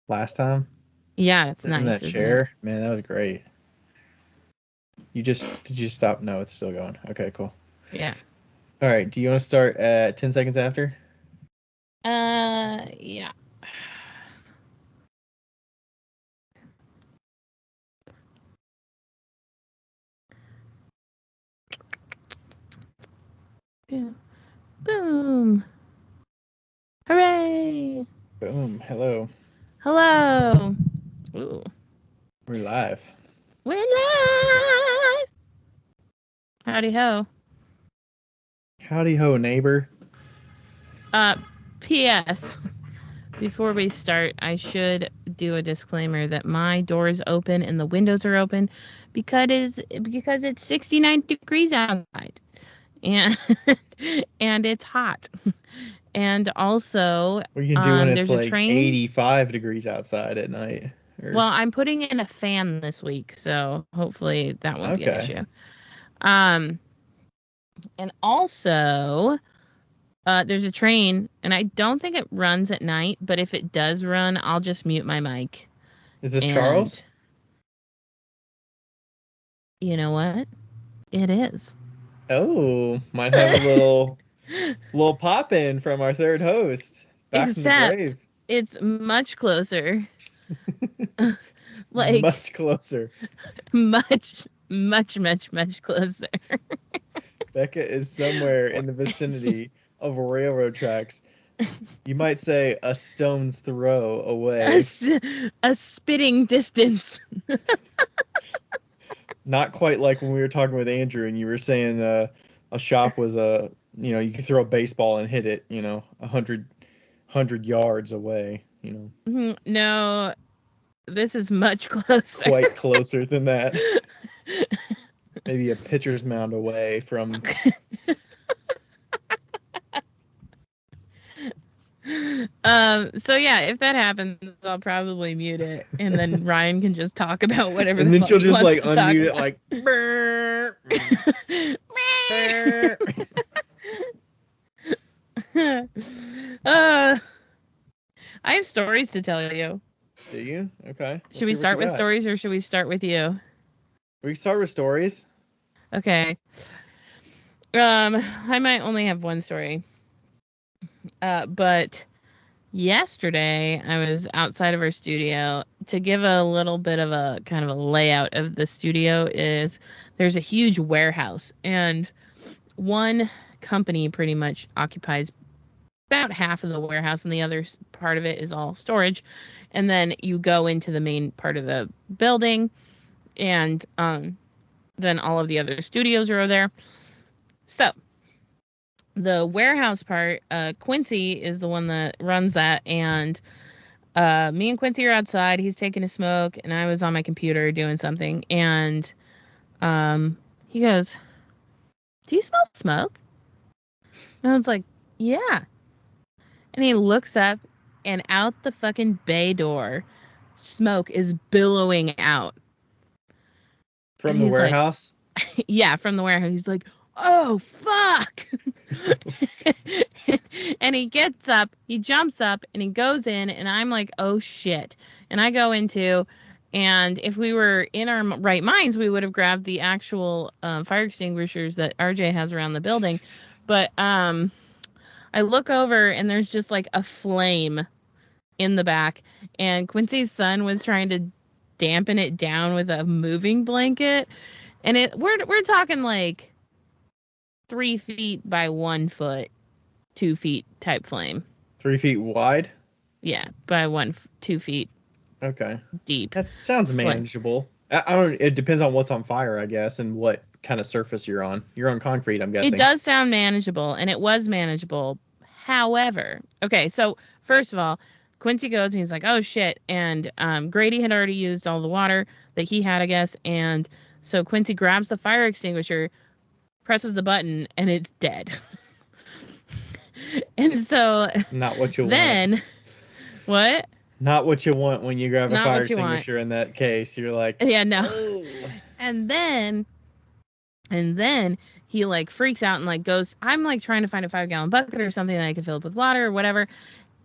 last time. Yeah, it's Sitting in nice, that isn't it? chair, man, that was great. Did you stop? No, it's still going. Okay, cool. Yeah. All right, do you want to start at 10 seconds after? Yeah. Boom. Boom. Hooray! Boom. Hello. Hello. Ooh. We're live. We're live. Howdy ho. Howdy ho, neighbor. Uh, P.S. Before we start, I should do a disclaimer that my door is open and the windows are open because it's 69 degrees outside and and it's hot. And also, What are you do when it's there's a like train. 85 degrees outside at night? Well, I'm putting in a fan this week, so hopefully that won't be an Okay. issue. Um, and also, there's a train, and I don't think it runs at night, but if it does run, I'll just mute my mic. Is this And Charles? you know what? It is. Oh, might have a little pop in from our third host back from the Except grave. it's much closer. Like, Much closer. much closer. Becca is somewhere in the vicinity of railroad tracks. You might say a stone's throw a, away. a spitting distance. Not quite like when we were talking with Andrew and you were saying a shop was you could throw a baseball and hit it, 100 yards away, No, this is much closer. quite closer than that. Maybe a pitcher's mound away from. So yeah, if that happens, I'll probably mute it, and then Ryan can just talk about whatever And the then fuck she'll he just wants like to talk unmute it about. like. Brr, brr. uh, I have stories to tell you. Do you? Okay. Should Let's we hear what you start with got. stories or should we start with you? We can start with stories. Okay. I might only have one story. But yesterday I was outside of our studio. To give a little bit of a kind of a layout of the studio is there's a huge warehouse and one company pretty much occupies about half of the warehouse and the other part of it is all storage. And then you go into the main part of the building and then all of the other studios are there. So the warehouse part, Quincy is the one that runs that, and me and Quincy are outside. He's taking a smoke, and I was on my computer doing something, and he goes, "Do you smell smoke?" And I was like, "Yeah." And he looks up, and out the fucking bay door, smoke is billowing out. And From the he's like, warehouse. "Yeah, from the warehouse." He's like, "Oh fuck!" And he gets up, he jumps up, and he goes in, and I'm like, oh shit. And I go into, and if we were in our right minds, we would have grabbed the actual fire extinguishers that RJ has around the building. But I look over, and there's just like a flame in the back, and Quincy's son was trying to dampen it down with a moving blanket, and we're talking like 3 feet by 1 foot 2 feet type flame. 3 feet wide. Yeah, by 2 feet Okay. deep That sounds flame. manageable. I don't. It depends on what's on fire, I guess, and what kind of surface you're on. You're on concrete, I'm It guessing. does sound manageable, and it was manageable. However, okay, so first of all, Quincy goes and he's like, "Oh shit!" And Grady had already used all the water that he had, I guess, and so Quincy grabs the fire extinguisher, presses the button, and it's dead. And so Not what you want. then what? Not what you want when you grab a Not fire what you want. extinguisher in that case. You're like, Yeah, no. oh. And then he like freaks out and like goes, I'm like trying to find a 5-gallon bucket or something that I can fill up with water or whatever.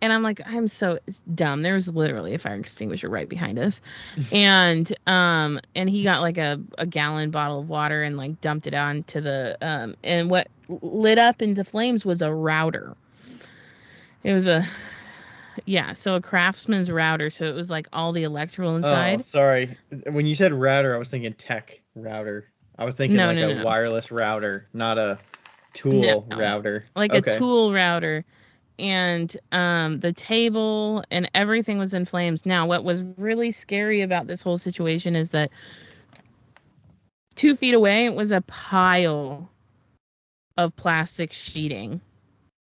And I'm like, I'm so dumb. There was literally a fire extinguisher right behind us. And he got like a gallon bottle of water and like dumped it onto the and what lit up into flames was a router. It was a yeah, so a Craftsman's router, so it was like all the electrical Oh, inside. sorry. When you said router, I was thinking tech router. I was thinking No, like no, a no. wireless router, not a tool No. router. Like a Okay. tool router. And the table and everything was in flames. Now, what was really scary about this whole situation is that 2 feet away was a pile of plastic sheeting,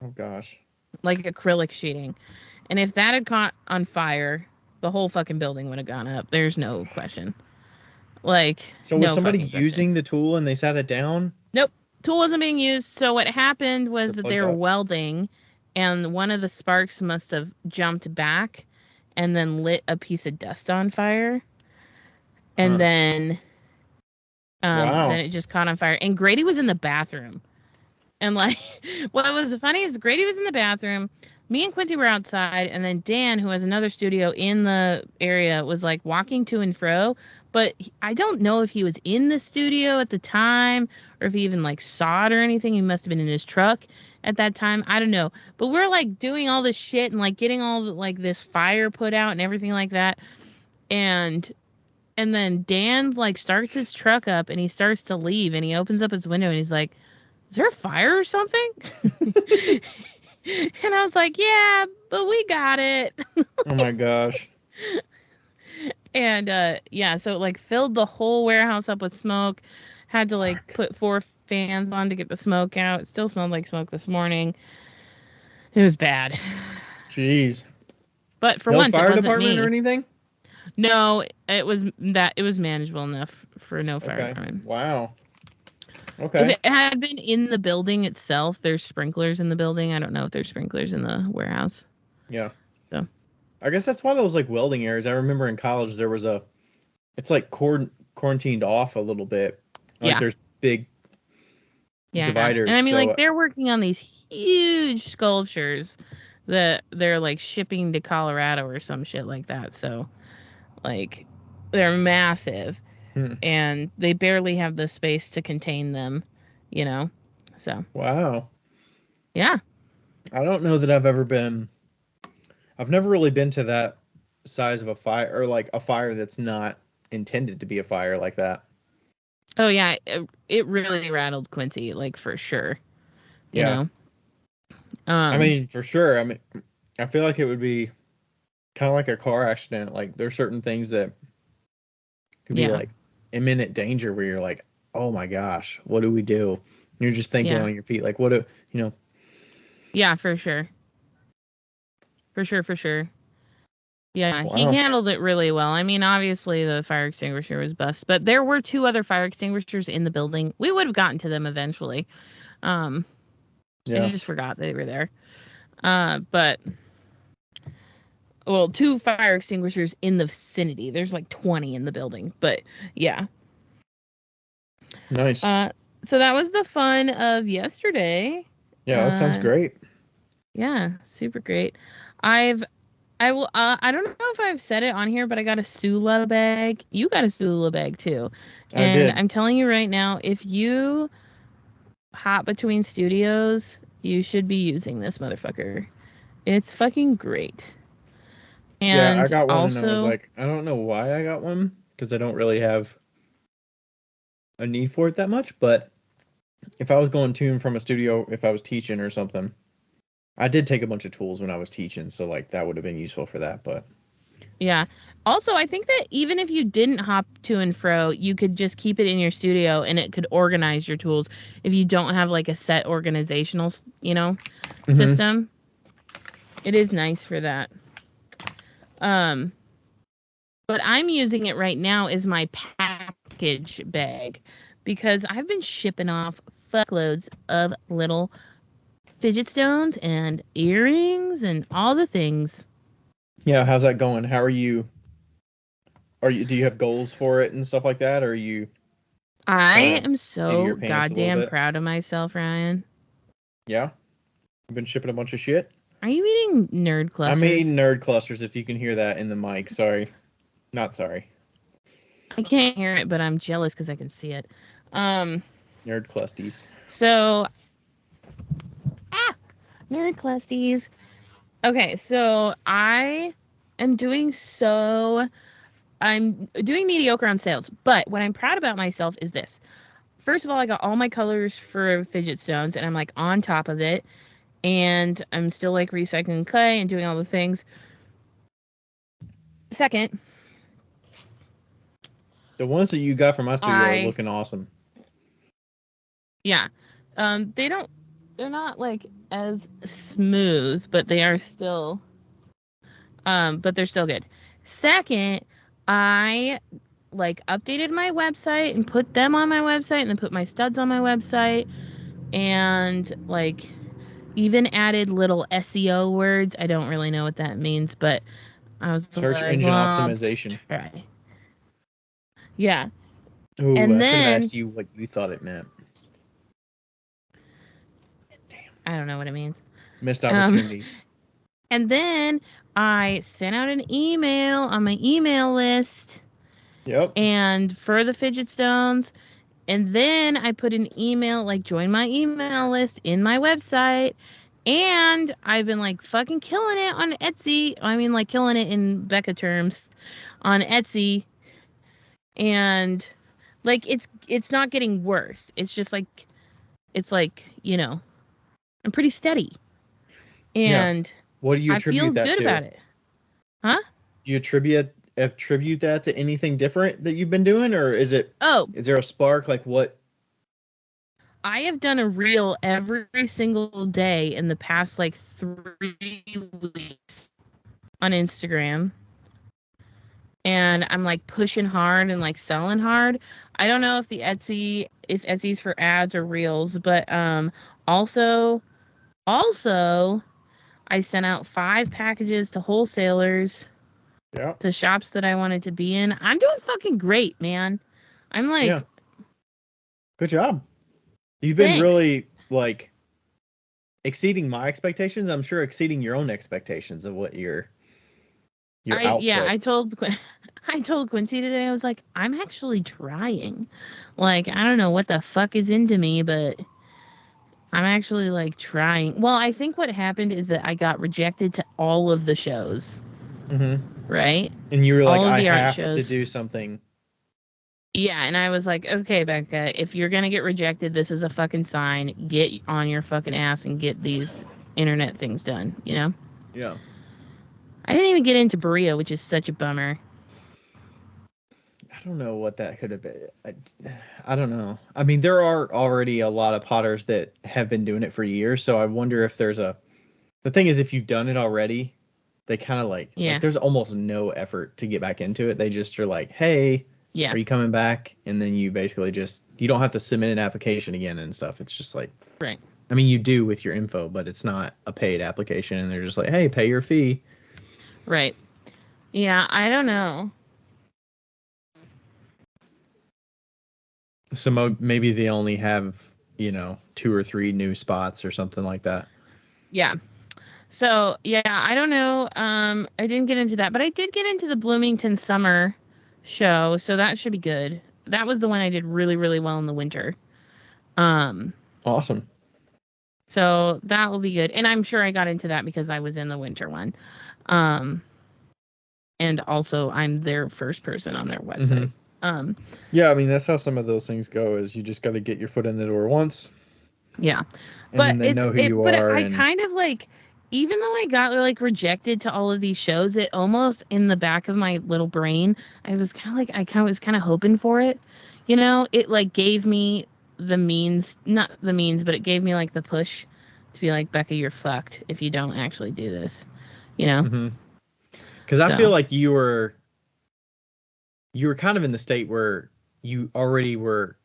Oh gosh. like acrylic sheeting. And if that had caught on fire, the whole fucking building would have gone up. There's no question. Like, So was no somebody fucking question. using the tool and they sat it down? Nope. Tool wasn't being used. So what happened Is was it that they plugged were up? welding, and one of the sparks must have jumped back and then lit a piece of dust on fire. And Huh. then Wow. it just caught on fire. And Grady was in the bathroom. And like, what was funny is Grady was in the bathroom. Me and Quincy were outside, and then Dan, who has another studio in the area, was like walking to and fro. But I don't know if he was in the studio at the time or if he even like saw it or anything. He must have been in his truck at that time. I don't know. But we're like doing all this shit and like getting all like this fire put out and everything like that. And then Dan like starts his truck up and he starts to leave and he opens up his window and he's like, "Is there a fire or something?" And I was like, "Yeah, but we got it." Oh my gosh. And yeah, so it like filled the whole warehouse up with smoke. Had to like Fuck. put 4 fans on to get the smoke out. It still smelled like smoke this morning. It was bad. Jeez. But for No once it fire wasn't department or me. anything? No, it was manageable enough for no fire Okay. department. Wow. If Okay. it had been in the building itself, there's sprinklers in the building. I don't know if there's sprinklers in the warehouse. Yeah. So I guess that's one of those like welding areas. I remember in college there was a it's like quarantined off a little bit. Like yeah, there's big yeah. And dividers. I mean, like So they're working on these huge sculptures that they're like shipping to Colorado or some shit like that. So like they're massive hmm. and they barely have the space to contain them, you know. So Wow. yeah. I don't know that I've ever been. I've never really been to that size of a fire or like a fire that's not intended to be a fire like that. Oh yeah, it really rattled Quincy, like for sure. You Yeah. know. I Um. mean, for sure. I mean, I feel like it would be kind of like a car accident. Like there's certain things that could be Yeah. like imminent danger where you're like, oh my gosh, what do we do? And you're just thinking Yeah. on your feet, like, what do you know? Yeah. For sure. For sure. For sure. Yeah, he Wow. handled it really well. I mean, obviously the fire extinguisher was bust, but there were 2 other fire extinguishers in the building. We would have gotten to them eventually. Um, I Yeah. just forgot they were there. But well, 2 fire extinguishers in the vicinity. There's like 20 in the building, but yeah. Nice. Uh, so that was the fun of yesterday. Yeah, that sounds Uh, great. yeah, super great. I've I will. I don't know if I've said it on here, but I got a Sula bag. You got a Sula bag too, I and did. I'm telling you right now, if you hop between studios, you should be using this motherfucker. It's fucking great. Yeah, I And got one and I was also, like, I don't know why I got one because I don't really have a need for it that much, but if I was going to and from a studio, if I was teaching or something, I did take a bunch of tools when I was teaching, so like that would have been useful for that. But yeah. Also, I think that even if you didn't hop to and fro, you could just keep it in your studio and it could organize your tools if you don't have like a set organizational, hmm. system. It is nice for that. Um, but I'm using it right now as my package bag because I've been shipping off fuckloads of little fidget stones and earrings and all the things. Yeah, how's that going? How are you? Do you have goals for it and stuff like that? Or are you I kind of am shitting your so pants a little goddamn bit? proud of myself, Ryan. Yeah, you've been shipping a bunch of shit. Are you eating nerd clusters? I'm eating nerd clusters. If you can hear that in the mic, sorry, not sorry. I can't hear it, but I'm jealous because I can see it. Nerd clusties. So, nerd clusties. Okay, so am doing I'm doing mediocre on sales, but what I'm proud about myself is this. First of all, I got all my colors for fidget stones, and I'm like on top of it, and I'm still like recycling clay and doing all the things. Second, The ones that you got from my studio are I looking awesome. yeah, they're not like as smooth, but they are still but they're still good. Second, I like updated my website and put them on my website and then put my studs on my website and like even added little SEO words. I don't really know what that means, but I was Search like, engine well, I'll optimization. try. Yeah. Ooh, And I should have then asked you what you thought it meant. I don't know what it means. Missed opportunity. And then I sent out an email on my email list. Yep. And for the fidget stones, and then I put an email, like join my email list in my website. And I've been like fucking killing it on Etsy. I mean, like killing it in Becca terms on Etsy. And like it's not getting worse. It's just like I'm pretty steady. And yeah. What do you I feel attribute that good to? about it. Huh? Do you attribute that to anything different that you've been doing, or is there a spark? Like what? I have done a reel every single day in the past like 3 weeks on Instagram. And I'm like pushing hard and like selling hard. I don't know if Etsy's for ads or reels, but also I sent out 5 packages to wholesalers, Yeah. to shops that I wanted to be in. I'm doing fucking great, man. I'm like, Yeah. Good job. You've been thanks. really like exceeding my expectations. I'm sure exceeding your own expectations of what your output. I told I told Quincy today, I was like, I'm actually trying. Like, I don't know what the fuck is into me, but I'm actually like trying. Well, I think what happened is that I got rejected to all of the shows, Mm-hmm. right? And you were like, All of I the art have to shows. do something. Yeah, and I was like, okay, Becca, if you're gonna get rejected, this is a fucking sign. Get on your fucking ass and get these internet things done, you know? Yeah. I didn't even get into Berea, which is such a bummer. I don't know what that could have been. I don't know. I mean, there are already a lot of potters that have been doing it for years, so I wonder if there's a. The thing is, if you've done it already, they kind of like Yeah. there's almost no effort to get back into it. They just are like, hey, Yeah. are you coming back? And then you basically just you don't have to submit an application again and stuff. It's just like, Right. I mean, you do with your info, but it's not a paid application, and they're just like, hey, pay your fee. Right. Yeah, I don't know. So maybe they only have 2 or 3 new spots or something like that. Yeah. So yeah, I don't know. I didn't get into that, but I did get into the Bloomington summer show, so that should be good. That was the one I did really, really well in the winter. Awesome. So that will be good. And I'm sure I got into that because I was in the winter one. And also I'm their first person on their website. Mm-hmm. Yeah, I mean that's how some of those things go. Is you just got to get your foot in the door once. Yeah, and then they know who you but are. I kind of like, even though I got like rejected to all of these shows, it almost in the back of my little brain, I was kind of like, was kind of hoping for it. You know, it like gave me the means, not the means, but it gave me like the push to be like, Becca, you're fucked if you don't actually do this. You know? Because I feel like you were kind of in the state where you already were.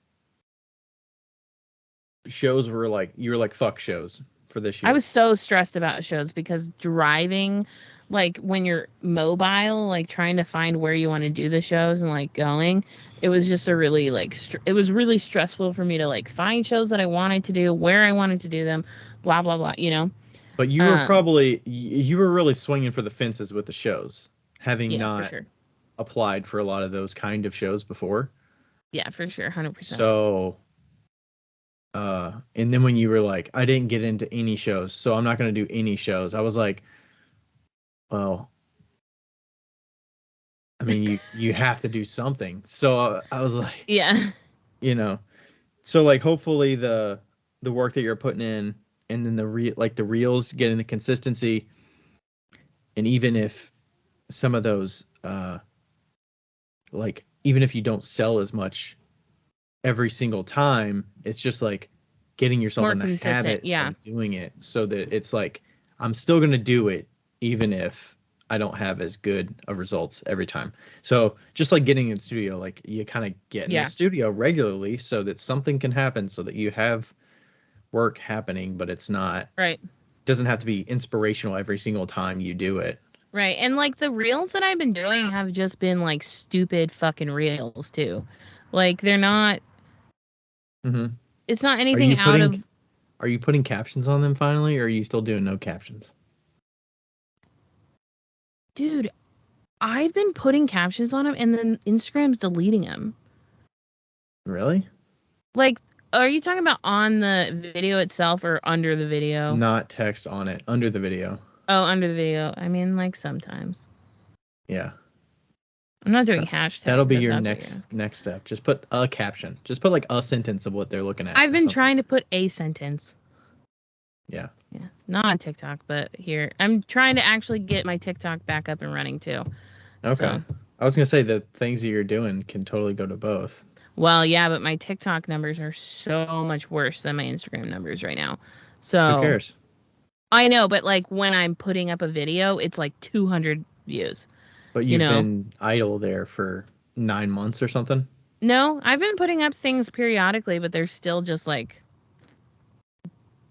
Shows were like you were like fuck shows for this year. I was so stressed about shows because driving, like when you're mobile, like trying to find where you want to do the shows and like going, it was just a really like it was really stressful for me to like find shows that I wanted to do, where I wanted to do them, blah blah blah, you know. But you were probably you were really swinging for the fences with the shows, having Yeah, for not sure. applied for a lot of those kind of shows before. Yeah, for sure, 100%. So, and then when you were like, I didn't get into any shows, so I'm not going to do any shows. I was like, well, I mean, you have to do something. So I was like, Yeah. you know, so like hopefully the work that you're putting in, and then the reels getting the consistency, and even if some of those like even if you don't sell as much every single time, it's just like getting yourself More in the consistent. habit Yeah. of doing it so that it's like I'm still going to do it even if I don't have as good of results every time. So just like getting in studio, like you kind of get in the Yeah. studio regularly so that something can happen so that you have work happening, but it's not Right. doesn't have to be inspirational every single time you do it. Right. And like the reels that I've been doing have just been like stupid fucking reels too. Like they're not Mm-hmm. it's not Are anything you out putting of are you putting captions on them finally, or are you still doing no captions? dude, I've been putting captions on them and then Instagram's deleting them. Really? Like are you talking about on the video itself or under the video? Not text on it, under the video. Oh, under the video. I mean like sometimes. Yeah. I'm not doing So that'll hashtags be if your that's what you're asking. next step. Just put a caption. Just put like a sentence of what they're looking at I've or been something. trying to put a sentence. Yeah. Yeah. Not on TikTok, but here. I'm trying to actually get my TikTok back up and running too. Okay. So, I was gonna say the things that you're doing can totally go to both. well, yeah, but my TikTok numbers are so much worse than my Instagram numbers right now. Who So, cares? I know, but like when I'm putting up a video, it's like 200 views, But you you've know? been idle there for 9 months or something. No, I've been putting up things periodically, but they're still just like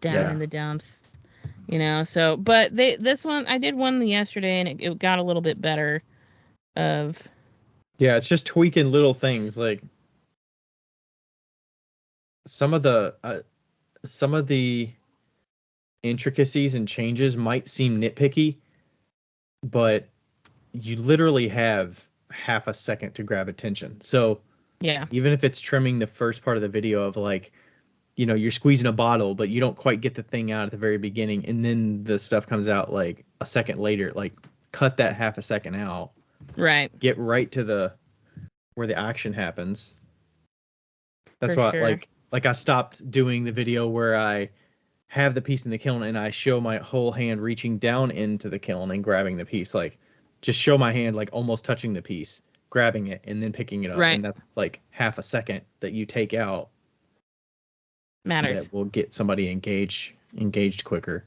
down Yeah. in the dumps, you know? So, but this one, I did one yesterday and it got a little bit better of Yeah, it's just tweaking little things like some of the uh, some of the intricacies and changes might seem nitpicky, but you literally have half a second to grab attention. So yeah, even if it's trimming the first part of the video of like, you're squeezing a bottle, but you don't quite get the thing out at the very beginning, and then the stuff comes out like a second later, like cut that half a second out, right, get right to the where the action happens. That's for why sure. like I stopped doing the video where I have the piece in the kiln and I show my whole hand reaching down into the kiln and grabbing the piece, like just show my hand like almost touching the piece, grabbing it and then picking it up, Right, and that's like half a second that you take out matters. that will get somebody engaged quicker.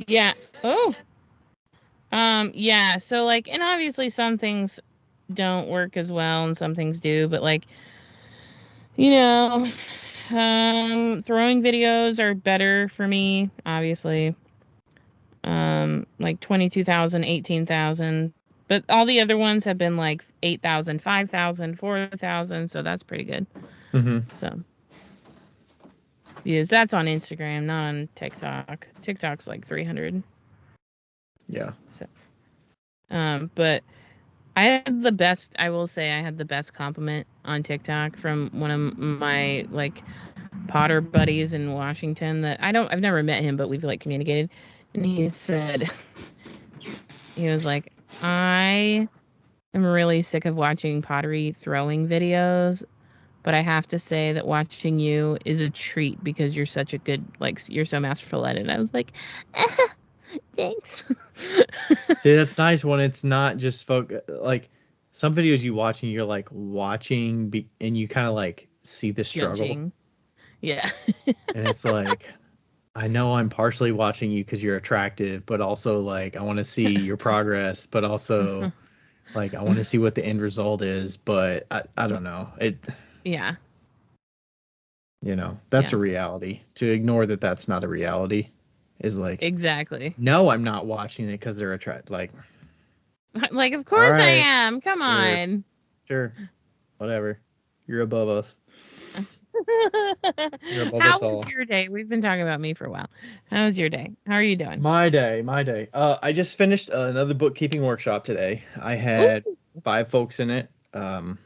Yeah. Oh. Yeah, so like and obviously some things don't work as well and some things do, but like, you know, throwing videos are better for me, obviously. Like 22,000, 18,000, but all the other ones have been like 8,000, 5,000, 4,000, so that's pretty good. Mm-hmm. So, views. That's on Instagram, not on TikTok. TikTok's like 300. Yeah. So, but I had the best. I will say I had the best compliment on TikTok from one of my like Potter buddies in Washington. That I've never met him, but we've like communicated. And he said, he was like, I am really sick of watching pottery throwing videos, but I have to say that watching you is a treat because you're such a good, like, you're so masterful at it. And I was like, thanks. See, that's nice when it's not just like some videos you watch and you're like watching and you kind of like see the struggle, Judging. Yeah. and it's like I know I'm partially watching you because you're attractive, but also like I want to see your progress, but also like I want to see what the end result is, but I don't know. Yeah. That's Yeah. a reality. To ignore that that's not a reality is like, Exactly. no, I'm not watching it because they're attractive. Like, Like, of all course I right, am. Come sure, on. sure, whatever. You're above us. You're above How us was all. your day? We've been talking about me for a while. How was your day? How are you doing? My day, my day. I just finished another bookkeeping workshop today. I had Ooh, 5 folks in it. I'm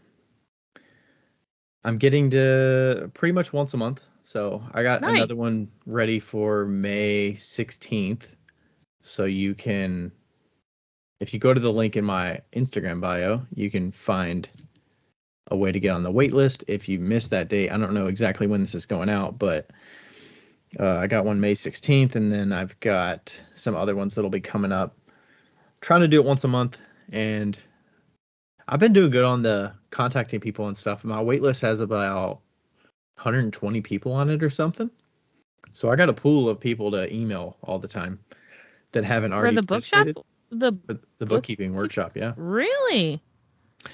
getting to pretty much once a month. So I got nice. another one ready for May 16th. So you can, if you go to the link in my Instagram bio, you can find a way to get on the wait list. If you miss that date, I don't know exactly when this is going out, but I got one May 16th, and then I've got some other ones that'll be coming up. Trying to do it once a month, and I've been doing good on the contacting people and stuff. My wait list has about 120 people on it or something. So I got a pool of people to email all the time that haven't For already the bookshop? participated. The For the bookkeeping bookkeep? workshop, yeah. Really?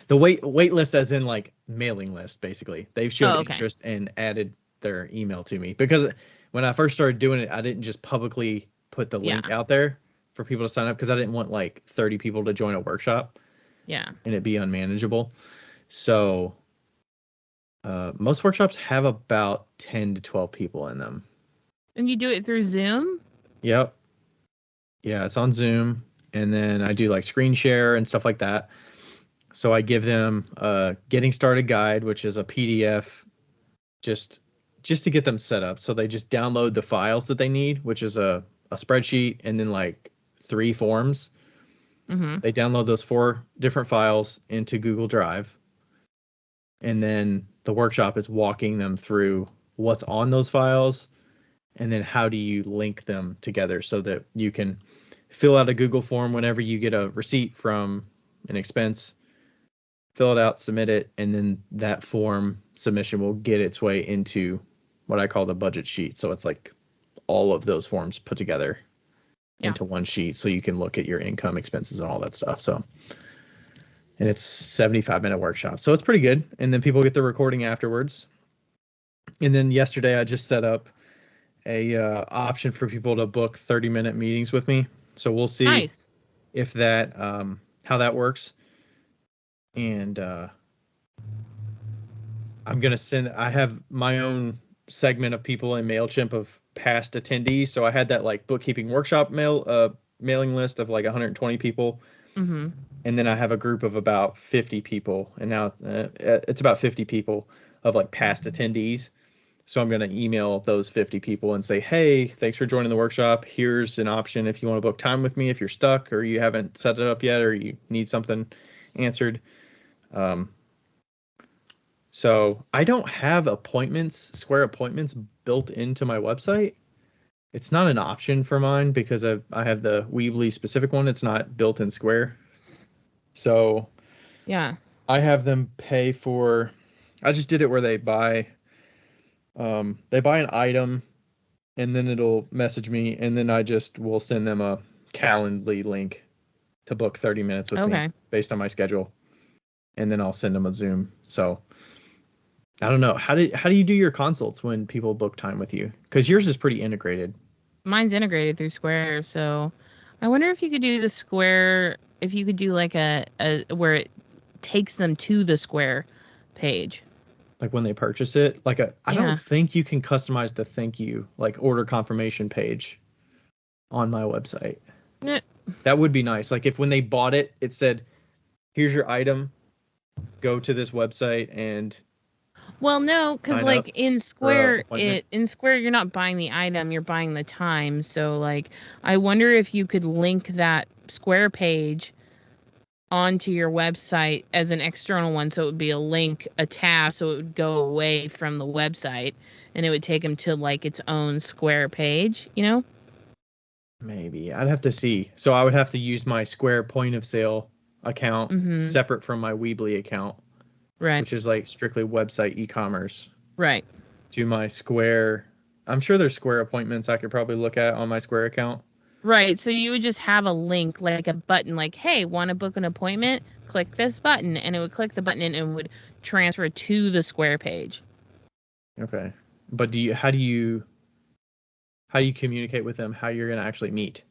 The wait list as in like mailing list, basically. They've showed Oh, okay. interest and added their email to me because when I first started doing it, I didn't just publicly put the link Yeah. out there for people to sign up because I didn't want like 30 people to join a workshop Yeah. and it be unmanageable. So most workshops have about 10 to 12 people in them. And you do it through Zoom? Yep. Yeah, it's on Zoom. And then I do like screen share and stuff like that. So I give them a getting started guide, which is a PDF just just to get them set up. So they just download the files that they need, which is a spreadsheet and then like 3 forms. Mm-hmm. They download those 4 different files into Google Drive. And then the workshop is walking them through what's on those files and then how do you link them together so that you can fill out a Google form whenever you get a receipt from an expense, fill it out, submit it, and then that form submission will get its way into what I call the budget sheet. So it's like all of those forms put together Yeah. into one sheet so you can look at your income, expenses, and all that stuff. So, and it's 75-minute workshop. So it's pretty good. And then people get the recording afterwards. And then yesterday I just set up a option for people to book 30-minute meetings with me. So we'll see Nice. if that how that works. And I'm gonna send. I have my own segment of people in Mailchimp of past attendees. So I had that like bookkeeping workshop mailing list of like 120 people, Mm-hmm. and then I have a group of about 50 people, and now it's about 50 people of like past attendees. So I'm gonna email those 50 people and say, hey, thanks for joining the workshop. Here's an option if you want to book time with me if you're stuck or you haven't set it up yet or you need something answered. Um, So I don't have Square appointments built into my website. It's not an option for mine because I have the Weebly specific one. It's not built in Square. So Yeah. I have them pay for, I just did it where they buy an item and then it'll message me and then I just will send them a Calendly link to book 30 minutes with me Okay. based on my schedule. And then I'll send them a Zoom. So I don't know. How do you do your consults when people book time with you? Because yours is pretty integrated. Mine's integrated through Square, so I wonder if you could do the Square, if you could do like a where it takes them to the Square page. Like when they purchase it, I don't Yeah. think you can customize the thank you like order confirmation page on my website. Eh, That would be nice. Like if when they bought it, it said, "Here's your item. Go to this website and well, no, because sign up like in for a Square, appointment." you're not buying the item, you're buying the time. So like, I wonder if you could link that Square page onto your website as an external one, so it would be a link, a tab, so it would go away from the website, and it would take them to like its own Square page. You know? Maybe I'd have to see. So I would have to use my Square point of sale account Mm-hmm. separate from my Weebly account, Right. which is like strictly website e-commerce. Right. To my Square. I'm sure there's Square appointments I could probably look at on my Square account. Right. So you would just have a link, like a button, like, hey, want to book an appointment? Click this button. And it would click the button and it would transfer to the Square page. Okay. But how do you communicate with them how you're going to actually meet?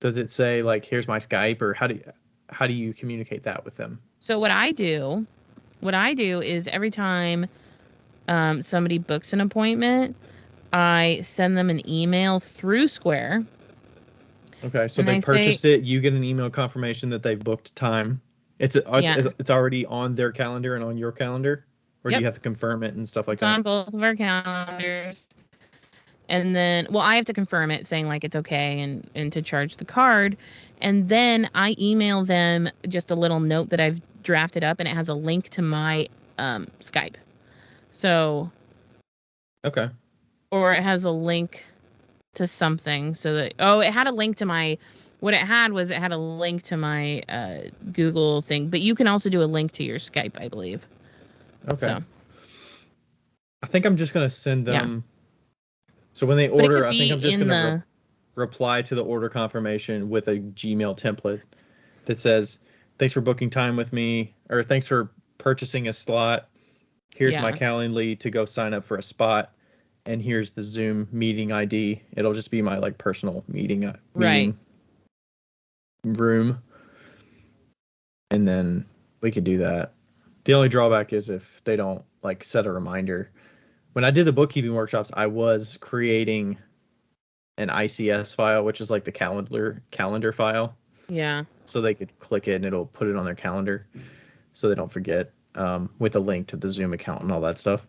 Does it say like here's my Skype or how do you communicate that with them? So what I do is every time somebody books an appointment, I send them an email through Square. Okay, so And they I say, purchased it. You get an email confirmation that they've booked time. yeah, It's already on their calendar and on your calendar, or do yep, you have to confirm it and stuff like it's that? on both of our calendars. And then, well, I have to confirm it saying like it's okay and to charge the card. And then I email them just a little note that I've drafted up and it has a link to my Skype. So, Okay. or it has a link to something so that, oh, it had a link to my, what it had a link to my Google thing, but you can also do a link to your Skype, I believe. Okay. So, I think I'm just gonna send yeah. them. So when they But it order, could I think be I'm just in gonna the, reply to the order confirmation with a Gmail template that says, "Thanks for booking time with me," or "Thanks for purchasing a slot. Here's my yeah, Calendly to go sign up for a spot, and here's the Zoom meeting ID." It'll just be my like personal right. meeting room, and then we could do that. The only drawback is if they don't like set a reminder. When I did the bookkeeping workshops, I was creating an ICS file, which is like the calendar file, Yeah. so they could click it and it'll put it on their calendar, so they don't forget, with a link to the Zoom account and all that stuff.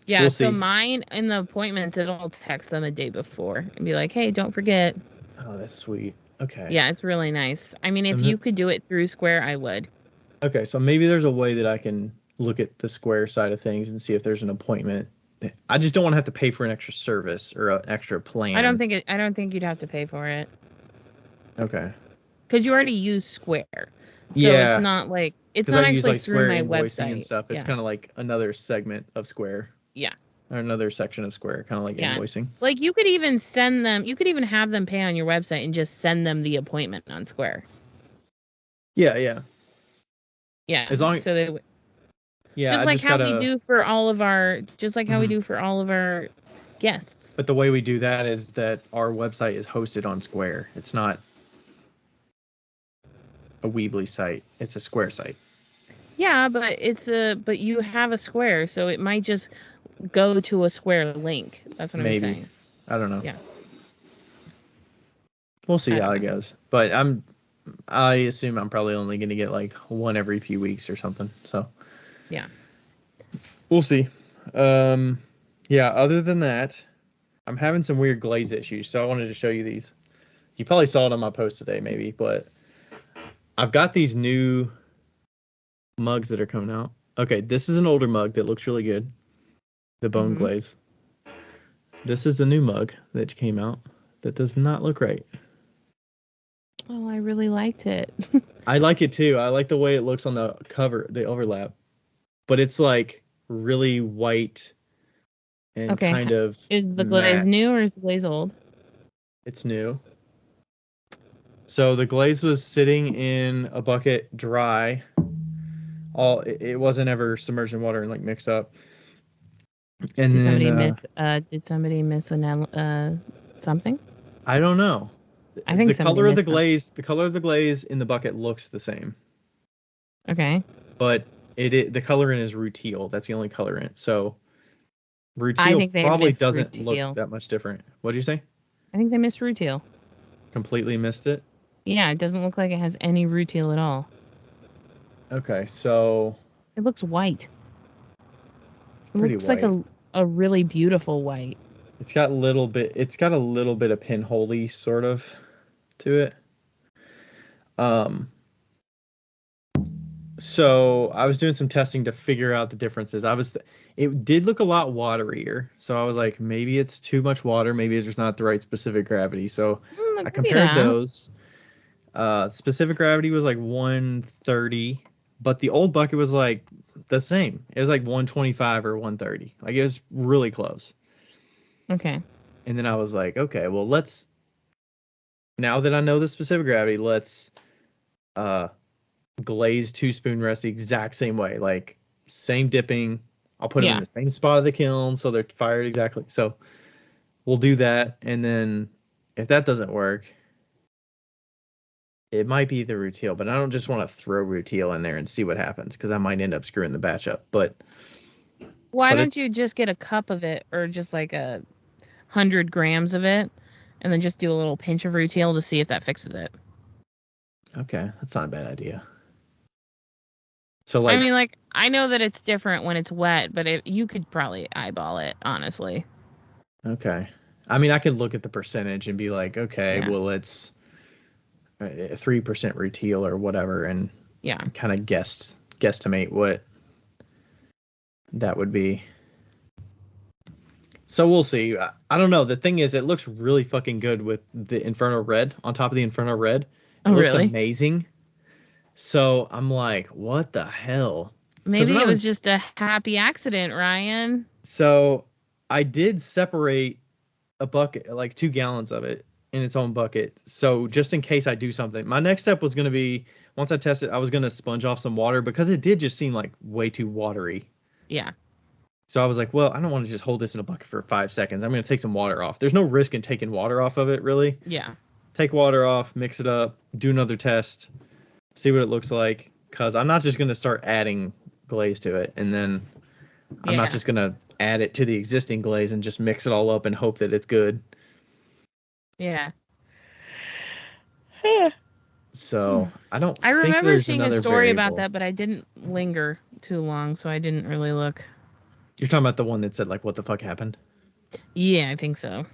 Yeah, We'll so see. mine in the appointments, it'll text them a day before and be like, hey, don't forget. Oh, that's sweet. Okay. Yeah, it's really nice. I mean, So if you could do it through Square, I would. okay, so maybe there's a way that I can look at the Square side of things and see if there's an appointment. I just don't want to have to pay for an extra service or an extra plan. I don't think you'd have to pay for it Okay. because you already use Square. So Yeah, it's because I not use actually like through Square my invoicing and website. stuff. It's Yeah. kind of like another segment of Square Yeah. or another section of Square, kind of like Yeah. invoicing. Like you could even have them pay on your website and just send them the appointment on Square. Yeah, yeah. Yeah. As long, So they yeah, just I like just how we gotta. do for all of our just like how we Mhm. do for all of our guests. But the way we do that is that our website is hosted on Square. It's not a Weebly site. It's a Square site. Yeah, but you have a Square, so it might just go to a Square link. That's what I'm Maybe. saying. I don't know. Yeah. We'll see I how don't it know. goes. But I assume I'm probably only going to get like one every few weeks or something. So Yeah. we'll see. Um, yeah. Other than that, I'm having some weird glaze issues, so I wanted to show you these. You probably saw it on my post today, maybe, but I've got these new mugs that are coming out. Okay, this is an older mug that looks really good. The bone Mhm. glaze. This is the new mug that came out that does not look right. Oh, I really liked it. I like it too. I like the way it looks on the cover, the overlap, but it's like really white and Okay. kind of Is the glaze matte. new or is the glaze old? It's new. So the glaze was sitting in a bucket dry. It wasn't ever submerged in water and like mixed up. And then Did somebody miss something? I don't know. I think somebody missed something. The color of the glaze in the bucket looks the same, Okay. but the color in is rutile. That's the only color in it. So I rutile think they probably missed doesn't look rutile. that much different. What did you say? I think they missed rutile. Completely missed it. Yeah, it doesn't look like it has any rutile at all. Okay, so It looks white. it's It pretty looks like white. a really beautiful white. It's got a little bit of pinholey sort of to it. Um, so I was doing some testing to figure out the differences. It did look a lot waterier. So I was like, maybe it's too much water. Maybe it's just not the right specific gravity. So I It could be compared that. those. Specific gravity was like 130, but the old bucket was like the same. It was like 125 or 130. Like it was really close. Okay. And then I was like, okay, well, now that I know the specific gravity, let's uh glaze 2-spoon rest the exact same way, like same dipping. I'll put them in Yeah. the same spot of the kiln so they're fired exactly. So we'll do that, and then if that doesn't work, it might be the rutile, but I don't just want to throw rutile in there and see what happens because I might end up screwing the batch up. But Why But don't you just get a cup of it, or just like 100 grams of it, and then just do a little pinch of rutile to see if that fixes it? okay, that's not a bad idea. So I like, mean, like, I know that it's different when it's wet, but you could probably eyeball it, honestly. okay. I mean, I could look at the percentage and be like, okay, Yeah. well, it's 3% rutile or whatever, and Yeah. kind of guesstimate what that would be. So we'll see. I don't know. The thing is, it looks really fucking good with the Inferno Red on top of the Inferno Red. It Oh, looks really? amazing. So I'm like, what the hell? Because when Maybe I it was was just a happy accident, Ryan. so I did separate a bucket, like 2 gallons of it in its own bucket. So just in case I do something, my next step was going to be once I tested, I was going to sponge off some water because it did just seem like way too watery. Yeah. So I was like, well, I don't want to just hold this in a bucket for 5 seconds. I'm going to take some water off. There's no risk in taking water off of it, really. Yeah. Take water off, mix it up, do another test, see what it looks like. Because I'm not just going to start adding glaze to it. And then I'm not Yeah. just going to add it to the existing glaze and just mix it all up and hope that it's good. Yeah. So I don't I think remember there's seeing a another story about variable. that, but I didn't linger too long, so I didn't really look. You're talking about the one that said, like, what the fuck happened? Yeah, I think so.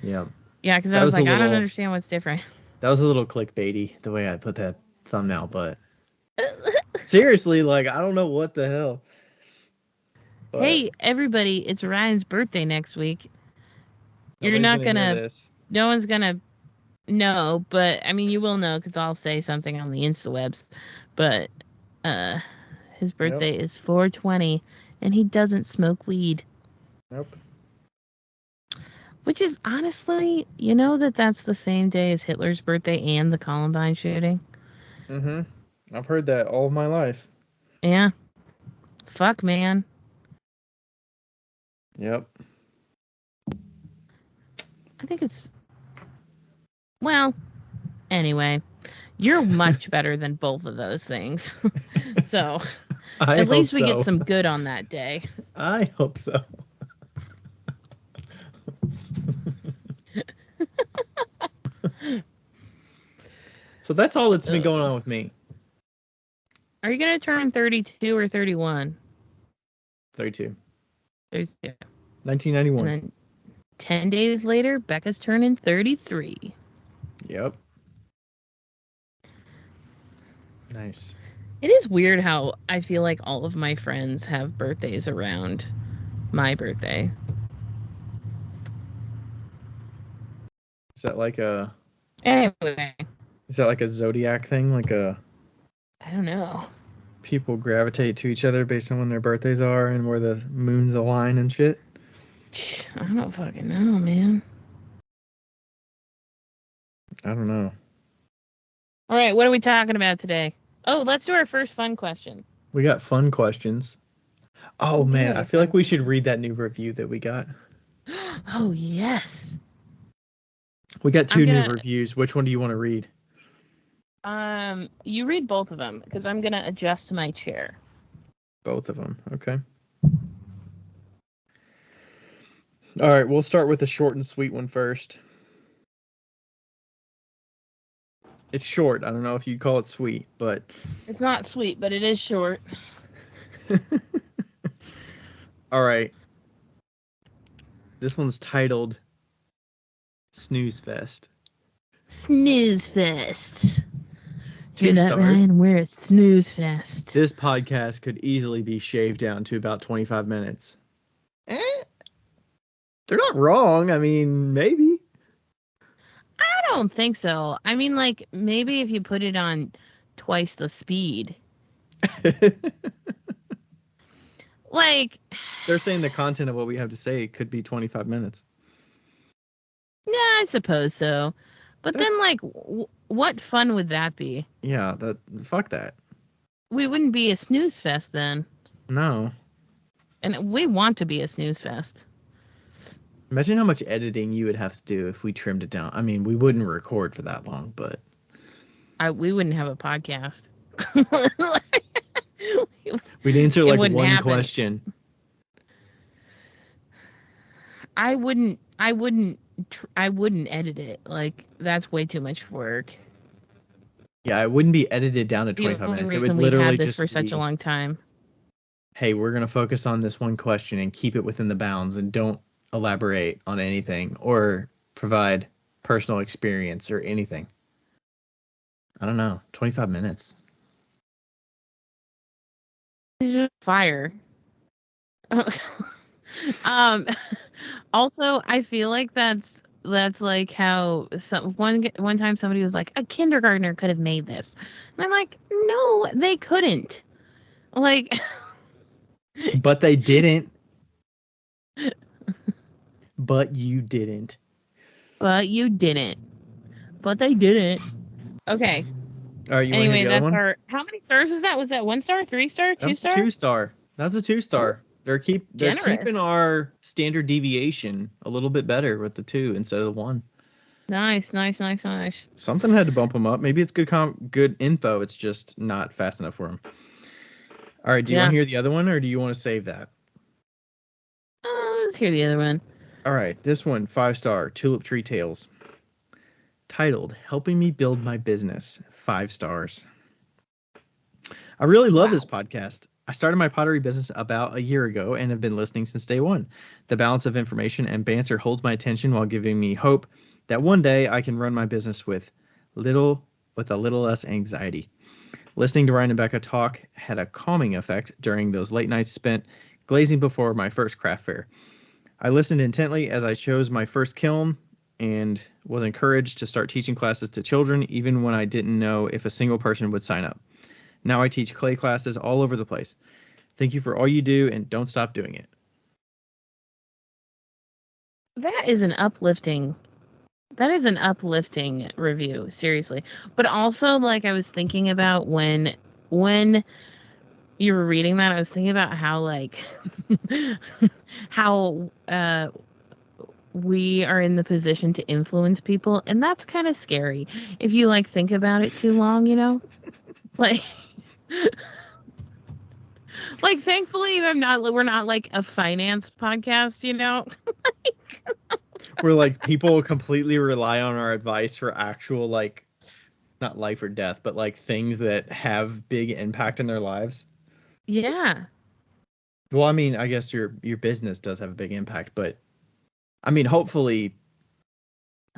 Yeah. Yeah, because I That was was a like, I don't little understand what's different. that was a little clickbaity the way I put that thumbnail, but seriously, like I don't know what the hell. But Hey, everybody, it's Ryan's birthday next week. You're nobody's not gonna hear gonna, this. no one's gonna know, but I mean, you will know because I'll say something on the Instawebs. But uh, his Yep. birthday is 4/20, and he doesn't smoke weed. Nope. Which is honestly, you know that's the same day as Hitler's birthday and the Columbine shooting? Mm-hmm. I've heard that all of my life. Yeah. Fuck, man. Yep. I think it's, well, anyway, you're much better than both of those things. So, I at hope least we get so. some good on that day. I hope so. So that's all that's been going on with me. Are you going to turn 32 or 31? 32. 32. 1991. And then 10 days later, Becca's turning 33. Yep. Nice. It is weird how I feel like all of my friends have birthdays around my birthday. Is that like a Anyway, is that like a zodiac thing? Like a I don't know. people gravitate to each other based on when their birthdays are and where the moons align and shit? I don't fucking know, man. I don't know. All right, what are we talking about today? Oh, let's do our first fun question. We got fun questions. Oh We do man, have I a feel like fun. we should read that new review that we got. Oh, yes. We got I'm 2 new gonna reviews. Which one do you want to read? you read both of them because I'm gonna adjust my chair. Both of them. Okay. All right, we'll start with the short and sweet one first. It's short. I don't know if you'd call it sweet, but It's not sweet, but it is short. all right. This one's titled Snooze Fest. Snooze fest. 2 Hear that, stars. Ryan? We're a snooze fest. This podcast could easily be shaved down to about 25 minutes. They're not wrong. I mean, maybe. I don't think so. I mean, like, maybe if you put it on twice the speed. Like, They're saying the content of what we have to say could be 25 minutes. yeah, I suppose so. But then, like, what fun would that be? Yeah, fuck that. We wouldn't be a snooze fest then. No. And we want to be a snooze fest. Imagine how much editing you would have to do if we trimmed it down. I mean, we wouldn't record for that long, but We wouldn't have a podcast. we'd answer like wouldn't one happen. question. I wouldn't edit it. Like, that's way too much work. Yeah, it wouldn't be edited down to The 25 only minutes. It would reason we literally had this just for such a be, long time. hey, we're going to focus on this one question and keep it within the bounds and don't elaborate on anything or provide personal experience or anything. I don't know. 25 minutes. Fire. Also, I feel like that's like how one time somebody was like, a kindergartner could have made this, and I'm like, no, they couldn't. Like, But they didn't. But you didn't. but you didn't. But they didn't. Okay. All right, you want to Anyway, hear the other that's one? our. How many stars was that? Was that 1 star, 3 star, 2 That's a star? 2-star. That's a 2-star. They're keeping Generous. our standard deviation a little bit better with the 2 instead of the 1. Nice. Something had to bump them up. Maybe it's good info. It's just not fast enough for them. All right, do you want to hear the other one, or do you want to save that? Let's hear the other one. All right, this one, 5-star, Tulip Tree Tales. Titled, Helping Me Build My Business, 5 stars. I really love this podcast. I started my pottery business about a year ago and have been listening since day one. The balance of information and banter holds my attention while giving me hope that one day I can run my business with a little less anxiety. Listening to Ryan and Becca talk had a calming effect during those late nights spent glazing before my first craft fair. I listened intently as I chose my first kiln and was encouraged to start teaching classes to children even when I didn't know if a single person would sign up. Now I teach clay classes all over the place. Thank you for all you do and don't stop doing it. That is an uplifting review, seriously. But also, like, I was thinking about when you were reading that, I was thinking about how, like, how we are in the position to influence people, and that's kind of scary if you, like, think about it too long, you know? Like, like, thankfully we're not like a finance podcast, you know? Where like people completely rely on our advice for actual, like, not life or death, but like things that have big impact in their lives. Yeah. Well, I mean, I guess your business does have a big impact, but I mean, hopefully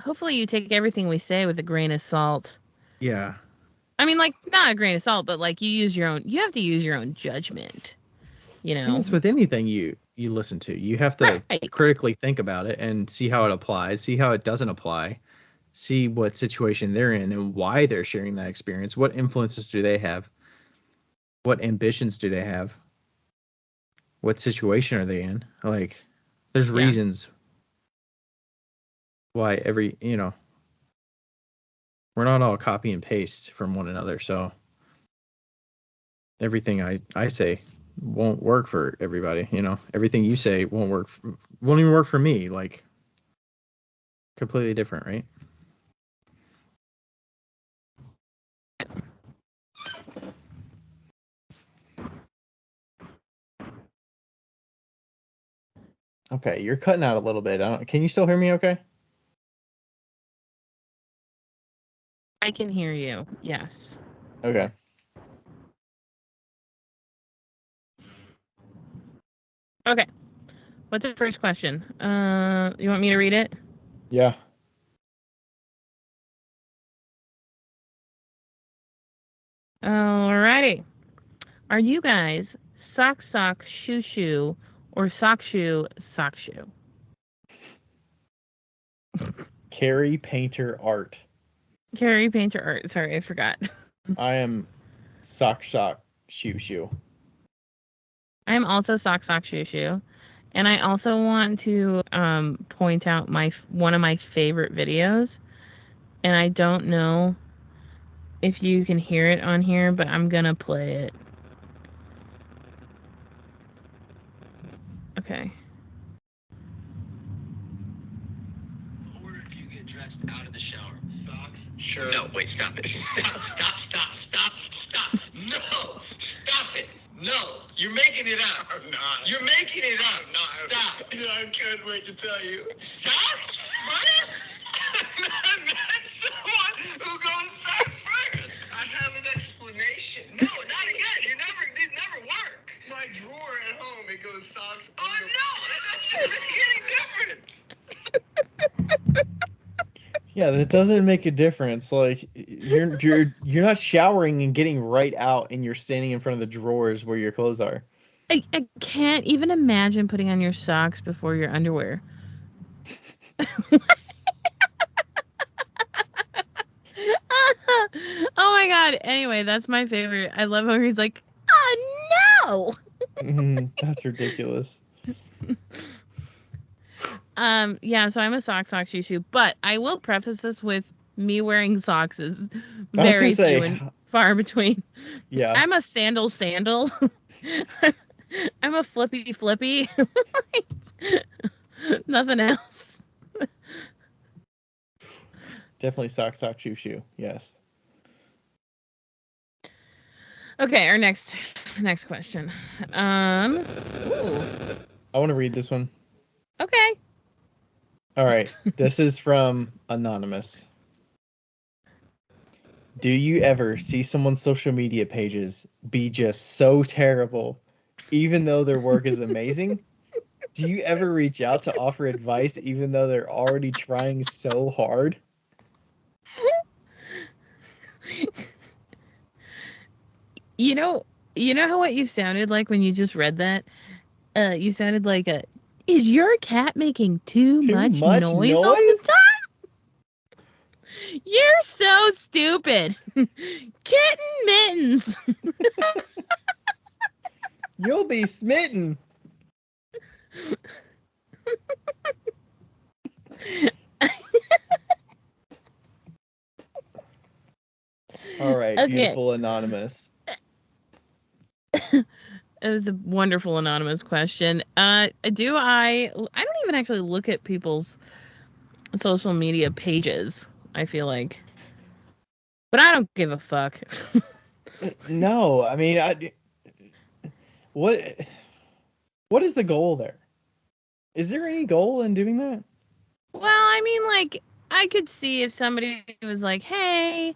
you take everything we say with a grain of salt. Yeah. I mean, like, not a grain of salt, but like you have to use your own judgment, you know? And it's with anything you listen to. You have to critically think about it and see how it applies, see how it doesn't apply, see what situation they're in and why they're sharing that experience. What influences do they have? What ambitions do they have? What situation are they in? Like, there's reasons why we're not all copy and paste from one another. So everything I say won't work for everybody. Everything you say won't even work for me. Like, completely different, right? Okay, you're cutting out a little bit. Can you still hear me okay? I can hear you. Yes. Okay. Okay. What's the first question? You want me to read it? Yeah. Alrighty. Are you guys sock, shoe, shoe, or sock, shoe, sock, shoe? Carrie Painter Art. Carrie Painter Art. Sorry, I forgot. I am sock, shoe, shoe. I am also sock, shoe, shoe. And I also want to point out one of my favorite videos. And I don't know if you can hear it on here, but I'm going to play it. Okay. Order if you get dressed out of the shower. Socks? Sure. No, wait, stop it. Stop. No! Stop it! No! You're making it up. I'm not. You're making it up. I'm not. Stop. I'm can't wait to tell you. Socks? First? That's the one who goes socks first. I have an explanation. No, not again. These never work. My drawer at home, it goes socks. Oh, no! That doesn't make any difference. Yeah, that doesn't make a difference. Like you're not showering and getting right out, and you're standing in front of the drawers where your clothes are. I can't even imagine putting on your socks before your underwear. Oh my god. Anyway, that's my favorite. I love how he's like, oh no! That's ridiculous. Yeah, so I'm a sock shoe, but I will preface this with me wearing socks is very few and far between. Yeah. I'm a sandal. I'm a flippy. Nothing else. Definitely sock, shoe. Yes. Okay, our next question. Ooh. I want to read this one. Okay. All right. This is from Anonymous. Do you ever see someone's social media pages be just so terrible, even though their work is amazing? Do you ever reach out to offer advice, even though they're already trying so hard? You know how what you sounded like when you just read that? You sounded like is your cat making too much noise all the time? You're so stupid. Kitten mittens. You'll be smitten. All right, okay. Beautiful Anonymous. It was a wonderful anonymous question. I don't even actually look at people's social media pages, I feel like. But I don't give a fuck. No, I mean, what is the goal there? Is there any goal in doing that? Well, I mean, like, I could see if somebody was like, hey,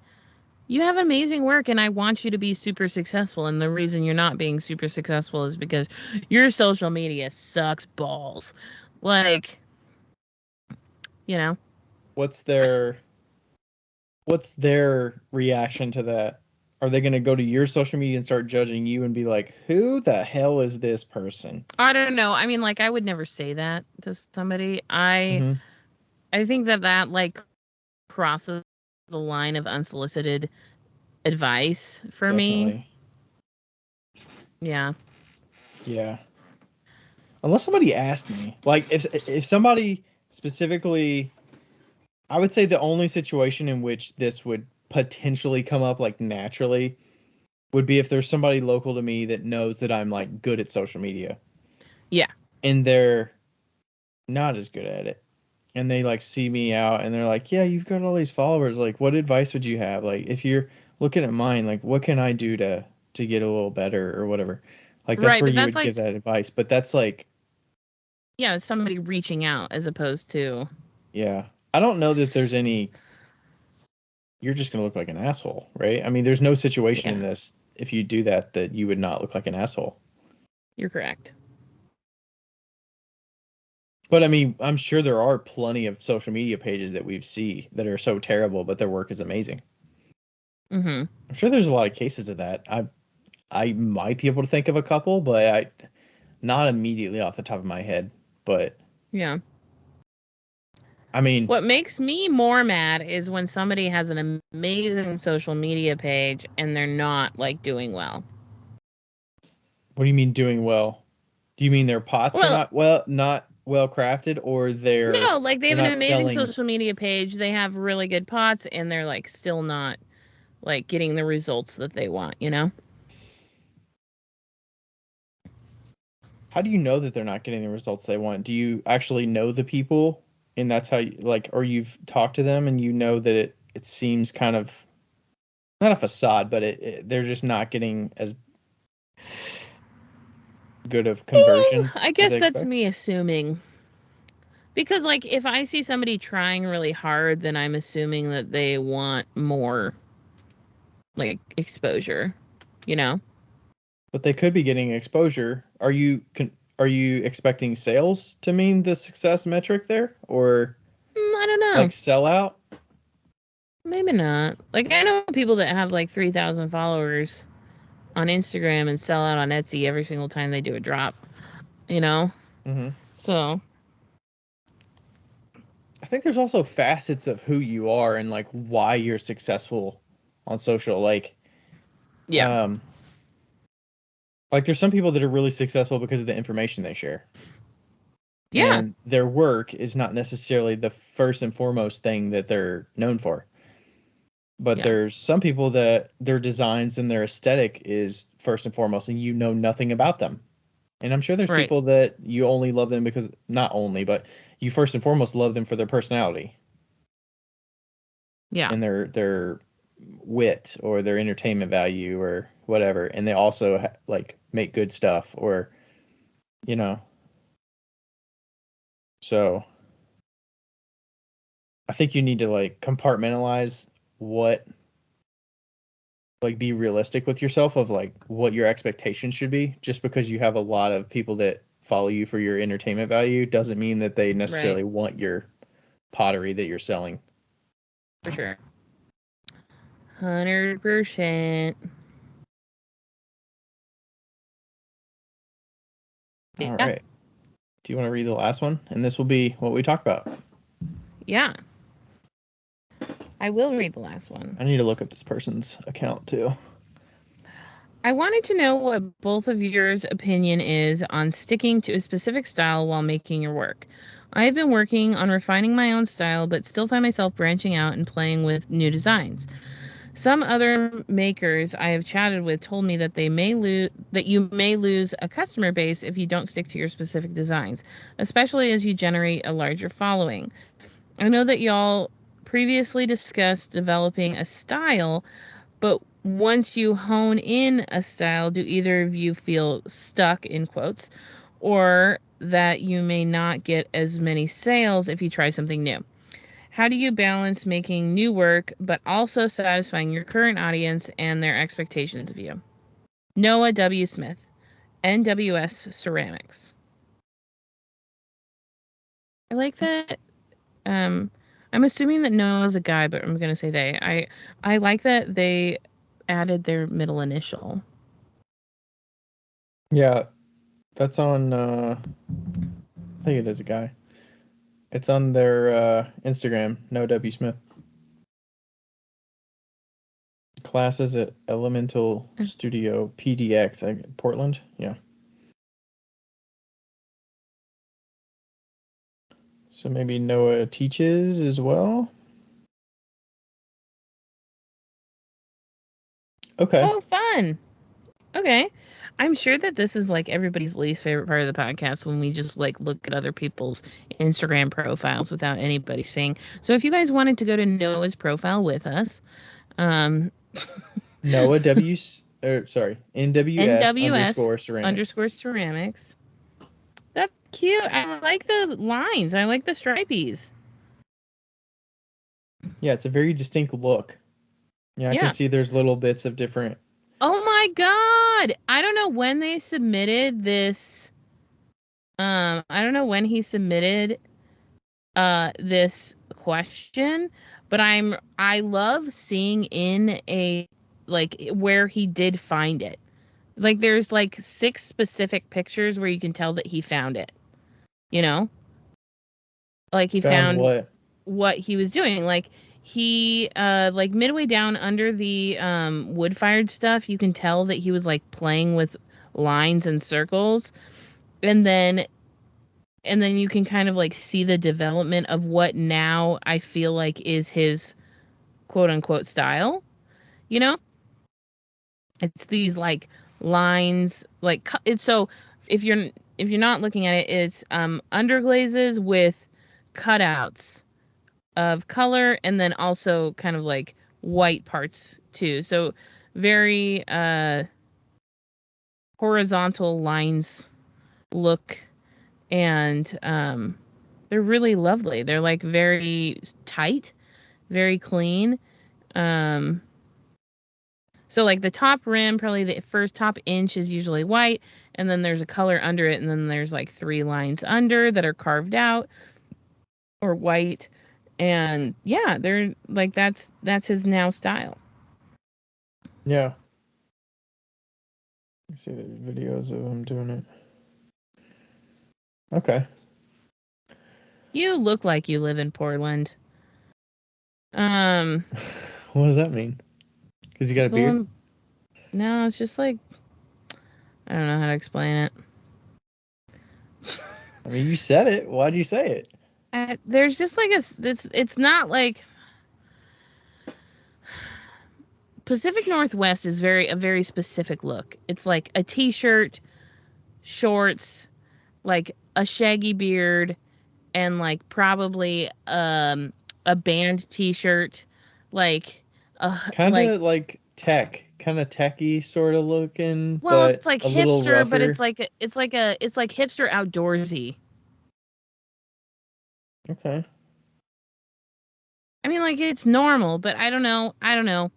you have amazing work and I want you to be super successful. And the reason you're not being super successful is because your social media sucks balls. Like, you know. What's their reaction to that? Are they going to go to your social media and start judging you and be like, who the hell is this person? I don't know. I mean, like, I would never say that to somebody. I think that like crosses the line of unsolicited advice for me. Yeah. Yeah. Unless somebody asked me. Like, if somebody specifically, I would say the only situation in which this would potentially come up, like, naturally, would be if there's somebody local to me that knows that I'm, like, good at social media. Yeah. And they're not as good at it. And they, like, see me out and they're like, yeah, you've got all these followers. Like, what advice would you have? Like, if you're looking at mine, like, what can I do to get a little better or whatever? Like, that's where you would give that advice. But that's like... Yeah, it's somebody reaching out as opposed to... Yeah. I don't know that there's any... You're just going to look like an asshole, right? I mean, there's no situation in this, if you do that you would not look like an asshole. You're correct. But I mean, I'm sure there are plenty of social media pages that we see that are so terrible, but their work is amazing. Mm-hmm. I'm sure there's a lot of cases of that. I might be able to think of a couple, but not immediately off the top of my head. But yeah. I mean, what makes me more mad is when somebody has an amazing social media page and they're not like doing well. What do you mean doing well? Do you mean their pots are not well crafted, or they're... No, like they have an amazing social media page, they have really good pots, and they're like still not like getting the results that they want, you know? How do you know that they're not getting the results they want? Do you actually know the people, and that's how you, like, or you've talked to them and you know that it seems kind of not a facade, but they're just not getting as good of conversion? I guess that's me assuming. Because, like, if I see somebody trying really hard, then I'm assuming that they want more, like, exposure, you know? But they could be getting exposure. Are you expecting sales to mean the success metric there, or I don't know. like sellout? Maybe not. Like, I know people that have like 3,000 followers on Instagram and sell out on Etsy every single time they do a drop, you know? Mm-hmm. So, I think there's also facets of who you are and like why you're successful on social. yeah. Like there's some people that are really successful because of the information they share. Yeah. And their work is not necessarily the first and foremost thing that they're known for. But Yeah. there's some people that their designs and their aesthetic is first and foremost, and you know nothing about them. And I'm sure there's Right. people that you only love them because, not only, but you first and foremost love them for their personality Yeah. and their wit or their entertainment value or whatever. And they also like make good stuff or, you know. So I think you need to like compartmentalize what, like be realistic with yourself of like what your expectations should be. Just because you have a lot of people that follow you for your entertainment value doesn't mean that they necessarily Right. want your pottery that you're selling. For sure. 100%. All Yeah. right. Do you want to read the last one? And this will be what we talk about. Yeah. I will read the last one. I need to look up this person's account too. I wanted to know what both of yours opinion is on sticking to a specific style while making your work. I have been working on refining my own style, but still find myself branching out and playing with new designs. Some other makers I have chatted with told me that you may lose a customer base if you don't stick to your specific designs, especially as you generate a larger following. I know that y'all previously discussed developing a style, but once you hone in a style, do either of you feel stuck, in quotes, or that you may not get as many sales if you try something new? How do you balance making new work but also satisfying your current audience and their expectations of you? Noah W. Smith, NWS Ceramics. I like that. I'm assuming that Noah's a guy, but I'm gonna say they. I like that they added their middle initial. Yeah, that's on. I think it is a guy. It's on their Instagram. No W Smith. Classes at Elemental Studio PDX, Portland. Yeah. So maybe Noah teaches as well. Okay. Oh, fun. Okay. I'm sure that this is like everybody's least favorite part of the podcast when we just like look at other people's Instagram profiles without anybody saying. So if you guys wanted to go to Noah's profile with us, Noah W. Sorry, NWS NWS underscore ceramics. underscore ceramics. That's cute. I like the lines. I like the stripies. Yeah, it's a very distinct look. Yeah, I can see there's little bits of different. Oh my god! I don't know when they submitted this. I don't know when he submitted this question, but I love seeing in a like where he did find it. Like there's like 6 specific pictures where you can tell that he found it. You know? Like he found what he was doing. Like he like midway down under the wood fired stuff, you can tell that he was like playing with lines and circles. And then you can kind of like see the development of what now I feel like is his quote unquote style. You know? It's these like lines like it's so if you're not looking at it, it's underglazes with cutouts of color and then also kind of like white parts too. So very horizontal lines look and They're really lovely. They're like very tight, very clean. Um, so like the top rim, probably the first top inch is usually white, and then there's a color under it, and then there's like 3 lines under that are carved out or white. And yeah, they're like that's his now style. Yeah. I see the videos of him doing it. Okay. You look like you live in Portland. What does that mean? Because you got a beard? No, it's just like I don't know how to explain it. I mean, you said it. Why'd you say it? There's just like it's not like Pacific Northwest is a very specific look. It's like a t-shirt, shorts, like a shaggy beard, and like probably a band t-shirt, like Kind like of like tech, kind of techy sort of looking, well, but it's like a little hipster, but rougher. it's like hipster outdoorsy. Okay. I mean, like it's normal, but I don't know. I don't know.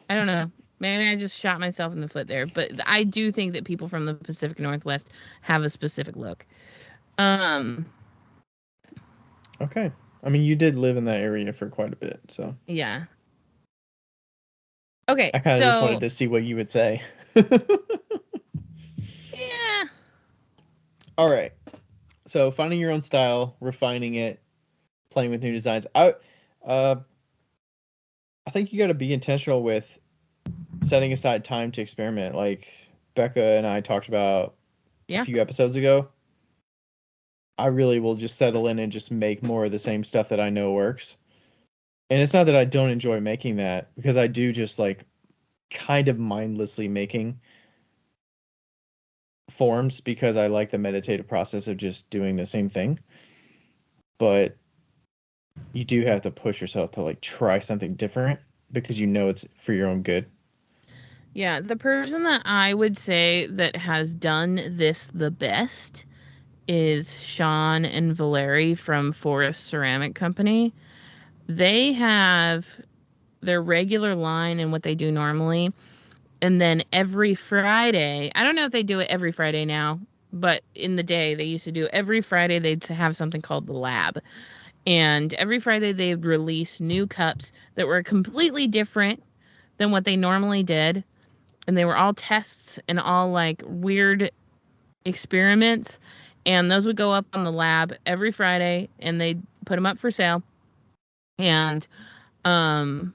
I don't know. Maybe I just shot myself in the foot there, but I do think that people from the Pacific Northwest have a specific look. Okay. I mean, you did live in that area for quite a bit, so Yeah. Okay, I kind of just wanted so to see what you would say. yeah. All right. So finding your own style, refining it, playing with new designs. Uh, I think you got to be intentional with setting aside time to experiment. Like Becca and I talked about a Yeah. few episodes ago. I really will just settle in and just make more of the same stuff that I know works. And it's not that I don't enjoy making that, because I do just like kind of mindlessly making forms because I like the meditative process of just doing the same thing. But you do have to push yourself to like try something different because you know it's for your own good. Yeah, the person that I would say that has done this the best is Sean and Valeri from Forest Ceramic Company. They have their regular line and what they do normally. And then every Friday, I don't know if they do it every Friday now, but in the day they used to do every Friday they'd have something called the lab. And every Friday they would release new cups that were completely different than what they normally did. And they were all tests and all like weird experiments. And those would go up on the lab every Friday and they'd put them up for sale. And um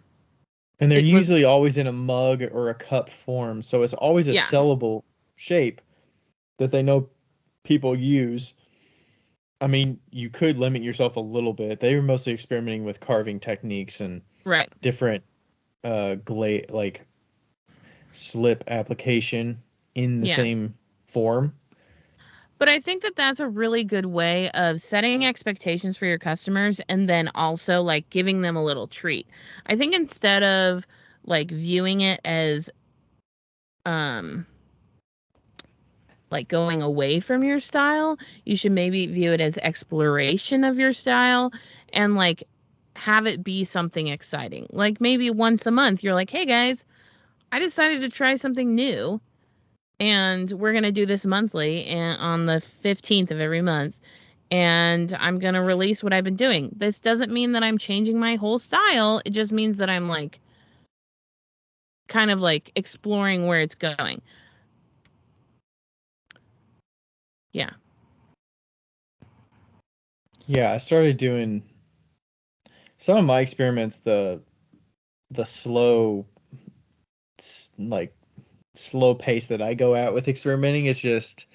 And they're it was usually always in a mug or a cup form, so it's always a yeah, sellable shape that they know people use. I mean, you could limit yourself a little bit. They were mostly experimenting with carving techniques and right. different like slip application in the Yeah. same form. But I think that that's a really good way of setting expectations for your customers and then also like giving them a little treat. I think instead of like viewing it as um like going away from your style, you should maybe view it as exploration of your style and like have it be something exciting. Like maybe once a month you're like, "Hey guys, I decided to try something new and we're going to do this monthly and on the 15th of every month and I'm going to release what I've been doing." This doesn't mean that I'm changing my whole style. It just means that I'm like kind of like exploring where it's going. Yeah. Yeah, I started doing some of my experiments the like slow pace that I go at with experimenting is just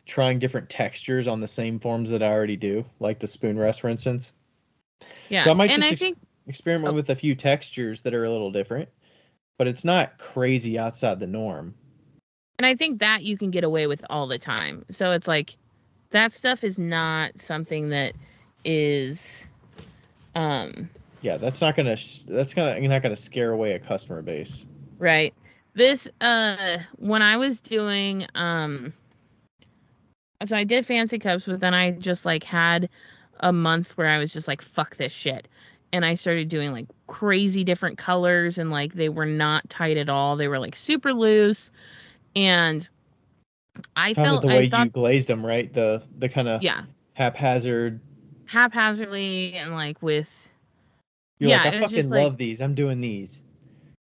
trying different textures on the same forms that I already do, like the spoon rest, for instance. Yeah. So I might And just I think experiment oh, with a few textures that are a little different, but it's not crazy outside the norm. and I think that you can get away with all the time. So it's like that stuff is not something that is um Yeah, that's gonna not gonna scare away a customer base. right. This when I was doing So I did fancy cups, but then I just like had a month where I was just like, fuck this shit. And I started doing like crazy different colors, and like they were not tight at all. They were like super loose. And Talking about the I way thought, you glazed them, right? The kind of yeah, haphazard. haphazardly and like with, You're like, yeah, I it was just fucking like, love these. I'm doing these.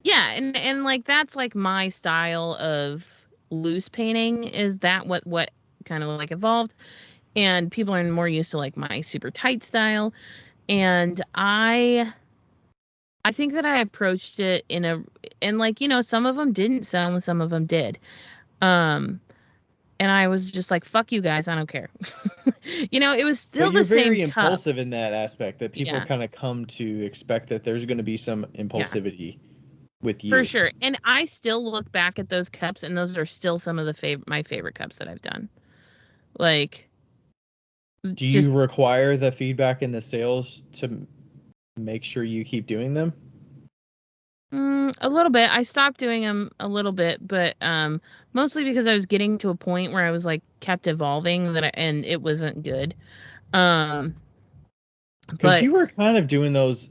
yeah. And like that's like my style of loose painting. Is that what kind of like evolved? And people are more used to like my super tight style. And I think that I approached it in a, and like, you know, some of them didn't sell and some of them did. Um and I was just like, fuck you guys, I don't care. You know, it was But still you're the same very cup. impulsive in that aspect that people Yeah. kind of come to expect that there's going to be some Yeah. impulsivity with For you. sure. And I still look back at those cups, and those are still some of the my favorite cups that I've done. Like, Do just you require the feedback in the sales to make sure you keep doing them? a little bit. I stopped doing them a little bit, but mostly because I was getting to a point where I was like kept evolving and it wasn't good. Um Because but you were kind of doing those.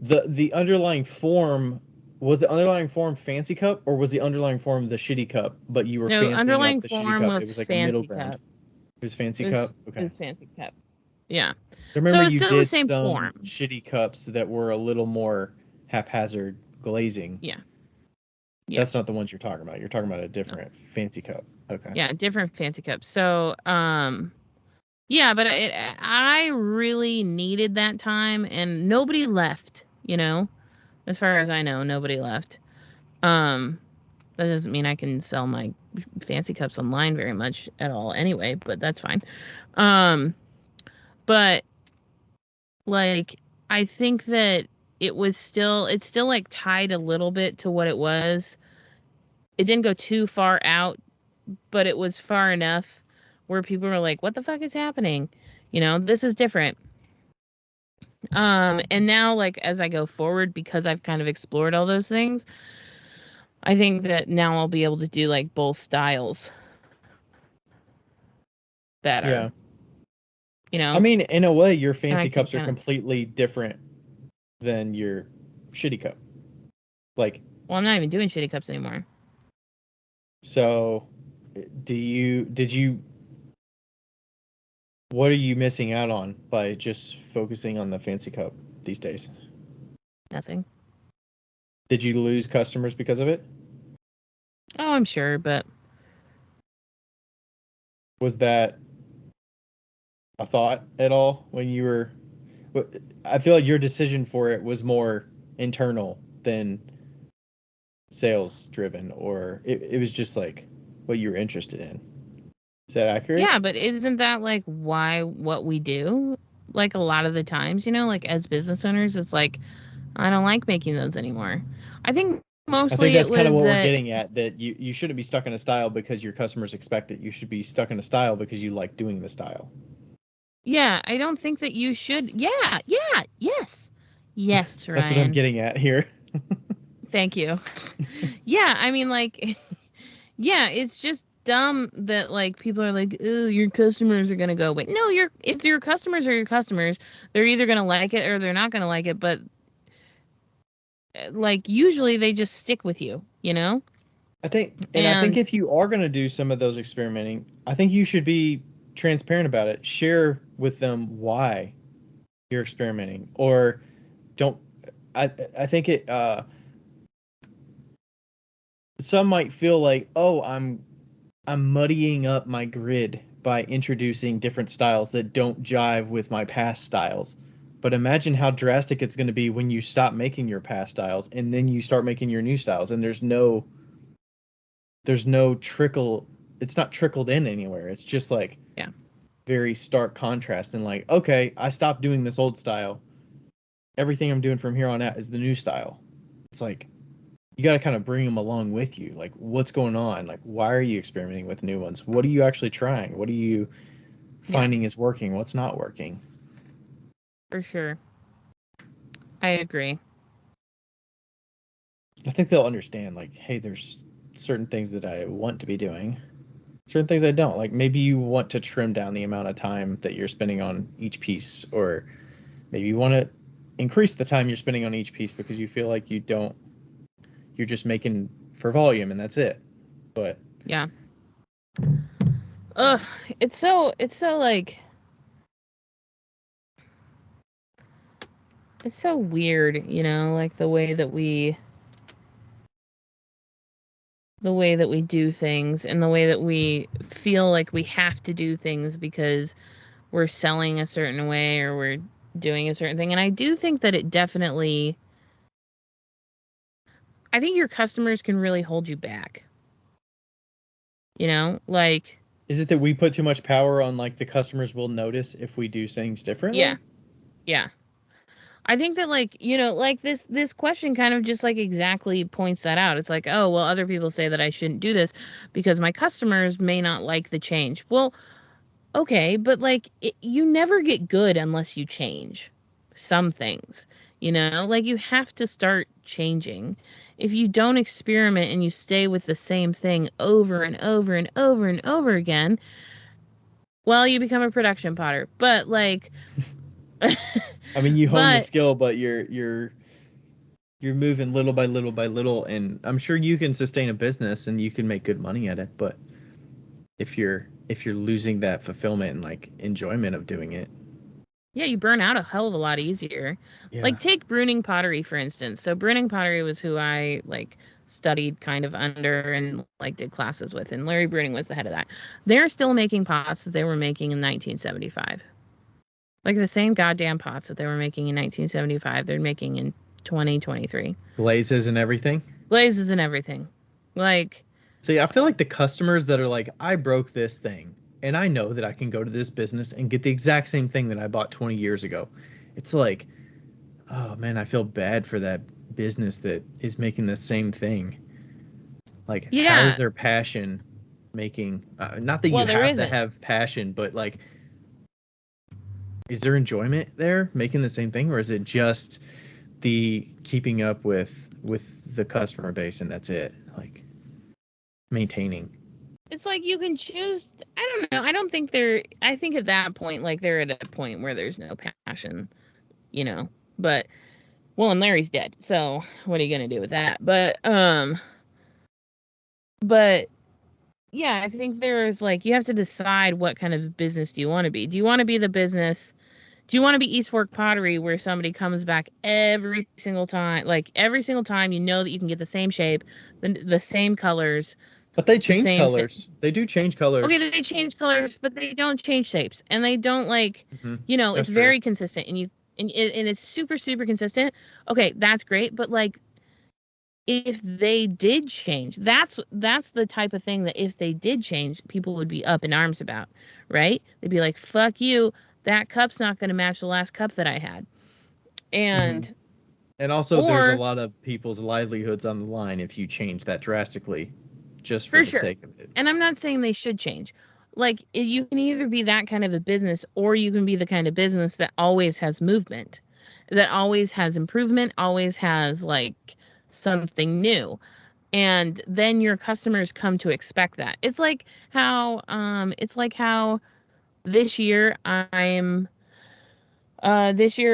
The underlying form, was the underlying form fancy cup, or was the underlying form the shitty cup? But you were no, fancying up underlying the shitty form cup. It was was like a middle fancy ground. cup. It was fancy cup. It Okay. was fancy cup. Yeah. I So remember it's you still the did same some form. shitty cups that were a little more haphazard glazing. Yeah. Yeah. That's not the ones you're talking about. You're talking about a No. different fancy cup. Okay. Yeah, different fancy cups. So yeah, but I really needed that time, and nobody left, you know. As far as I know, nobody left. Um that doesn't mean I can sell my fancy cups online very much at all anyway, but that's fine. Um but like I think that it's still like tied a little bit to what it was. It didn't go too far out, but it was far enough where people were like, what the fuck is happening? You know, this is different. And now like as I go forward, because I've kind of explored all those things, I think that now I'll be able to do like both styles better, Yeah. you I know? mean, in a way, your And I fancy can cups are kind of, completely different than your shitty cup. Like, well, I'm not even doing shitty cups anymore. so did you, what are you missing out on by just focusing on the fancy cup these days? Nothing. Did you lose customers because of it? Oh, I'm sure, but Was that a thought at all when you were? I feel like your decision for it was more internal than sales driven, or it was just like what you were interested in. Is that accurate? yeah, but isn't that like why what we do? Like a lot of the times, you know, like as business owners, it's like I don't like making those anymore. I think I think mostly it that's kind of was what we're that, getting at, that you shouldn't be stuck in a style because your customers expect it. You should be stuck in a style because you like doing the style. yeah, I don't think that you should. Yeah, yeah, yes. Yes, That's what I'm Ryan. getting at here. Thank you. Yeah, I mean, like, yeah, it's just dumb that like people are like, oh, your customers are gonna go. But no, if your customers are your customers, they're either gonna like it or they're not gonna like it. But like usually they just stick with you, you know? I think And if you are going to do some of those experimenting, I think you should be transparent about it. Share with them why you're experimenting, or don't. I think it. Some might feel like, oh, I'm muddying up my grid by introducing different styles that don't jive with my past styles. But imagine how drastic it's going to be when you stop making your past styles and then you start making your new styles, and there's no trickle. It's not trickled in anywhere. It's just like yeah, very stark contrast, and like, okay, I stopped doing this old style. Everything I'm doing from here on out is the new style. It's like you got to kind of bring them along with you. Like, what's going on? Like, why are you experimenting with new ones? What are you actually trying? What are you yeah, finding is working? What's not working? for sure. I agree. I think they'll understand, like, hey, there's certain things that I want to be doing. Certain things I don't. Like maybe you want to trim down the amount of time that you're spending on each piece, or maybe you want to increase the time you're spending on each piece because you feel like you're just making for volume and that's it. But Yeah. Ugh, it's so like, it's so weird, you know, like the way that we do things, and the way that we feel like we have to do things because we're selling a certain way or we're doing a certain thing. And I do think that it definitely, I think your customers can really hold you back. You know, like, is it that we put too much power on like the customers will notice if we do things differently? yeah. Yeah. I think that, like, you know, like this question kind of just like exactly points that out. It's like, oh, well, other people say that I shouldn't do this because my customers may not like the change. Well, okay, but like you never get good unless you change some things. You know, like you have to start changing. If you don't experiment and you stay with the same thing over and over and over and over again, well, you become a production potter. But like I mean, you hone the but skill, but you're moving little by little by little, and I'm sure you can sustain a business and you can make good money at it. But if you're losing that fulfillment and like enjoyment of doing it, yeah, you burn out a hell of a lot easier. yeah, Like take Bruning Pottery for instance. So Bruning Pottery was who I like studied kind of under and like did classes with, and Larry Bruning was the head of that. They're still making pots that they were making in 1975. Like the same goddamn pots that they were making in 1975, they're making in 2023. glazes and everything. Glazes and everything. Like, See, I feel like the customers that are like, I broke this thing, and I know that I can go to this business and get the exact same thing that I bought 20 years ago. It's like, oh man, I feel bad for that business that is making the same thing. Like, how is yeah. their passion making? Not that you Well, there have to isn't. have passion, but like, is there enjoyment there making the same thing, or is it just the keeping up with the customer base and that's it? Like maintaining. It's like you can choose. I don't know. I don't think they're. I think at that point, like they're at a point where there's no passion, you know. But well, and Larry's dead, so what are you gonna do with that? But yeah, I think there's like you have to decide what kind of business do you want to be. Do you want to be the business? Do you want to be East Fork Pottery where somebody comes back every single time, like every single time you know that you can get the same shape, the same colors, But they the change same thing? colors. They do change colors. Okay, they change colors, but they don't change shapes, and they don't like, Hmm. you know, it's That's true. very consistent, and and it's super super consistent. Okay, that's great, but like if they did change, that's the type of thing that if they did change, people would be up in arms about, right? They'd be like, "Fuck you, that cup's not going to match the last cup that I had," Hmm. and And also, there's a or lot of people's livelihoods on the line if you change that drastically, just for for the sure. sake of it. And I'm not saying they should change. Like you can either be that kind of a business or you can be the kind of business that always has movement, that always has improvement, always has like something new. And then your customers come to expect that. It's like how this year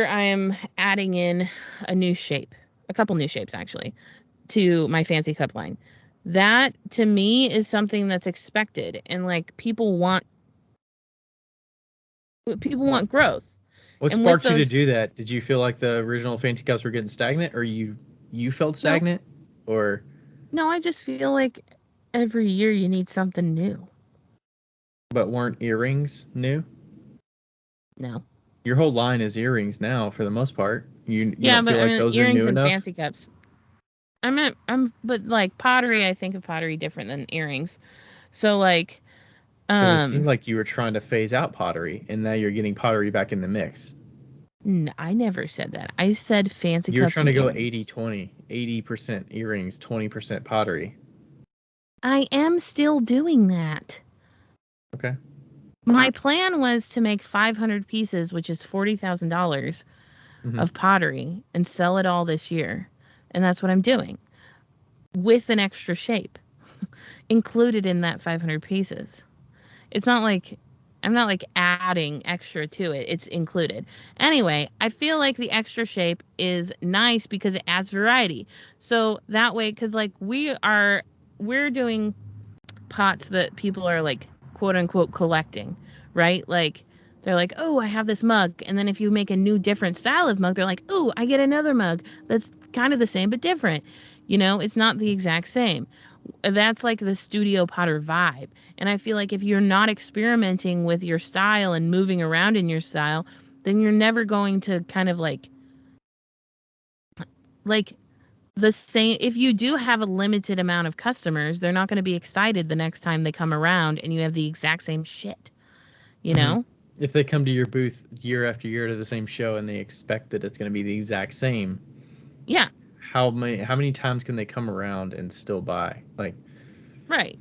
I'm adding in a new shape. A couple new shapes actually to my fancy cup line. That to me is something that's expected, and like people want growth. What And with sparked you to those, do that? Did you feel like the original fancy cups were getting stagnant, or you felt no, stagnant, or no, I just feel like every year you need something new. but weren't earrings new? No. Your whole line is earrings now, for the most part. You Yeah, don't but feel I like mean those are earrings new and enough? fancy cups. But like pottery, I think of pottery different than earrings. So like, Because it seemed um, like you were trying to phase out pottery, and now you're getting pottery back in the mix. I never said that. I said fancy You were cups trying and to go earrings. 80-20, 80% earrings, 20% pottery. I am still doing that. Okay. My plan was to make 500 pieces, which is $40,000 Hmm. of pottery, and sell it all this year. And that's what I'm doing with an extra shape. included in that 500 pieces. It's not like I'm not like adding extra to it. It's included. Anyway, I feel like the extra shape is nice because it adds variety. So that way, because like we're doing pots that people are like quote unquote collecting, right? Like they're like, oh, I have this mug. And then if you make a new different style of mug, they're like, oh, I get another mug that's kind of the same but different. It's not the exact same. That's like the studio potter vibe. And I feel like if you're not experimenting with your style and moving around in your style, then you're never going to kind of like the same. If you do have a limited amount of customers, they're not going to be excited the next time they come around and you have the exact same shit, you know? If they come to your booth year after year to the same show and they expect that it's going to be the exact same, Yeah. How many times can they come around and still buy? Like, Right.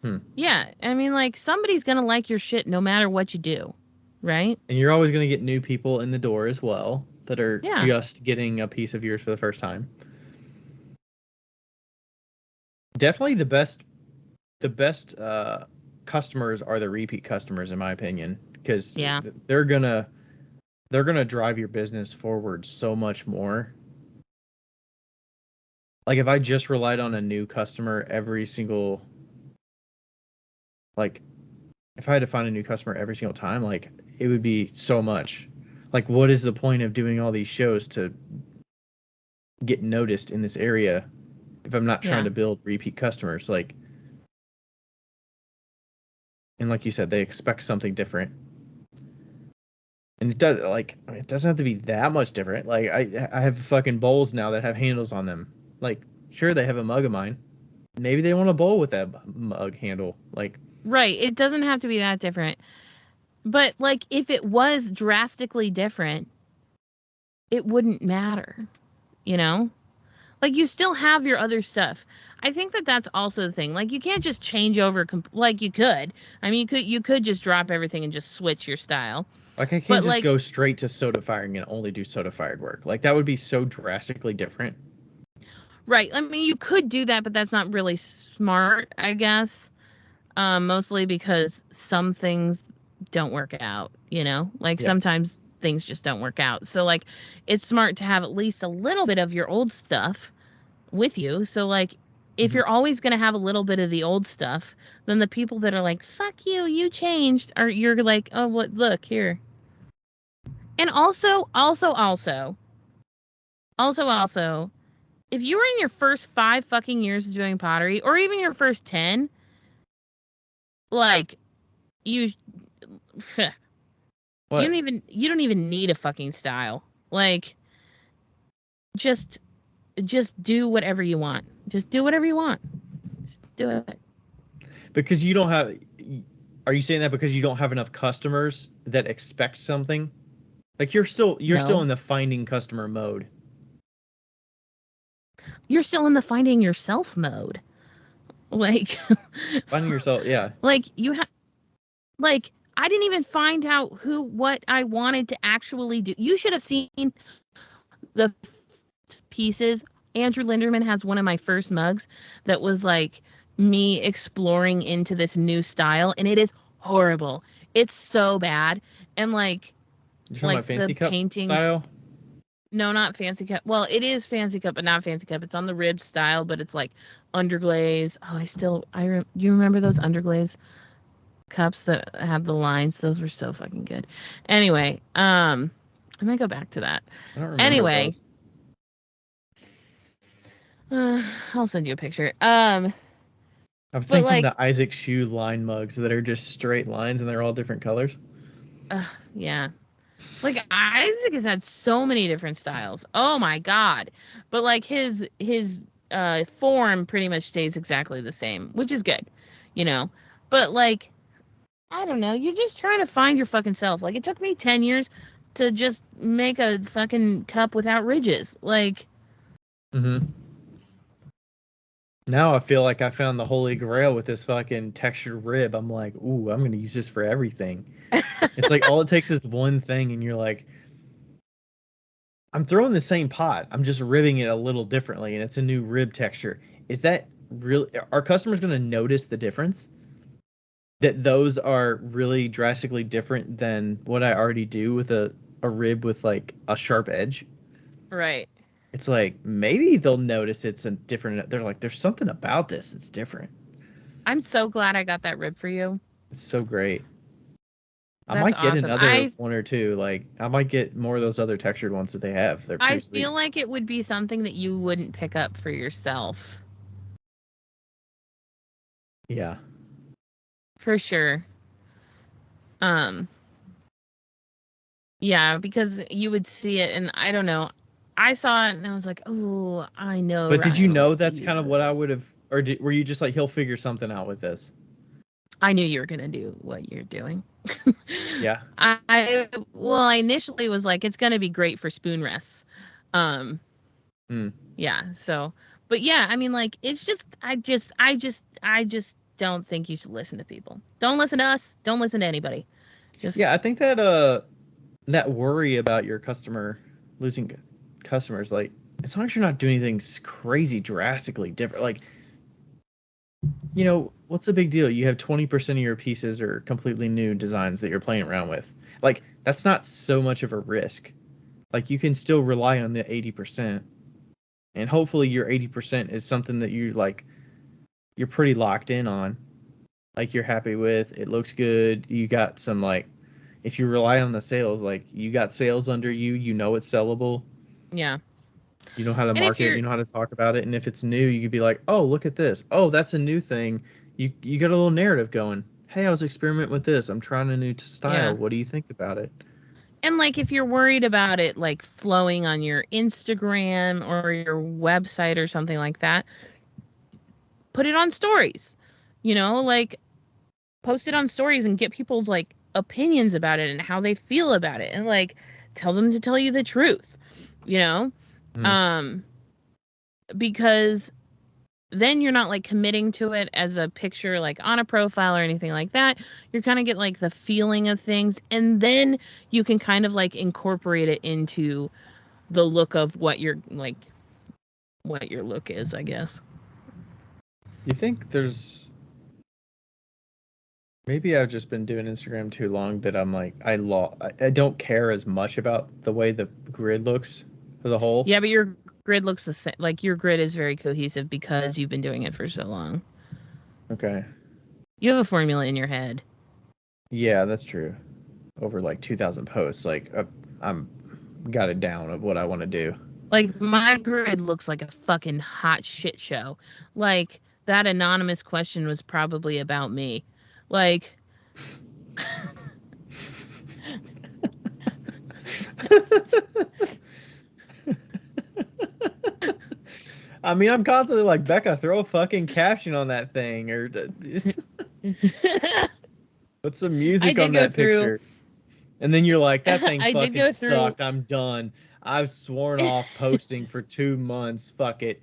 Hmm. Yeah. I mean, like, somebody's going to like your shit no matter what you do, right? And you're always going to get new people in the door as well that are Yeah. just getting a piece of yours for the first time. Definitely the best customers are the repeat customers, in my opinion, because Yeah. they're gonna drive your business forward so much more. Like if I just relied on a new customer every single, like if I had to find a new customer every single time, like it would be so much. Like what is the point of doing all these shows to get noticed in this area if I'm not trying to build repeat customers? Like, and like you said, they expect something different. And it doesn't have to be that much different. Like I have fucking bowls now that have handles on them. Like sure they have a mug of mine. Maybe they want a bowl with that mug handle. Like Right. It doesn't have to be that different. But like if it was drastically different, it wouldn't matter, you know? Like you still have your other stuff. I think that that's also the thing. Like you can't just change over like you could. I mean, you could just drop everything and just switch your style. I can't just go straight to soda firing and only do soda fired work. Like that would be so drastically different. Right. I mean, you could do that, but that's not really smart, I guess. Mostly because some things don't work out, Like sometimes things just don't work out. So like it's smart to have at least a little bit of your old stuff with you. So like if you're always going to have a little bit of the old stuff, then the people that are like, fuck you, you changed, or you're like, oh, what, look here. And also, if you were in your first 5 fucking years of doing pottery, or even your first 10, like, you don't even need a fucking style. Like, just do whatever you want. Just do whatever you want. Just do it. Because you don't have. Are you saying that because you don't have enough customers that expect something? Like you're still in the finding customer mode. You're still in the finding yourself mode. Like finding yourself, yeah. Like you have, like I didn't even find out what I wanted to actually do. You should have seen the pieces. Andrew Linderman has one of my first mugs that was like me exploring into this new style, and it is horrible. It's so bad. And like, you're talking about fancy cup paintings style? No, not fancy cup. Well, it is fancy cup, but not fancy cup. It's on the rib style, but it's like underglaze. Oh, you remember those underglaze cups that had the lines? Those were so fucking good. Anyway, I might go back to that. I don't remember those. I'll send you a picture. I was thinking the Isaac Shoe line mugs that are just straight lines and they're all different colors. Yeah. Like Isaac has had so many different styles. Oh my god. But like his form pretty much stays exactly the same, which is good, But like, I don't know, you're just trying to find your fucking self. Like it took me 10 years to just make a fucking cup without ridges. Like Now I feel like I found the holy grail with this fucking textured rib. I'm like, ooh, I'm gonna use this for everything. It's like all it takes is one thing, and you're like, I'm throwing the same pot. I'm just ribbing it a little differently, and it's a new rib texture. Is that really? Are customers going to notice the difference? That those are really drastically different than what I already do with a rib with like a sharp edge. Right. It's like maybe they'll notice it's a different. They're like, there's something about this that's different. I'm so glad I got that rib for you. It's so great. I That's might get awesome. another one or two. Like I might get more of those other textured ones that they have. They're I pretty sweet. feel like it would be something that you wouldn't pick up for yourself. Yeah. For sure. Yeah, because you would see it, and I don't know. I saw it, and I was like, "Oh, I know." But did you Ryan know will that's use kind of what I this." would have, or were you just like he'll figure something out with this? I knew you were gonna do what you're doing. Yeah. I initially was like, it's gonna be great for spoon rests. Yeah. So, but yeah, I mean, like, it's just, I just don't think you should listen to people. Don't listen to us. Don't listen to anybody. Just Yeah, I think that that worry about your customer losing customers, like as long as you're not doing anything crazy drastically different, like what's the big deal? You have 20% of your pieces are completely new designs that you're playing around with. Like that's not so much of a risk. Like you can still rely on the 80%, and hopefully your 80% is something that you're pretty locked in on. Like you're happy with, it looks good, you got some like if you rely on the sales, like you got sales under you, you know it's sellable. yeah. You know how to And if market it, you're you know how to talk about it, and if it's new, you could be like, "Oh, look at this. Oh, that's a new thing." You got a little narrative going. "Hey, I was experimenting with this. I'm trying a new style. yeah. What do you think about it?" And like if you're worried about it like flowing on your Instagram or your website or something like that, put it on stories. Like post it on stories and get people's like opinions about it and how they feel about it and like tell them to tell you the truth. You know? Mm. Um because then you're not like committing to it as a picture like on a profile or anything like that. You're kind of get like the feeling of things, and then you can kind of like incorporate it into the look of what your look is, I guess. You think there's maybe I've just been doing Instagram too long that I'm like I don't care as much about the way the grid looks as a whole. Yeah, but your grid looks the same. Like your grid is very cohesive because you've been doing it for so long. Okay. You have a formula in your head. Yeah, that's true. Over like 2,000 posts, like I'm got it down of what I want to do. Like my grid looks like a fucking hot shit show. Like that anonymous question was probably about me. Like I mean, I'm constantly like, Becca, throw a fucking caption on that thing, or what's the I music did on go that through picture? And then you're like, that thing I did fucking go through sucked. I'm done. I've sworn off posting for 2 months. Fuck it.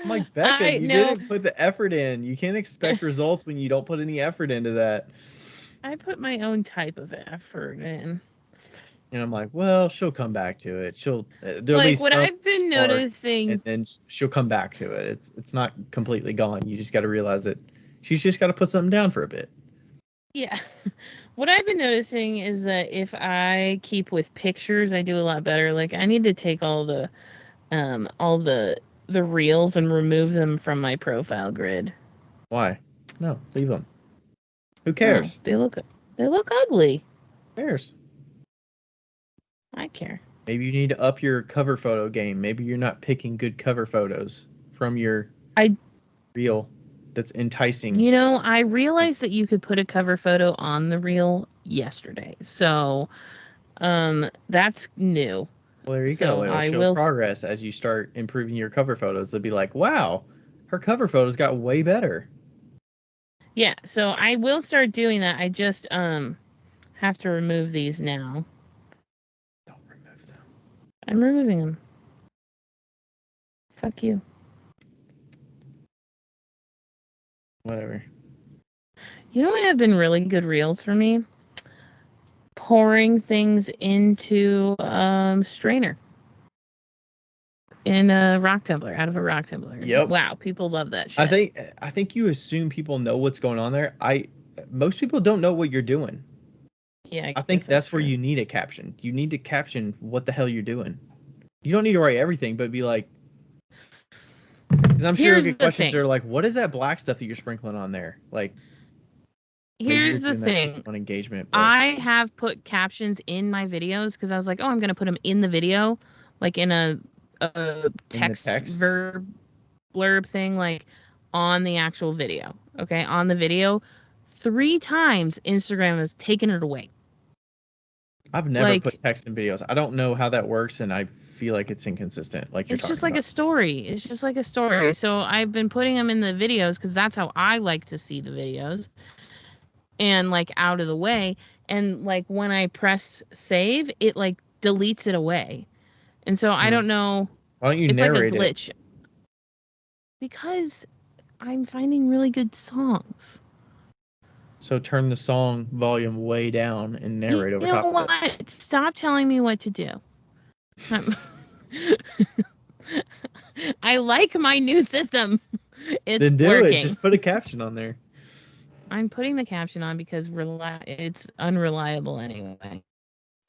I'm like, Becca, I you no didn't put the effort in. You can't expect results when you don't put any effort into that. I put my own type of effort in. And I'm like, well, she'll come back to it. There'll be Like what some I've been spark, and noticing, then she'll come back to it. It's not completely gone. You just got to realize that she's just got to put something down for a bit. yeah. What I've been noticing is that if I keep with pictures, I do a lot better. Like I need to take all the reels and remove them from my profile grid. Why? No, leave them. Who No, cares? they look ugly. Who cares? I care. Maybe you need to up your cover photo game. Maybe you're not picking good cover photos from your I reel that's enticing. I realized that you could put a cover photo on the reel yesterday. So, that's new. Well, there you go. So It'll I show will progress as you start improving your cover photos. They'll be like, wow, her cover photos got way better. Yeah, so I will start doing that. I just have to remove these now. Don't remove them. I'm removing them. Fuck you. Whatever. You know what have been really good reels for me? pouring things into strainer in a rock tumbler, out of a rock tumbler. Yep. Wow, people love that shit. I think you assume people know what's going on there. Most people don't know what you're doing. Yeah, I think that's where you need a caption. You need to caption what the hell you're doing. You don't need to write everything, but be like, because I'm sure you'll get questions that are like, what is that black stuff that you're sprinkling on there? Like, here's the thing. On engagement. But I have put captions in my videos because I was like, oh, I'm going to put them in the video, like in a text verb blurb thing, like on the actual video. Okay, on the video. 3 times Instagram has taken it away. I've never put text in videos. I don't know how that works, and I feel like it's inconsistent. Like it's just like a story. It's just like a story. So I've been putting them in the videos because that's how I like to see the videos, and like out of the way. And like when I press save, it like deletes it away. And so I don't know. Why don't you it's narrate like a glitch? Because I'm finding really good songs. So turn the song volume way down and narrate over top of it. Stop telling me what to do. I like my new system. It's then do working. it. Just put a caption on there. I'm putting the caption on because it's unreliable anyway.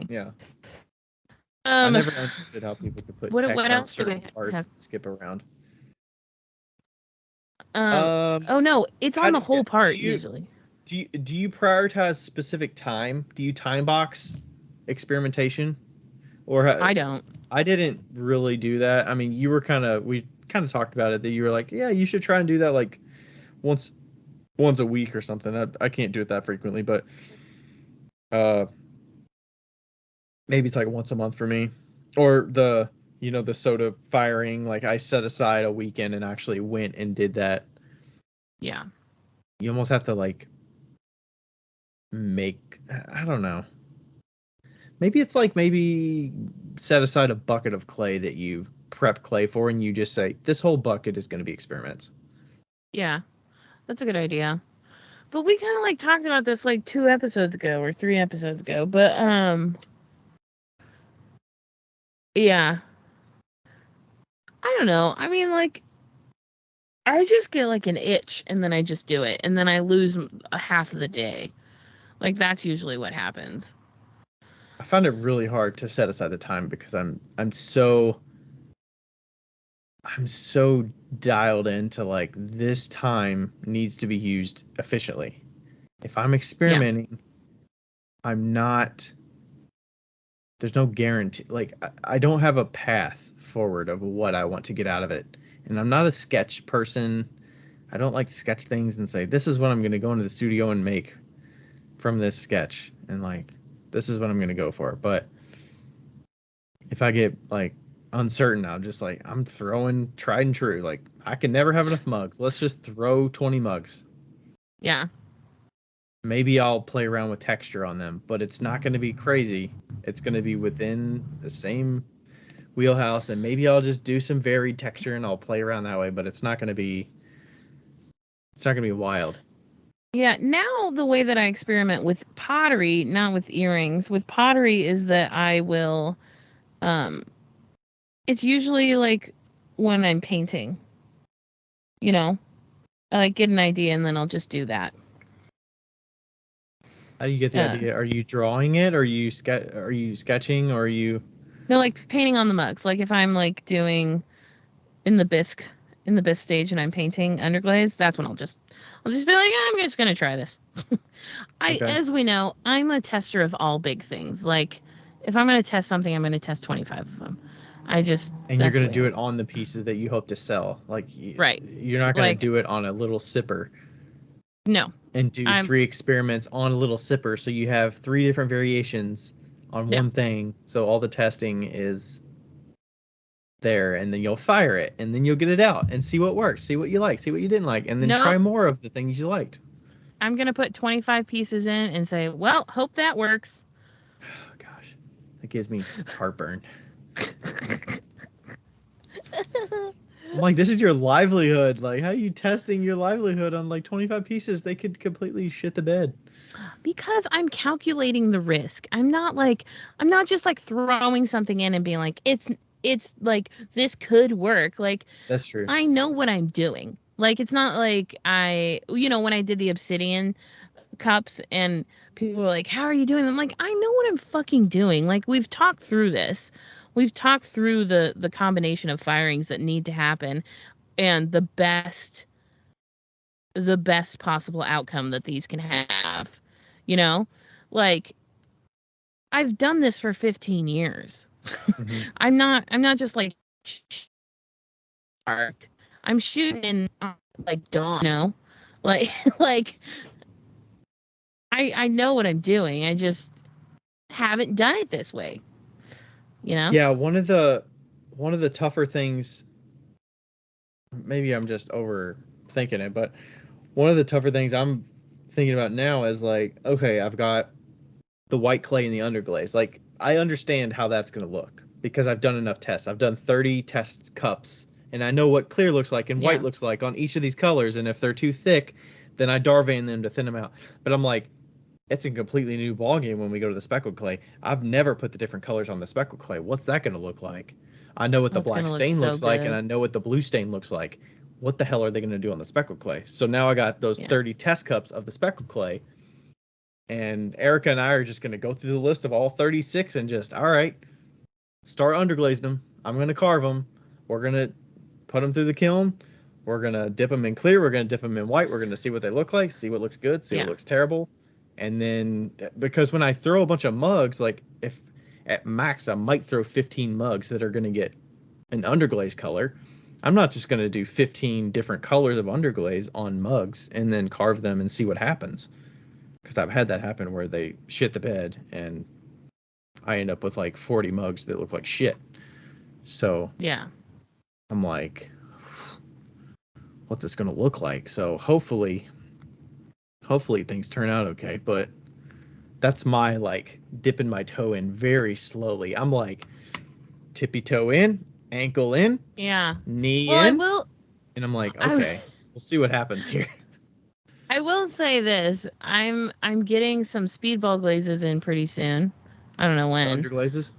Yeah. I never understood how people could put text on certain parts and skip around. Oh no, it's on the whole part usually. Do you prioritize specific time? Do you time box experimentation? Or I don't. I didn't really do that. I mean, we kind of talked about it, that you were like, yeah, you should try and do that like once a week or something. I can't do it that frequently, but maybe it's like once a month for me. Or the soda firing, like I set aside a weekend and actually went and did that. Yeah. You almost have to like I don't know. Maybe set aside a bucket of clay that you prep clay for, and you just say, this whole bucket is going to be experiments. Yeah, that's a good idea. But we kind of like talked about this like 2 episodes ago or 3 episodes ago. But yeah, I don't know. I mean, like, I just get like an itch and then I just do it, and then I lose a half of the day. Like that's usually what happens. I found it really hard to set aside the time because I'm so dialed into like this time needs to be used efficiently. If I'm experimenting, I'm not. There's no guarantee. Like I don't have a path forward of what I want to get out of it, and I'm not a sketch person. I don't like to sketch things and say, this is what I'm going to go into the studio and make from this sketch, and like this is what I'm going to go for. But if I get like uncertain, I'm just like, I'm throwing tried and true. Like I can never have enough mugs. Let's just throw 20 mugs. Yeah. Maybe I'll play around with texture on them, but it's not going to be crazy. It's going to be within the same wheelhouse, and maybe I'll just do some varied texture and I'll play around that way, but it's not going to be wild. Yeah, now the way that I experiment with pottery, not with earrings, with pottery is that I will it's usually like when I'm painting. I like get an idea and then I'll just do that. How do you get the idea? Are you drawing it? Are you sketching? Or are you? No, like painting on the mugs. Like if I'm like doing in the bisque stage and I'm painting underglaze, that's when I'll just be like, yeah, I'm just gonna try this. As we know, I'm a tester of all big things. Like if I'm gonna test something, I'm gonna test 25 of them. And you're gonna do it on the pieces that you hope to sell. Like right. You're not gonna do it on a little sipper. No. And do 3 experiments on a little sipper, so you have 3 different variations on one thing. So all the testing is there, and then you'll fire it, and then you'll get it out and see what works, see what you like, see what you didn't like, and then try more of the things you liked. I'm gonna put 25 pieces in and say, well, hope that works. Oh gosh, that gives me heartburn. I'm like, this is your livelihood. Like, how are you testing your livelihood on like 25 pieces? They could completely shit the bed. Because I'm calculating the risk. I'm not just like throwing something in and being like, it's like this could work. Like, That's true. I know what I'm doing. Like, it's not like when I did the obsidian cups and people were like, how are you doing? I'm like, I know what I'm fucking doing. Like, we've talked through this. We've talked through the combination of firings that need to happen and the best possible outcome that these can have. You know? Like, I've done this for 15 years. Mm-hmm. I'm not just like dark. I'm shooting in like dawn, like like I know what I'm doing. I just haven't done it this way. Yeah, one of the tougher things, maybe I'm just overthinking it, but one of the tougher things I'm thinking about now is like, okay, I've got the white clay and the underglaze. Like, I understand how that's going to look because I've done enough tests. I've done 30 test cups and I know what clear looks like and white looks like on each of these colors. And if they're too thick, then I Darvan them to thin them out. But I'm like, it's a completely new ballgame when we go to the speckled clay. I've never put the different colors on the speckled clay. What's that going to look like? I know what the black stain looks like, and I know what the blue stain looks like. What the hell are they going to do on the speckled clay? So now I got those 30 test cups of the speckled clay, and Erica and I are just going to go through the list of all 36 and just, all right, start underglazing them. I'm going to carve them. We're going to put them through the kiln. We're going to dip them in clear. We're going to dip them in white. We're going to see what they look like, see what looks good, see what looks terrible. And then, because when I throw a bunch of mugs, like if at max I might throw 15 mugs that are going to get an underglaze color, I'm not just going to do 15 different colors of underglaze on mugs and then carve them and see what happens. Because I've had that happen where they shit the bed and I end up with like 40 mugs that look like shit. So yeah, I'm like, what's this going to look like? So hopefully things turn out okay. But that's my like dipping my toe in very slowly. I'm like tippy toe in, ankle in, knee in. I will, and I'm like, okay, we'll see what happens here. I will say this: I'm getting some speedball glazes in pretty soon. I don't know when. The underglazes.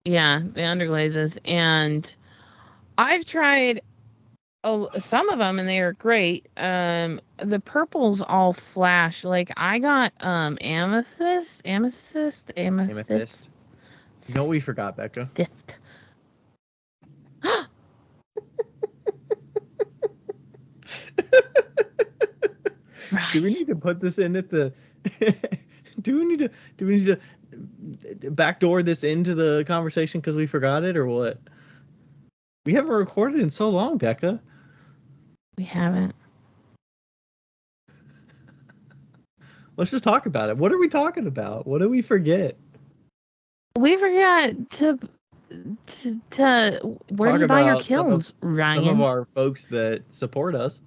Yeah, the underglazes, and I've tried some of them, and they are great. The purples all flash. Like, I got amethyst. You know what we forgot, Becca? Right. Do we need to put this in at the? do we need to backdoor this into the conversation because we forgot it, or what? We haven't recorded in so long, Becca. We haven't. Let's just talk about it. What are we talking about? What do we forget? We forgot to where do you buy your kilns, Ryan? Some of our folks that support us.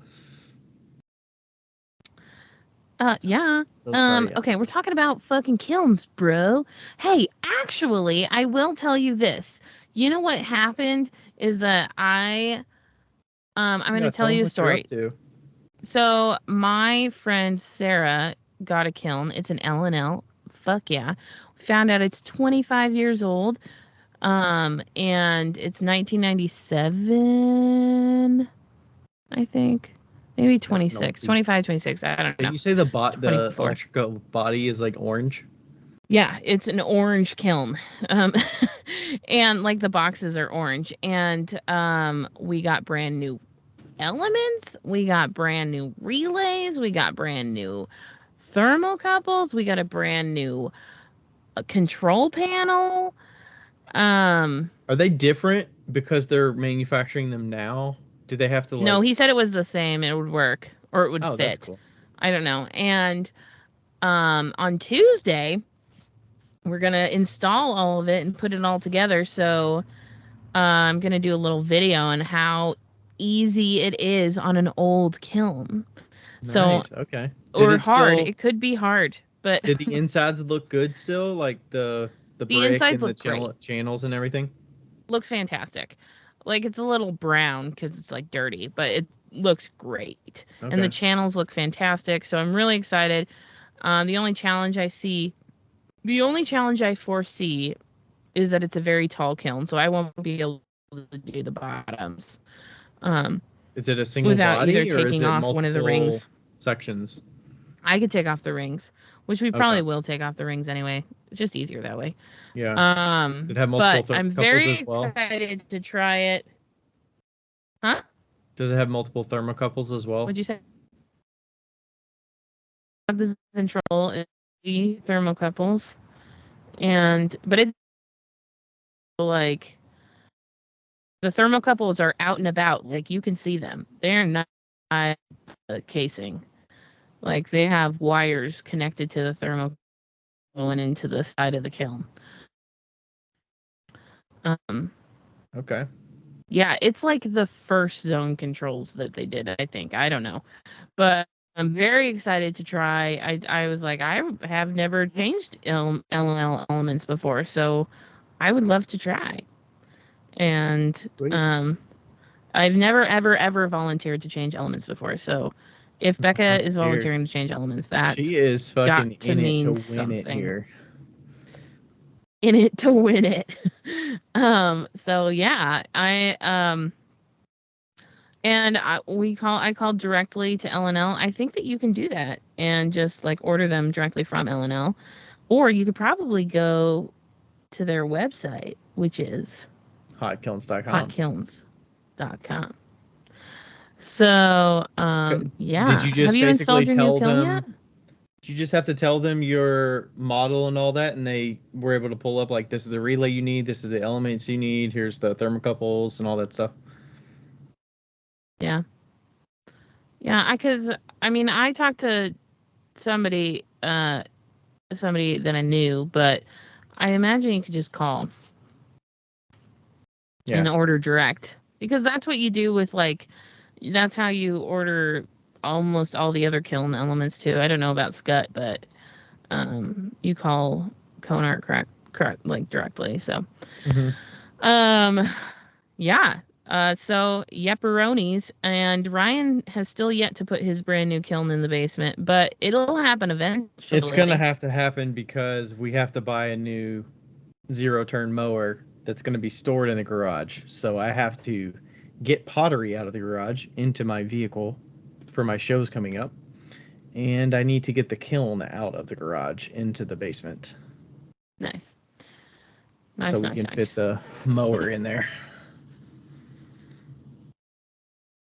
Yeah. Okay, we're talking about fucking kilns, bro. Hey, actually, I will tell you this. You know what happened is that I'm going to tell you a story. So my friend Sarah got a kiln. It's an L&L. Fuck yeah. Found out it's 25 years old. And it's 1997, I think. Maybe 26, 25, 26. I don't know. Did you say the electrical body is like orange? Yeah, it's an orange kiln. And like the boxes are orange. And we got brand new elements. We got brand new relays. We got brand new thermocouples. We got a brand new control panel. Are they different because they're manufacturing them now? Do they have to like... No, he said it was the same. It would work or it would fit. That's cool. I don't know. And on Tuesday, we're going to install all of it and put it all together. So I'm going to do a little video on how easy it is on an old kiln. Nice. So, okay. Or hard. It could be hard, but did the insides look good still? Like the brick insides and look the channels and everything? Looks fantastic. Like, it's a little brown because it's like dirty, but it looks great. Okay. And the channels look fantastic. So I'm really excited. The only challenge I foresee is that it's a very tall kiln, so I won't be able to do the bottoms. Is it a single Without body either or is taking it off one of the multiple rings. sections? I could take off the rings, which we Okay. probably will take off the rings anyway. It's just easier that way. Yeah. Does it have multiple But I'm thermocouples very as well? excited to try it. Huh? Does it have multiple thermocouples as well? What'd you say? The control is the thermocouples, but it's like the thermocouples are out and about. Like you can see them. They're not a casing. Like they have wires connected to the thermocouple going into the side of the kiln. Okay. Yeah, it's like the first zone controls that they did, I think. I don't know. But I'm very excited to try. I was like, I have never changed LNL elements before, so I would love to try. And Sweet. I've never, ever volunteered to change elements before, so if Becca is volunteering to change elements, that's she is fucking got to in it mean to win something. it here. In it to win it. So yeah, I called directly to LNL. I think that you can do that and just like order them directly from LNL, or you could probably go to their website, which is hotkilns.com. hotkilns.com. So yeah. Did you just have you basically installed your new tell kiln them? yet? Did you just have to tell them your model and all that, and they were able to pull up like this is the relay you need, this is the elements you need, here's the thermocouples and all that stuff? Yeah. Yeah, I talked to somebody that I knew, but I imagine you could just call and order direct, because that's what you do with that's how you order almost all the other kiln elements too. I don't know about Scut, but you call Conart correct like directly. So yeah. So Yepperonis, and Ryan has still yet to put his brand new kiln in the basement, but it'll happen eventually. It's gonna have to happen because we have to buy a new zero-turn mower that's gonna be stored in the garage. So I have to get pottery out of the garage into my vehicle for my shows coming up, and I need to get the kiln out of the garage into the basement. Nice. So we can fit the mower in there.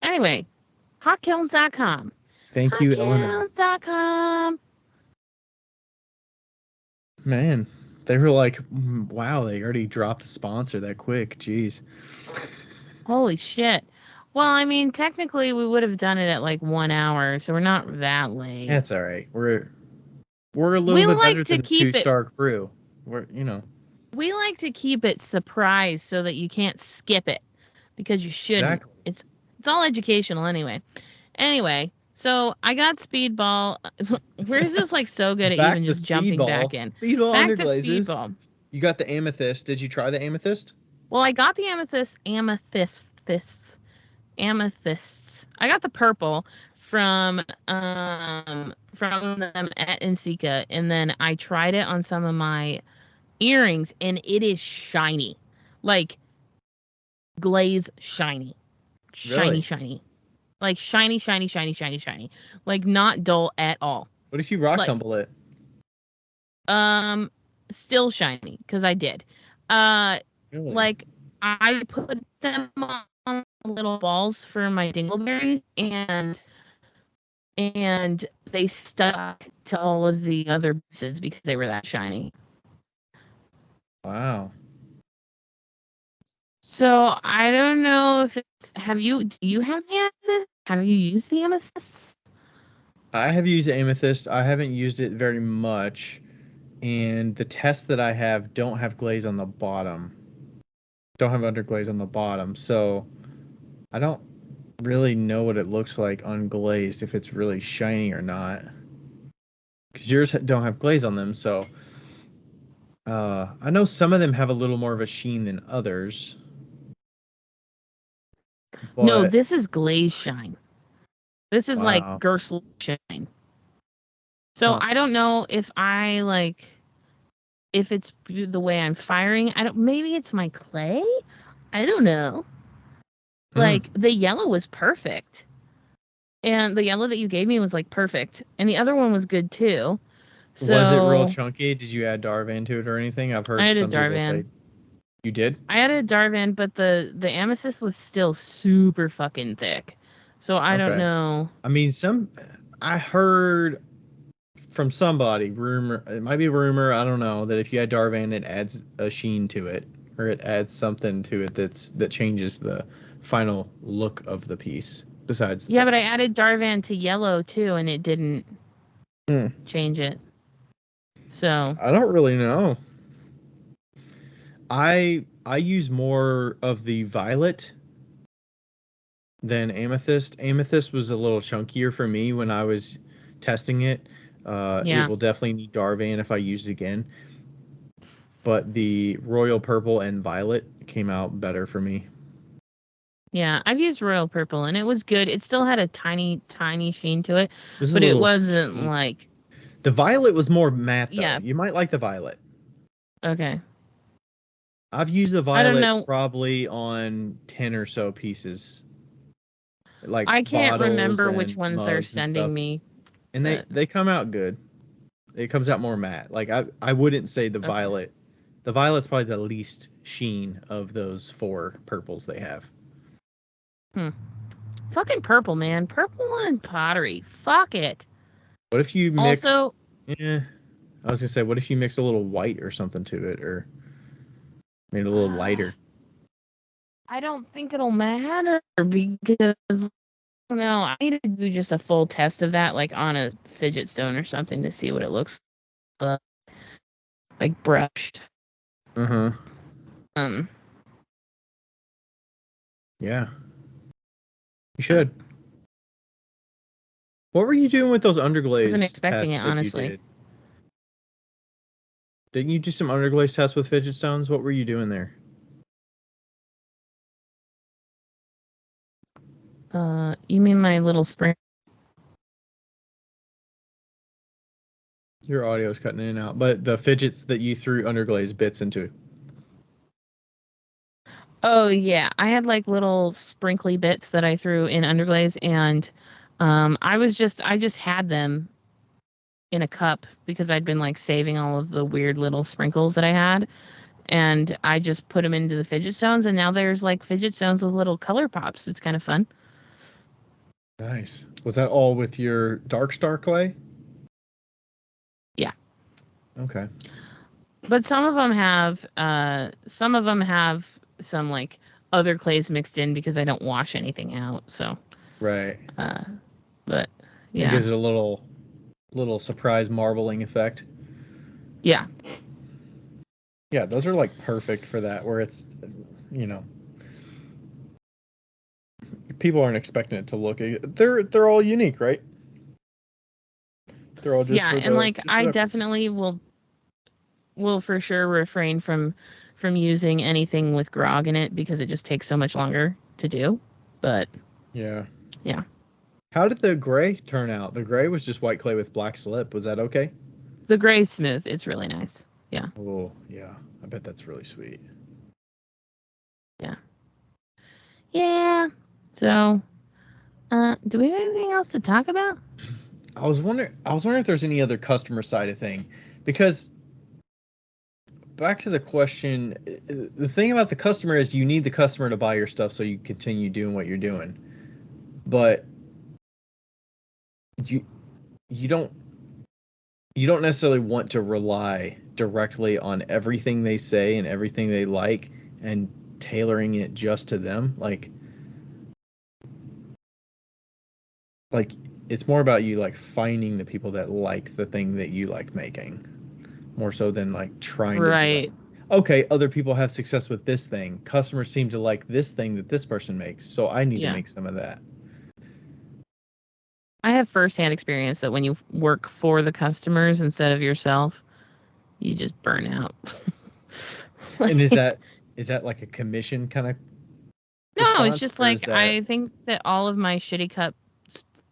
Anyway, hotkilns.com. Thank you, Eleanor. Hotkilns.com. Man, they were like, wow, they already dropped the sponsor that quick. Jeez. Holy shit. Well, I mean, technically we would have done it at like 1 hour, so we're not that late. That's all right. We're a little bit better than a 2-star crew. We like to keep it surprise so that you can't skip it, because you shouldn't. Exactly. It's all educational anyway. Anyway, so I got Speedball. We're just like so good at even just jumping back in. Speedball back underglazes. to Speedball. You got the amethyst. Did you try the amethyst? Well, I got the amethysts. I got the purple from them at Insika, and then I tried it on some of my earrings, and it is shiny, like glaze shiny, Really? shiny, like shiny, like not dull at all. What if you rock tumble it? Still shiny, because I did. Really? Like I put them on little balls for my dingleberries, and they stuck to all of the other pieces because they were that shiny. Wow. So I don't know if it's. Do you have the amethyst? Have you used the amethyst? I have used amethyst. I haven't used it very much, and the tests that I have don't have glaze on the bottom. Don't have underglaze on the bottom, so I don't really know what it looks like unglazed, if it's really shiny or not. Because yours don't have glaze on them, so I know some of them have a little more of a sheen than others. But no, this is glaze shine. This is like Gersel shine. So Huh. I don't know if if it's the way I'm firing. Maybe it's my clay. I don't know. Like the yellow was perfect. And the yellow that you gave me was like perfect. And the other one was good too. So Was it real chunky? Did you add Darvan to it or anything? I've I heard added some people say Darvan. you did. I added Darvan, but the amethyst was still super fucking thick. So I don't Okay. know. I mean, I heard from somebody, rumor, it might be rumor, I don't know, that if you add Darvan, it adds a sheen to it, or it adds something to it that changes the final look of the piece. Besides, Yeah, but I added Darvan to yellow too, and it didn't change it. So I don't really know. I use more of the violet than amethyst. Amethyst was a little chunkier for me when I was testing it. It yeah. will definitely need Darvan if I use it again. But the royal purple and violet came out better for me. Yeah, I've used royal purple and it was good. It still had a tiny, tiny sheen to it, There's a but it little wasn't sheen. like. The violet was more matte though. Yeah. You might like the violet. Okay. I've used the I don't violet know. probably on 10 or so pieces. Like I can't bottles remember which and ones they're mugs and stuff. sending me. And But they come out good. It comes out more matte. Like I wouldn't say the okay. violet. The violet's probably the least sheen of those 4 purples they have. Fucking purple, man. Purple and pottery. Fuck it. What if you mix? Also, Yeah, I was gonna say, what if you mix a little white or something to it, or made it a little lighter? I don't think it'll matter because no, I need to do just a full test of that, like on a fidget stone or something, to see what it looks like brushed. Uh-huh. Yeah. You should. What were you doing with those underglaze Wasn't expecting tests it, that you honestly. did? Didn't you do some underglaze tests with fidget stones? What were you doing there? You mean my little spring? Your audio's cutting in and out, but the fidgets that you threw underglaze bits into. Oh yeah, I had like little sprinkly bits that I threw in underglaze, and I just had them in a cup because I'd been like saving all of the weird little sprinkles that I had, and I just put them into the fidget stones, and now there's like fidget stones with little color pops. It's kind of fun. Nice. Was that all with your dark star clay? Yeah. Okay. But some of them have some like other clays mixed in because I don't wash anything out. So Right. but It yeah. gives it a little surprise marbling effect. Yeah. Yeah, those are like perfect for that, where it's, you know, people aren't expecting it to look. They're all unique, right? They're all just Yeah, for and like the I collector. definitely will for sure refrain from using anything with grog in it because it just takes so much longer to do. But Yeah. yeah. How did the gray turn out? The gray was just white clay with black slip. Was that okay? The gray's smooth. It's really nice. Yeah. Oh, yeah. I bet that's really sweet. Yeah. Yeah. So, do we have anything else to talk about? I was wondering if there's any other customer side of thing, because back to the question, the thing about the customer is you need the customer to buy your stuff so you continue doing what you're doing. But you you don't necessarily want to rely directly on everything they say and everything they like and tailoring it just to them. Like it's more about you like finding the people that like the thing that you like making, more so than like trying to be like, Right. okay, other people have success with this thing. Customers seem to like this thing that this person makes, so I need to Yeah. make some of that. I have firsthand experience that when you work for the customers instead of yourself, you just burn out. And is that like a commission kind of No, it's response, just or is like that I think that all of my shitty cup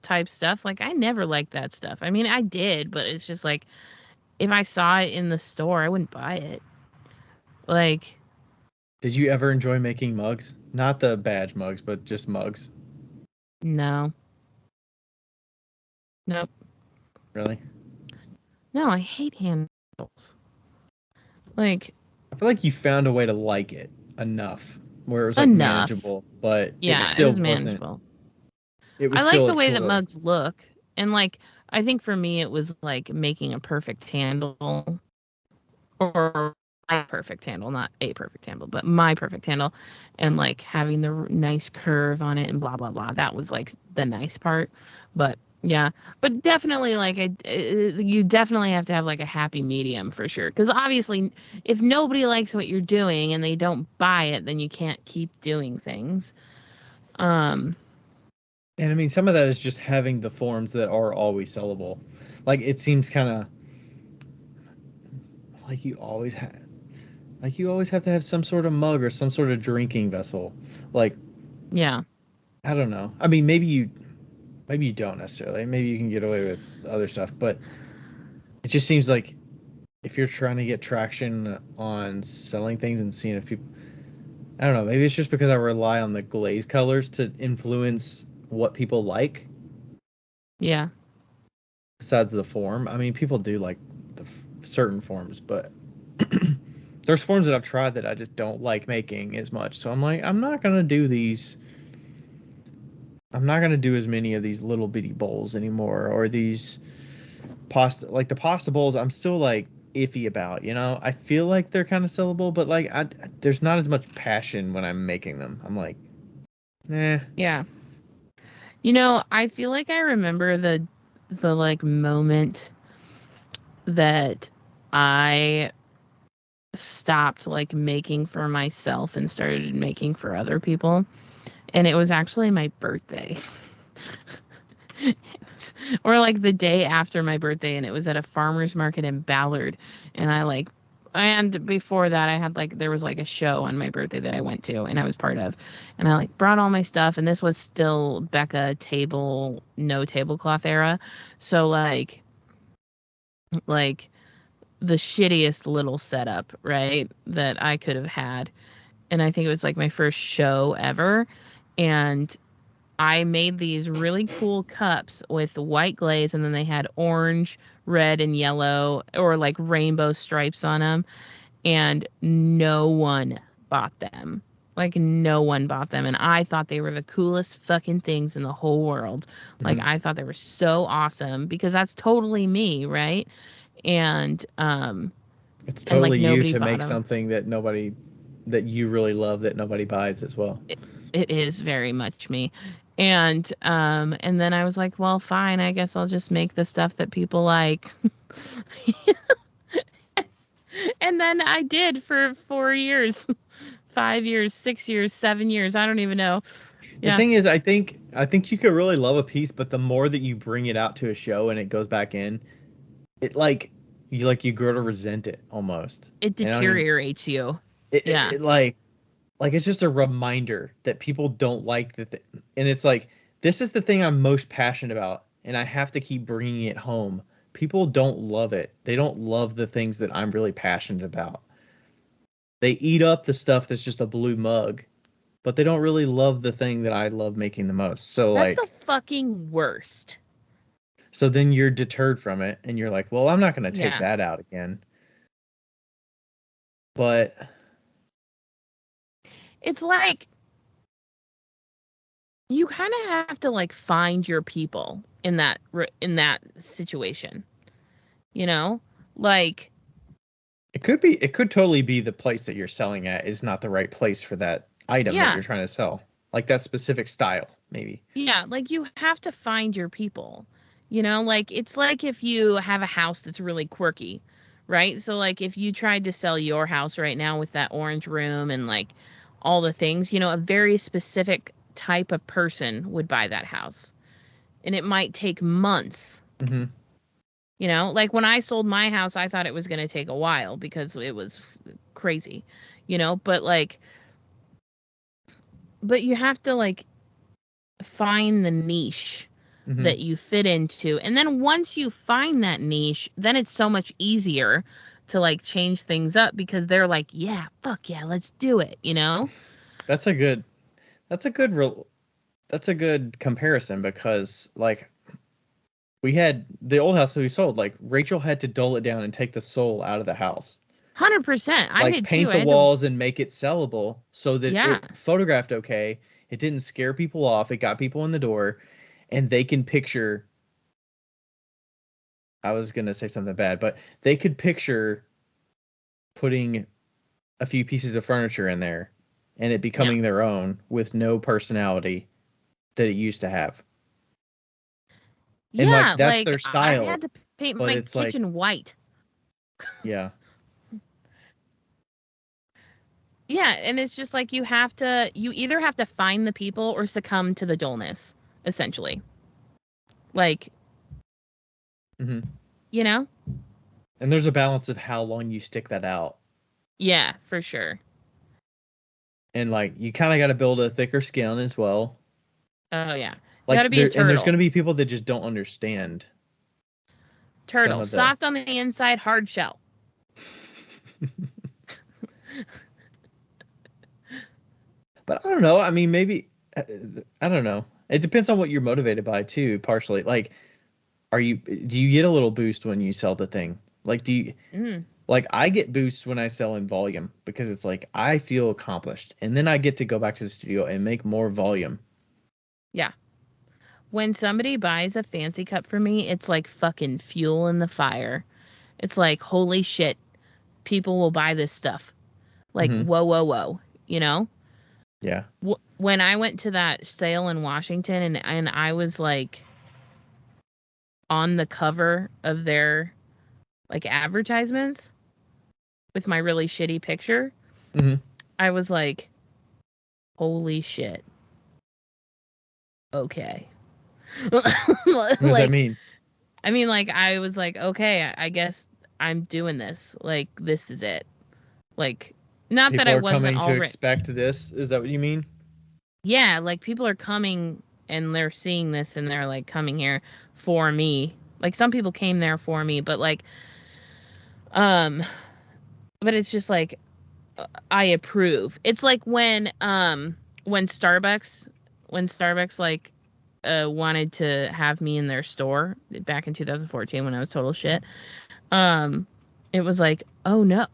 type stuff, like I never liked that stuff. I mean, I did, but it's just like if I saw it in the store, I wouldn't buy it. Like, Did you ever enjoy making mugs? Not the badge mugs, but just mugs. no. Nope. Really? No, I hate handles. Like, I feel like you found a way to like it enough where it was like enough. manageable, but Yeah, it still was wasn't. manageable. It was I like still the a way that chore. mugs look. And like I think for me it was like making a perfect handle, or my perfect handle, not a perfect handle, but my perfect handle, and like having the nice curve on it and blah blah blah. That was like the nice part. But yeah, but definitely like you definitely have to have like a happy medium for sure. Because obviously, if nobody likes what you're doing and they don't buy it, then you can't keep doing things. Um, And I mean, some of that is just having the forms that are always sellable. Like it seems kind of like you always have to have some sort of mug or some sort of drinking vessel. Like yeah, I don't know. I mean, maybe you don't necessarily. Maybe you can get away with other stuff, but it just seems like if you're trying to get traction on selling things and seeing if people, I don't know, maybe it's just because I rely on the glaze colors to influence what people like yeah. besides the form. I mean, people do like the certain forms, but there's forms that I've tried that I just don't like making as much. So I'm like, I'm not gonna do these. I'm not gonna do as many of these little bitty bowls anymore, or these pasta, like the pasta bowls. I'm still like iffy about. I feel like they're kind of sellable, but like there's not as much passion when I'm making them. I'm like, eh. Yeah. I feel like I remember the like moment that I stopped like making for myself and started making for other people. And it was actually my birthday. Or like the day after my birthday, and it was at a farmer's market in Ballard. And and before that I had like there was like a show on my birthday that I went to and I was part of, and I like brought all my stuff, and this was still Becca no tablecloth era. So like the shittiest little setup, right, that I could have had. And I think it was like my first show ever. And I made these really cool cups with white glaze, and then they had orange, red, and yellow, or like rainbow stripes on them. And no one bought them. Like, no one bought them. And I thought they were the coolest fucking things in the whole world. Like, Mhm. I thought they were so awesome because that's totally me, right? And, It's and like totally you nobody to bought make them. something that you really love that nobody buys as well. It is very much me. And then I was like, well, fine, I guess I'll just make the stuff that people like. And then I did for 4 years, 5 years, 6 years, 7 years. I don't even know. The Yeah. thing is, I think you could really love a piece, but the more that you bring it out to a show and it goes back in, it you grow to resent it almost. It And I don't even deteriorates you. it, it, Yeah. it like it's just a reminder that people don't like and it's like this is the thing I'm most passionate about, and I have to keep bringing it home. People don't love it. They don't love the things that I'm really passionate about. They eat up the stuff that's just a blue mug, but they don't really love the thing that I love making the most. So That's the like fucking worst. so then you're deterred from it and you're like, "Well, I'm not going to take Yeah. that out again." But It's like you kind of have to like find your people in that situation. You know? Like it could totally be the place that you're selling at is not the right place for that item that yeah, you're trying to sell. Like that specific style, maybe. yeah, like you have to find your people. Like it's like if you have a house that's really quirky, right? So like if you tried to sell your house right now with that orange room and like all the things, a very specific type of person would buy that house. And it might take months. Hmm. Like when I sold my house, I thought it was going to take a while because it was crazy, but but you have to like find the niche Mhm. that you fit into. And then once you find that niche, then it's so much easier to like change things up because they're like, yeah, fuck yeah, let's do it, you know? That's a good that's a good real that's a good comparison because like we had the old house that we sold, like Rachel had to dull it down and take the soul out of the house. 100%. I Like did too. paint I the had to, walls and make it sellable so that yeah. it photographed okay. It didn't scare people off. It got people in the door and they can picture I was gonna say something bad, but they could picture putting a few pieces of furniture in there and it Yeah. becoming their own with no personality that it used to have. And like Yeah, that's like their I style, had to paint but my it's like kitchen white. yeah. Yeah, and it's just like you either have to find the people or succumb to the dullness, essentially. Like, Hmm. you know? And there's a balance of how long you stick that out. Yeah, for sure. And like you kind of got to build a thicker skin as well. Oh yeah. You got Like to be a there's going turtle. to be people that just don't understand some Turtle, of the soft on the inside, hard shell. But I don't know. I mean, maybe I don't know. It depends on what you're motivated by too, partially. Like do you get a little boost when you sell the thing? Like do you Mm, like I get boosts when I sell in volume because it's like I feel accomplished and then I get to go back to the studio and make more volume. yeah. When somebody buys a fancy cup for me, it's like fucking fuel in the fire. It's like, holy shit, people will buy this stuff. Like, Hmm. whoa, whoa, whoa. You know? Yeah. When I went to that sale in Washington and I was like on the cover of their like advertisements with my really shitty picture, Hmm. I was like, holy shit. Okay. What does that Like, mean? I mean, like, I was like, okay, I guess I'm doing this. Like, this is it. Like, not that People I are wasn't coming to already. expect this. Is that what you mean? Yeah, like, people are coming and they're seeing this and they're, like, coming here for me. Like, some people came there for me, but, like, um, but it's just like, I approve. It's like when Starbucks, like, wanted to have me in their store back in 2014 when I was total shit. Um, it was like, oh no,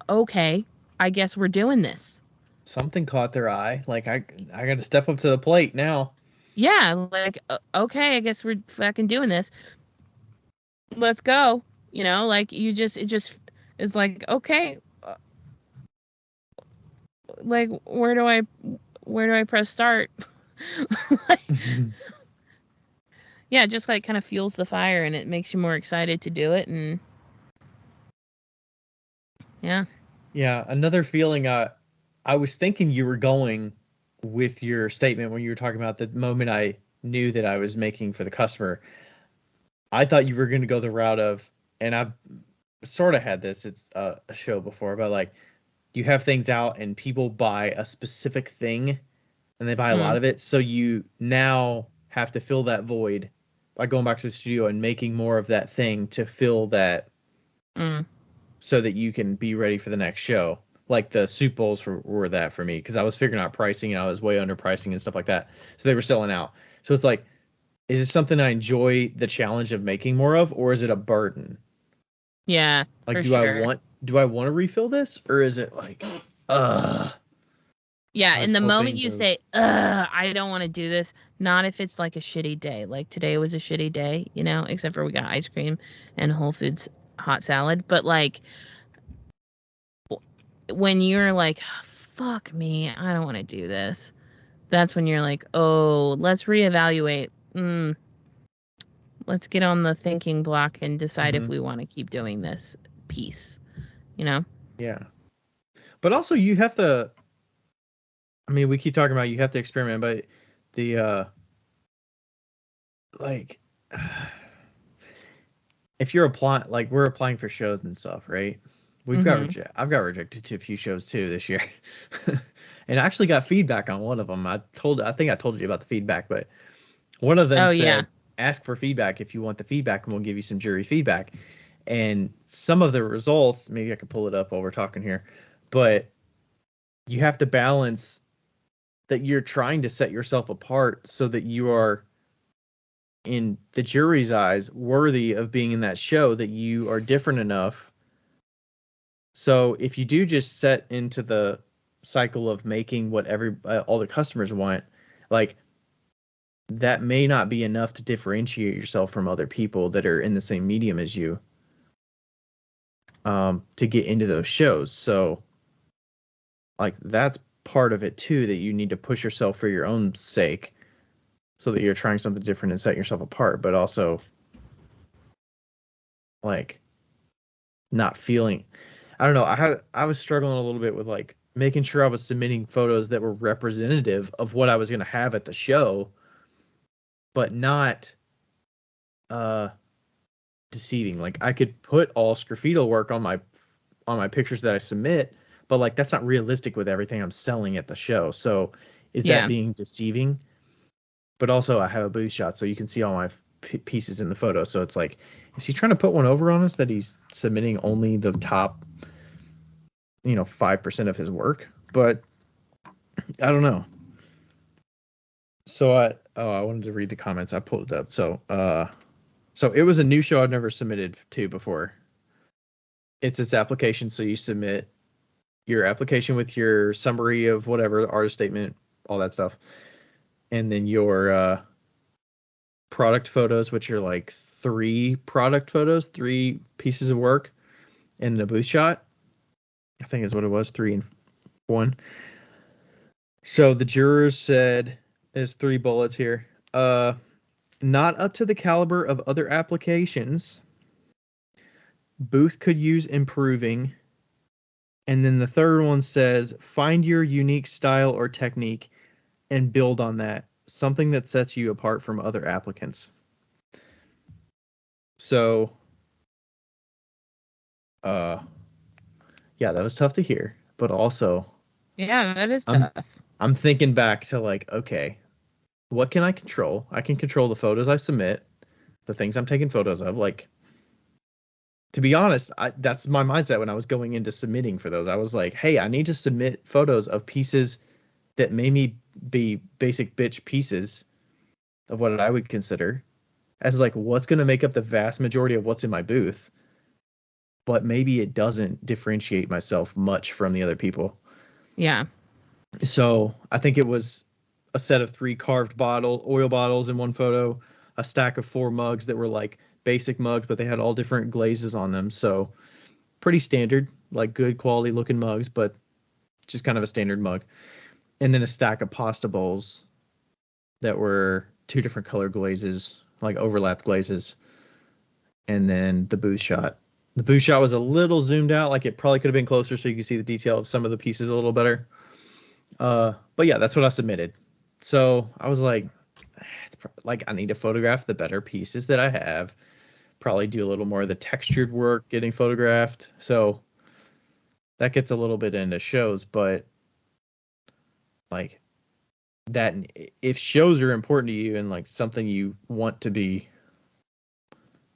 okay, I guess we're doing this. Something caught their eye. Like I got to step up to the plate now. Yeah, like okay, I guess we're fucking doing this. Let's go. You know, like it just is like okay, like where do I press start? Like, yeah, it just like kind of fuels the fire and it makes you more excited to do it and yeah. Yeah, another feeling I was thinking you were going with your statement when you were talking about the moment I knew that I was making for the customer. I thought you were going to go the route of, and I've sort of had this, it's a show before, but like you have things out and people buy a specific thing and they buy a lot Mm, of it. So you now have to fill that void by going back to the studio and making more of that thing to fill that mm, so that you can be ready for the next show. Like the soup bowls were that for me because I was figuring out pricing and I was way underpricing and stuff like that. So they were selling out. So it's like, is it something I enjoy the challenge of making more of, or is it a burden? yeah, Like, for sure. do I want to refill this, or is it like, Yeah, I was and the moment hoping you those. say, "Ugh, I don't want to do this," not if it's like a shitty day. Like today was a shitty day, you know, except for we got ice cream and Whole Foods hot salad. But like when you're like, "Fuck me, I don't want to do this," that's when you're like, "Oh, let's reevaluate. Let's get on the thinking block and decide if Hmm. we want to keep doing this piece." You know? Yeah, but also you have to. I mean, we keep talking about you have to experiment, but the like if you're applying, like we're applying for shows and stuff, right? Mm-hmm. I've got rejected to a few shows too this year, and I actually got feedback on one of them. I think I told you about the feedback, but one of them Oh yeah. said ask for feedback if you want the feedback, and we'll give you some jury feedback. And some of the results, maybe I could pull it up while we're talking here, but you have to balance that you're trying to set yourself apart so that you are, in the jury's eyes, worthy of being in that show, that you are different enough. So if you do just set into the cycle of making what all the customers want, like, that may not be enough to differentiate yourself from other people that are in the same medium as you, to get into those shows. So, like, that's part of it too, that you need to push yourself for your own sake, so that you're trying something different and set yourself apart, but also, like, not feeling, I don't know, I was struggling a little bit with, like, making sure I was submitting photos that were representative of what I was going to have at the show, but not deceiving. Like, I could put all sgraffito work on my pictures that I submit, but, like, that's not realistic with everything I'm selling at the show. So is that being deceiving? But also, I have a booth shot, so you can see all my pieces in the photo. So it's like, is he trying to put one over on us that he's submitting only the top, 5% of his work? But I don't know. So I wanted to read the comments. I pulled it up. So it was a new show I've never submitted to before. It's its application. So you submit your application with your summary of whatever, artist statement, all that stuff, and then your product photos, which are like 3 product photos, 3 pieces of work, and the booth shot, I think is what it was, 3 and 1. So the jurors said, there's 3 bullets here. Not up to the caliber of other applications. Booth could use improving. And then the third one says, find your unique style or technique and build on that. Something that sets you apart from other applicants. So, yeah, that was tough to hear, but also, Yeah, that is tough. I'm thinking back to, like, okay, what can I control? I can control the photos I submit, the things I'm taking photos of. Like, to be honest, that's my mindset when I was going into submitting for those. I was like, hey, I need to submit photos of pieces that maybe be basic bitch pieces of what I would consider as, like, what's going to make up the vast majority of what's in my booth, but maybe it doesn't differentiate myself much from the other people. Yeah. So I think it was a set of 3 carved oil bottles in one photo, a stack of 4 mugs that were like basic mugs, but they had all different glazes on them. So pretty standard, like good quality looking mugs, but just kind of a standard mug. And then a stack of pasta bowls that were 2 different color glazes, like overlapped glazes. And then the booth shot. The booth shot was a little zoomed out, like it probably could have been closer so you could see the detail of some of the pieces a little better. But yeah, that's what I submitted. So I was like, I need to photograph the better pieces that I have. Probably do a little more of the textured work getting photographed. So that gets a little bit into shows, but like that, if shows are important to you and like something you want to be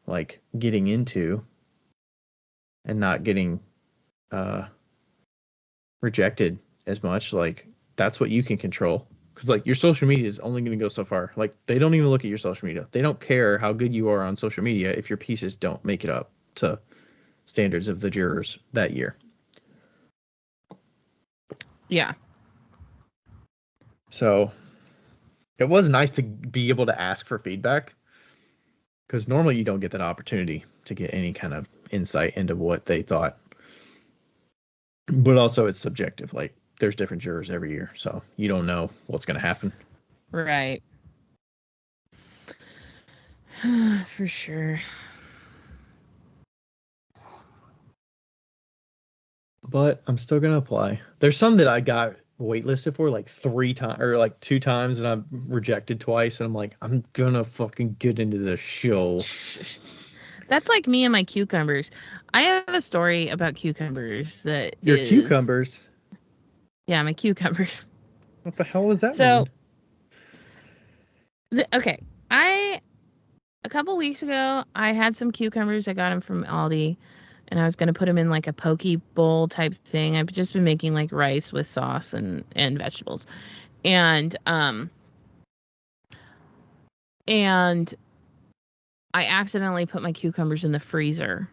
like getting into and not getting rejected as much, like that's what you can control. Because like your social media is only going to go so far. Like they don't even look at your social media. They don't care how good you are on social media if your pieces don't make it up to standards of the jurors that year. Yeah. So it was nice to be able to ask for feedback, because normally you don't get that opportunity to get any kind of insight into what they thought. But also it's subjective. Like there's different jurors every year, so you don't know what's going to happen. Right. For sure. But I'm still going to apply. There's some that I got waitlisted for like 3 times or like 2 times, and I'm rejected twice, and I'm like, I'm going to fucking get into the show. That's like me and my cucumbers. I have a story about cucumbers that Your cucumbers? Yeah, my cucumbers. What the hell was that mean? Okay, I a couple weeks ago, I had some cucumbers. I got them from Aldi, and I was gonna put them in like a poke bowl type thing. I've just been making like rice with sauce and vegetables, and and I accidentally put my cucumbers in the freezer,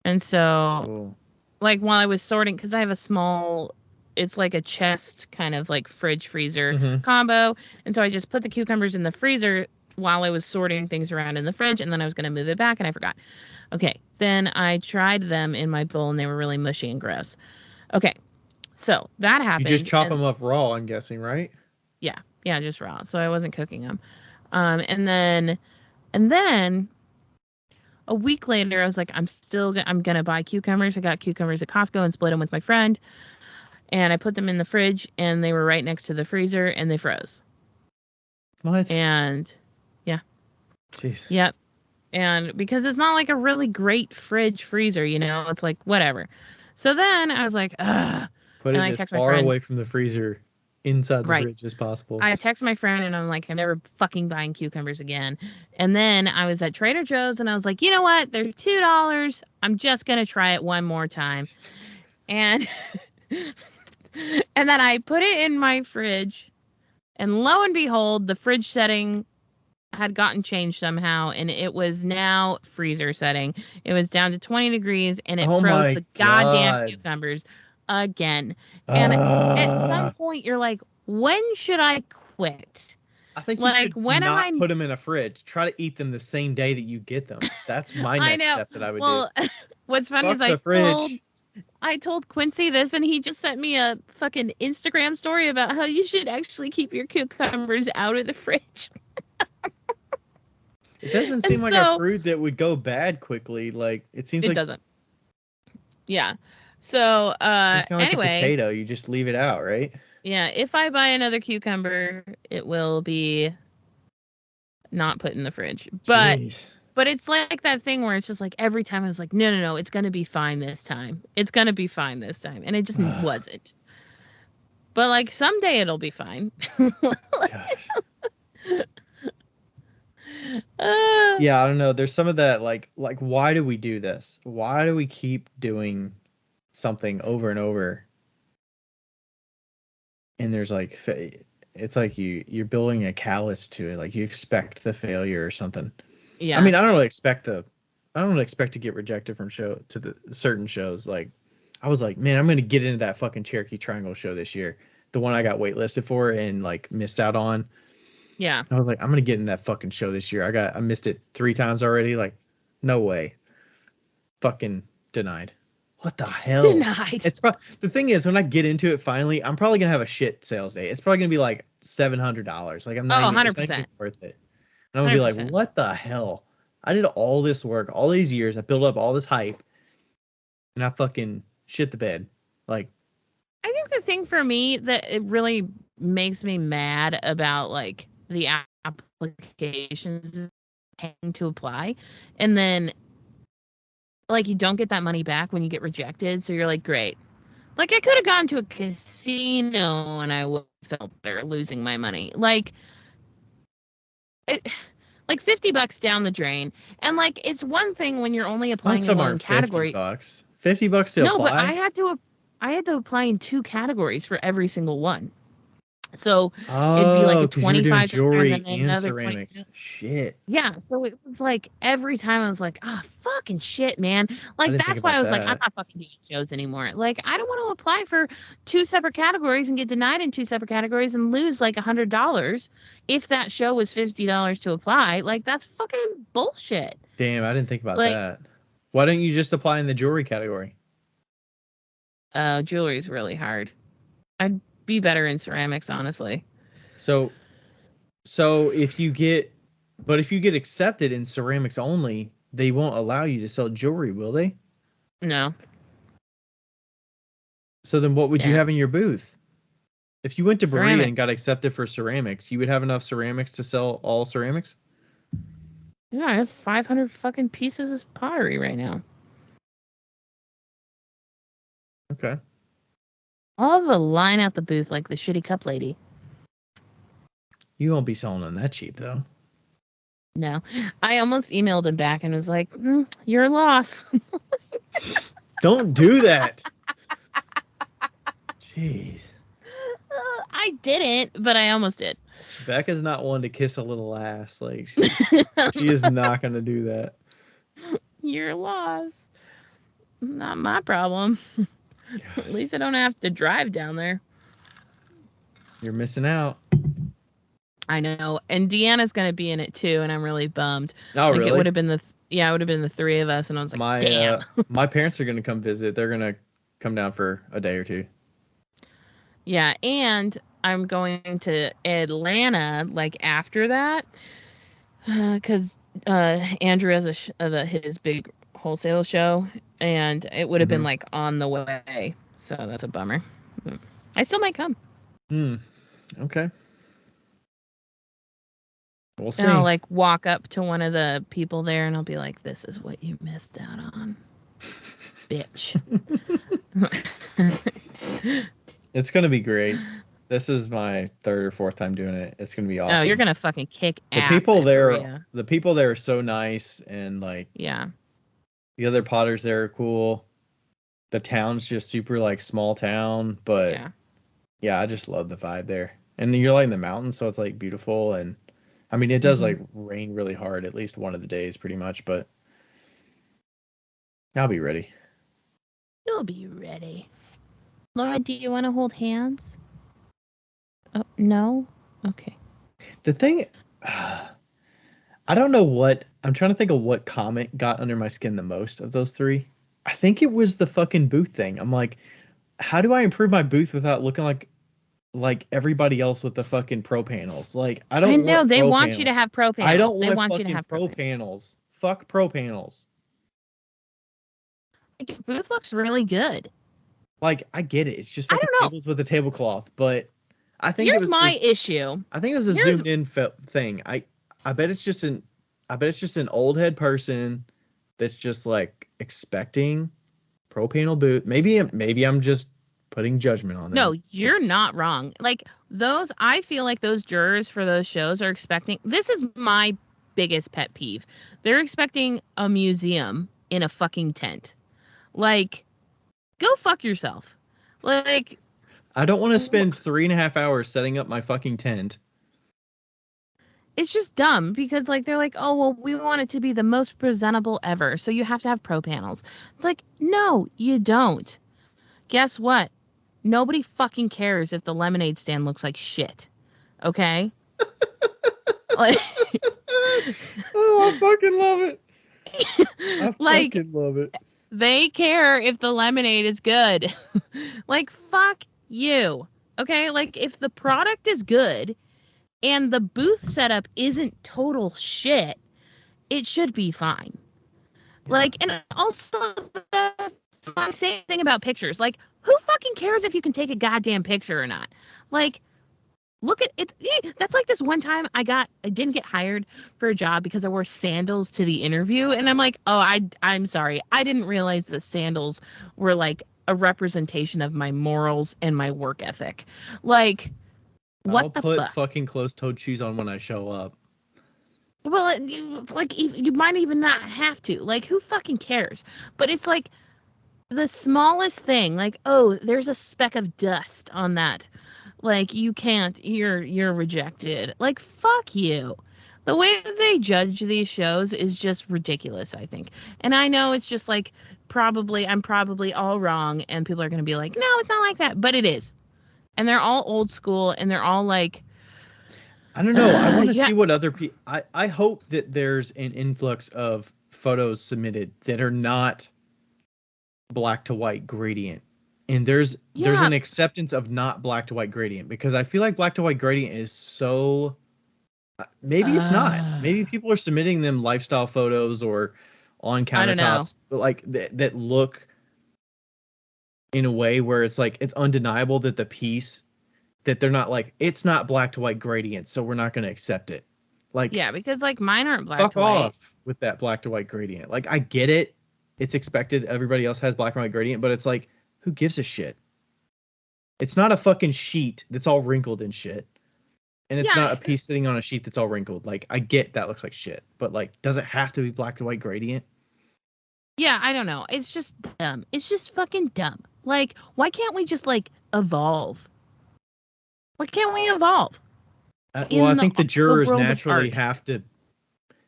and so Oh. like while I was sorting, because I have a small, it's like a chest kind of like fridge freezer Mm-hmm. combo, and so I just put the cucumbers in the freezer while I was sorting things around in the fridge, and then I was going to move it back, and I forgot. Okay, then I tried them in my bowl, and they were really mushy and gross. Okay, so that happened. You just chop and, them up raw, I'm guessing, right? yeah, just raw. So I wasn't cooking them. And then a week later, I was like, I'm gonna buy cucumbers. I got cucumbers at Costco and split them with my friend, and I put them in the fridge, and they were right next to the freezer, and they froze. What? And yeah, Jeez. yep. And because it's not like a really great fridge freezer, it's like whatever. So then I was like, ugh. Put it And I as text my far friend. away from the freezer, inside the Right. fridge as possible. I text my friend and I'm like, I'm never fucking buying cucumbers again. And then I was at Trader Joe's and I was like, you know what? They're $2. I'm just gonna try it one more time. And and then I put it in my fridge, and lo and behold, the fridge setting had gotten changed somehow, and it was now freezer setting. It was down to 20 degrees, and it Oh froze my the goddamn God. cucumbers again. And at some point, you're like, when should I quit? I think you Like, should when am not I? put them in a fridge. Try to eat them the same day that you get them. That's my I next know. step that I would Well, what's do. funny Fuck is the fridge. I told Quincy this, and he just sent me a fucking Instagram story about how you should actually keep your cucumbers out of the fridge. It doesn't And seem like a so fruit that would go bad quickly. Like it seems it like doesn't. Yeah. So it's kind of like a anyway, potato. You just leave it out, right? yeah, if I buy another cucumber, it will be not put in the fridge. But Jeez. it's like that thing where it's just like every time I was like, no, it's gonna be fine this time. It's gonna be fine this time, and it just wasn't. But like someday it'll be fine. Gosh. Yeah, I don't know. There's some of that like why do we do this? Why do we keep doing something over and over? And there's like it's like you're building a callus to it. Like you expect the failure or something. Yeah. I mean, I don't really expect to get rejected from the certain shows. Like I was like, man, I'm gonna get into that fucking Cherokee Triangle show this year, the one I got waitlisted for and like missed out on. Yeah. I was like, I'm gonna get in that fucking show this year. I missed it 3 times already. Like, no way. Fucking denied. What the hell? Denied. It's the thing is, when I get into it finally, I'm probably gonna have a shit sales day. It's probably gonna be like $700. Like I'm not even, it's not 100%. even worth it. And I'm gonna be like, 100%. what the hell? I did all this work, all these years. I built up all this hype, and I fucking shit the bed. Like, I think the thing for me that it really makes me mad about like the applications is paying to apply, and then like you don't get that money back when you get rejected. So you're like, great. Like I could have gone to a casino and I would have felt better losing my money. Like like $50 down the drain. And like it's one thing when you're only applying most in of them one aren't category. $50. $50 to No, apply. but I had to apply in 2 categories for every single one. So it'd be like a 25 jewelry and then and another ceramics. 20. Shit. Yeah, so it was like every time I was like, fucking shit, man. Like didn't think that's why I about was like, I'm that. not fucking doing shows anymore. Like I don't want to apply for 2 separate categories and get denied in 2 separate categories and lose like $100 if that show was $50 to apply. Like that's fucking bullshit. Damn, I didn't think about Like, that. Why don't you just apply in the jewelry category? jewelry is really hard. I'd be better in ceramics, honestly. So if you get accepted in ceramics only, they won't allow you to sell jewelry, will they? No. So then what would you Yeah. have in your booth? If you went to Berea Ceramics. and got accepted for ceramics, you would have enough ceramics to sell all ceramics? Yeah, I have 500 fucking pieces of pottery right now. Okay. I'll have a line out the booth like the shitty cup lady. You won't be selling them that cheap though. No, I almost emailed him back and was like, "Your loss." Don't do that. Jeez. I didn't, but I almost did. Becca's not one to kiss a little ass. Like she is not gonna do that. Your loss. Not my problem. At least I don't have to drive down there. You're missing out. I know. And Deanna's going to be in it too, and I'm really bummed. Oh, like really? It would have been it would have been the three of us, and I was like, damn. My parents are gonna come visit. They're gonna come down for a day or two. Yeah, and I'm going to Atlanta like after that, because Andrew has his big wholesale show, and it would have been like on the way, so that's a bummer. I still might come. Okay. We'll see. And I'll like walk up to one of the people there, and I'll be like, "This is what you missed out on, bitch." It's gonna be great. This is my third or fourth time doing it. It's gonna be awesome. Oh, you're gonna fucking kick ass. The people there are so nice, and like, yeah, the other potters there are cool. The town's just super like small town, but yeah, I just love the vibe there. And you're like in the mountains, so it's like beautiful. And I mean, it does like rain really hard at least one of the days, pretty much. But I'll be ready. You'll be ready. Laura, do you want to hold hands? Oh, no? Okay. The thing, I don't know what, I'm trying to think of what comment got under my skin the most of those three. I think it was the fucking booth thing. I'm like, how do I improve my booth without looking like everybody else with the fucking pro panels? Like, I know they want you to have pro panels. I don't want want you to have pro panels. Fuck pro panels. Like, your booth looks really good. I get it. It's just fucking tables with a tablecloth, but I think here's my issue. I think it was a zoomed in thing. I bet it's just an old head person that's just like expecting pro panel booth. Maybe I'm just putting judgment on them. No, you're not wrong. Like I feel like those jurors for those shows are expecting. This is my biggest pet peeve. They're expecting a museum in a fucking tent. Like, go fuck yourself. Like, I don't want to spend 3.5 hours setting up my fucking tent. It's just dumb because like they're like, oh well, we want it to be the most presentable ever, so you have to have pro panels. It's like, no, you don't. Guess what? Nobody fucking cares if the lemonade stand looks like shit. Okay? Like, oh, I fucking love it. I fucking love it. They care if the lemonade is good. Like, fuck you. Okay? Like, if the product is good and the booth setup isn't total shit, it should be fine. Like, and also that's my same thing about pictures. Like, who fucking cares if you can take a goddamn picture or not? Like, look at it. That's like this one time I didn't get hired for a job because I wore sandals to the interview, and I'm like, oh, I'm sorry, I didn't realize the sandals were like a representation of my morals and my work ethic. Like, what I'll the put fuck? fucking closed-toed shoes on when I show up. Well, like you might even not have to. Like, who fucking cares? But it's like the smallest thing. Like, oh, there's a speck of dust on that. Like, you can't. You're rejected. Like, fuck you. The way that they judge these shows is just ridiculous, I think. And I know it's just like I'm probably all wrong, and people are gonna be like, no, it's not like that, but it is. And they're all old school, and they're all like, I don't know. I want to see what other people. I hope that there's an influx of photos submitted that are not black to white gradient, and there's an acceptance of not black to white gradient, because I feel like black to white gradient is so. Maybe it's not. Maybe people are submitting them lifestyle photos or on countertops, but like that look in a way where it's like it's undeniable that the piece. That they're not like, it's not black to white gradient, so we're not going to accept it. Like, yeah, because like mine aren't black fuck to white. off with that black to white gradient. Like, I get it. It's expected. Everybody else has black and white gradient, but it's like, who gives a shit? It's not a fucking sheet that's all wrinkled and shit. and it's not a piece sitting on a sheet that's all wrinkled. Like, I get that looks like shit, but like, does it have to be black and white gradient? Yeah, I don't know. It's just dumb. It's just fucking dumb. Like, why can't we just like evolve? Why can't we evolve? Well, I think the jurors naturally art.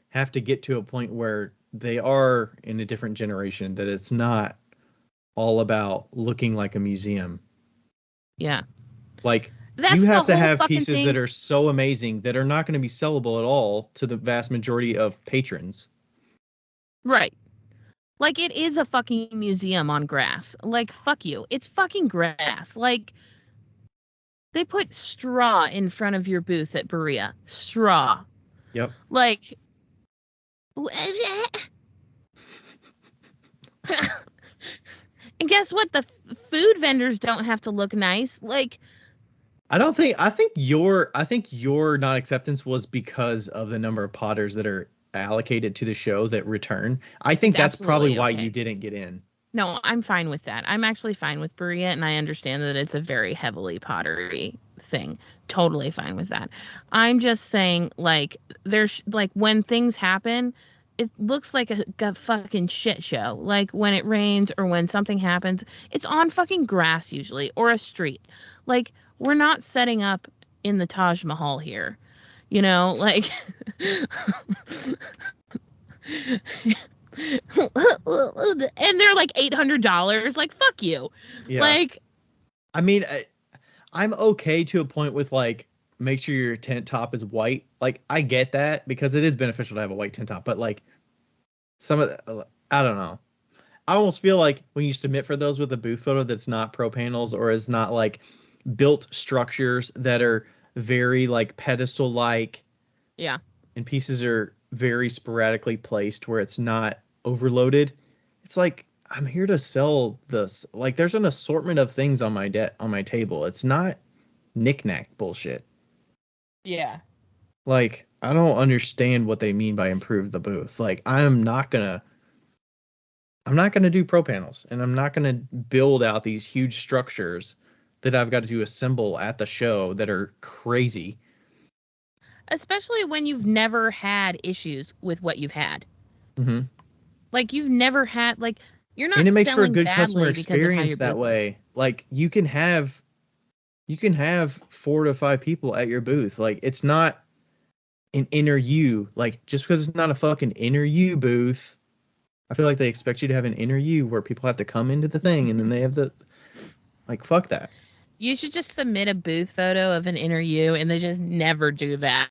have to get to a point where they are in a different generation, that it's not all about looking like a museum. Yeah. Like, That's you have the to whole have fucking pieces thing. that are so amazing that are not going to be sellable at all to the vast majority of patrons. Right. Like, it is a fucking museum on grass. Like, fuck you. It's fucking grass. Like, they put straw in front of your booth at Berea. Straw. Yep. Like, and guess what? The food vendors don't have to look nice. Like, I think your non-acceptance was because of the number of potters that are allocated to the show that return. I think that's probably why you didn't get in. No, I'm fine with that. I'm actually fine with Berea, and I understand that it's a very heavily pottery thing. Totally fine with that. I'm just saying, like, there's like when things happen, it looks like a fucking shit show. Like when it rains or when something happens, it's on fucking grass usually or a street. Like, we're not setting up in the Taj Mahal here. You know, like and they're like $800. Like, fuck you. Yeah. Like, I mean, I'm okay to a point with like, make sure your tent top is white. Like, I get that because it is beneficial to have a white tent top, but like some of the, I don't know. I almost feel like when you submit for those with a booth photo that's not pro panels or is not like built structures that are very like pedestal like, yeah, and pieces are very sporadically placed where it's not overloaded. It's like, I'm here to sell this. Like, there's an assortment of things on my on my table. It's not knick-knack bullshit. Yeah. Like, I don't understand what they mean by improve the booth. Like, I'm not gonna do pro panels, and I'm not gonna build out these huge structures that I've got to assemble at the show that are crazy. Especially when you've never had issues with what you've had. Mm-hmm. Like, you've never had, like, you're not And it makes for a selling good badly customer because of how experience your that booth way. Like, you can have 4 to 5 people at your booth. Like, it's not an inner U. Like, just because it's not a fucking inner U booth, I feel like they expect you to have an inner U where people have to come into the thing and then they have the, like, fuck that. You should just submit a booth photo of an inner U, and they just never do that.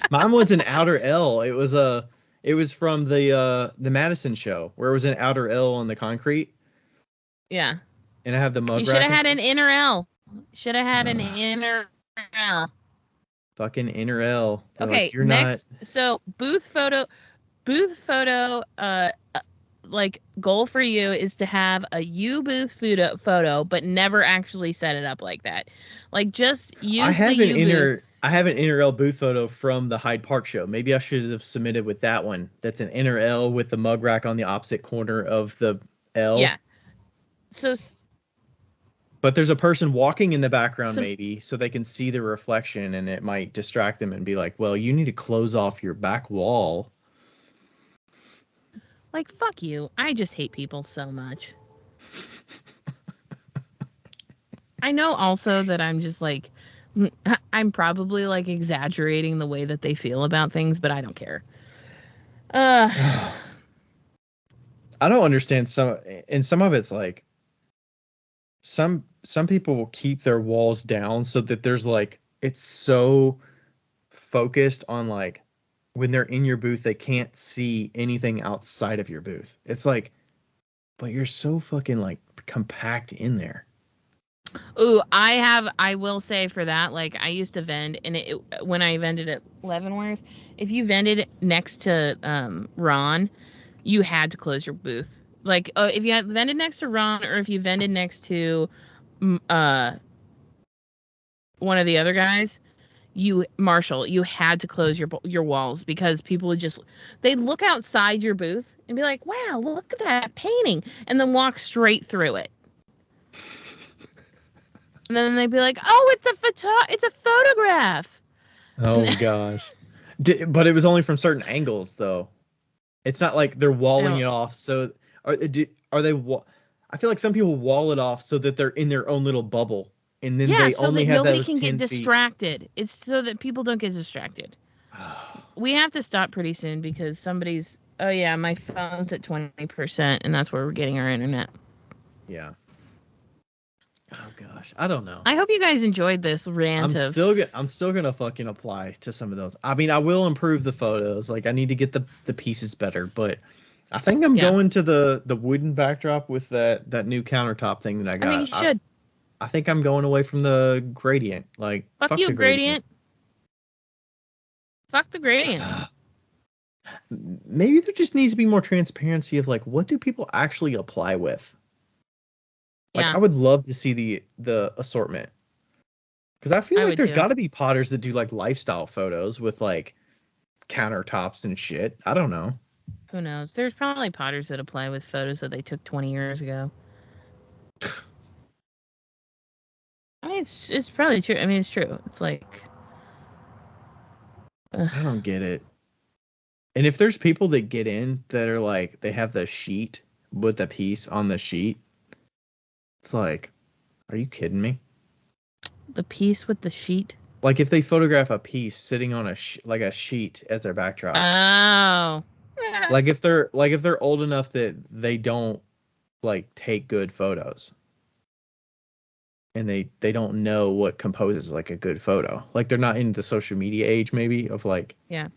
Mine was an outer L. It was from the Madison show where it was an outer L on the concrete. Yeah. And I have the mug You should have had an inner L. Should have had an inner L. Fucking inner L. They're okay, like, you're next. not... So booth photo, like, goal for you is to have a U booth photo, but never actually set it up like that. Like, just use the U booth. I have an inner L booth photo from the Hyde Park show. Maybe I should have submitted with that one. That's an inner L with the mug rack on the opposite corner of the L. Yeah. But there's a person walking in the background, maybe, so they can see the reflection, and it might distract them and be like, well, you need to close off your back wall. Like, fuck you. I just hate people so much. I know also that I'm just like, I'm probably like exaggerating the way that they feel about things, but I don't care. I don't understand some of it's like, some people will keep their walls down so that there's like, it's so focused on like, when they're in your booth, they can't see anything outside of your booth. It's like, but you're so fucking like compact in there. Ooh, I will say for that, like, I used to vend, and when I vended at Leavenworth, if you vended next to Ron, you had to close your booth. Like, if you had vended next to Ron, or if you vended next to one of the other guys, Marshall, you had to close your walls, because people would just, they'd look outside your booth and be like, wow, look at that painting, and then walk straight through it. And then they'd be like, "Oh, it's a photograph." Oh gosh. But it was only from certain angles, though. It's not like they're walling No. it off. So are they? I feel like some people wall it off so that they're in their own little bubble, and then Yeah, they so only that have nobody those can get 10 feet. distracted. It's so that people don't get distracted. We have to stop pretty soon because somebody's. Oh yeah, my phone's at 20%, and that's where we're getting our internet. Yeah. Oh gosh, I don't know. I hope you guys enjoyed this rant I'm of. still gonna fucking apply to some of those. I mean, I will improve the photos. Like, I need to get the pieces better, but I think I'm Yeah. going to the wooden backdrop with that new countertop thing that I I think you got. should. I think I'm going away from the gradient. Like, Fuck fuck you, the gradient. Fuck the gradient. Maybe there just needs to be more transparency of like, what do people actually apply with? Like, Yeah. I would love to see the assortment. Because I feel I like would there's too. got to be potters that do like lifestyle photos with like countertops and shit. I don't know. Who knows? There's probably potters that apply with photos that they took 20 years ago. I mean, it's probably true. I mean, it's true. It's like. I don't get it. And if there's people that get in that are like, they have the sheet with the piece on the sheet, it's like, are you kidding me? The piece with the sheet. Like if they photograph a piece sitting on like a sheet as their backdrop. Oh. Like if they're old enough that they don't like take good photos. And they don't know what composes like a good photo. Like they're not in the social media age maybe of like Yeah.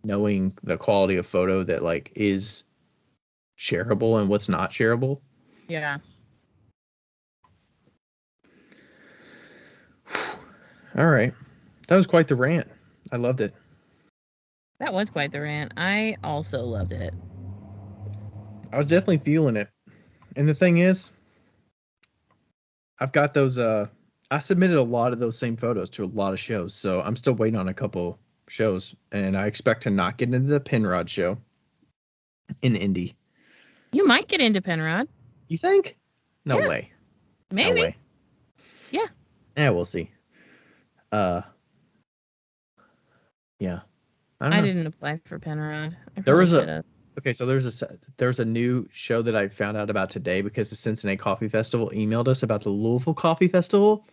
knowing the quality of photo that like is shareable and what's not shareable. Yeah. All right. That was quite the rant. I loved it. That was quite the rant. I also loved it. I was definitely feeling it. And the thing is, I've got those I submitted a lot of those same photos to a lot of shows, so I'm still waiting on a couple shows, and I expect to not get into the Pinrod show in Indy. You might get into Penrod. You think? No Yeah. way. Maybe. No way. Yeah. Yeah, we'll see. Yeah. I didn't apply for Penrod. I There probably was should have. Okay, so there's a new show that I found out about today because the Cincinnati Coffee Festival emailed us about the Louisville Coffee Festival.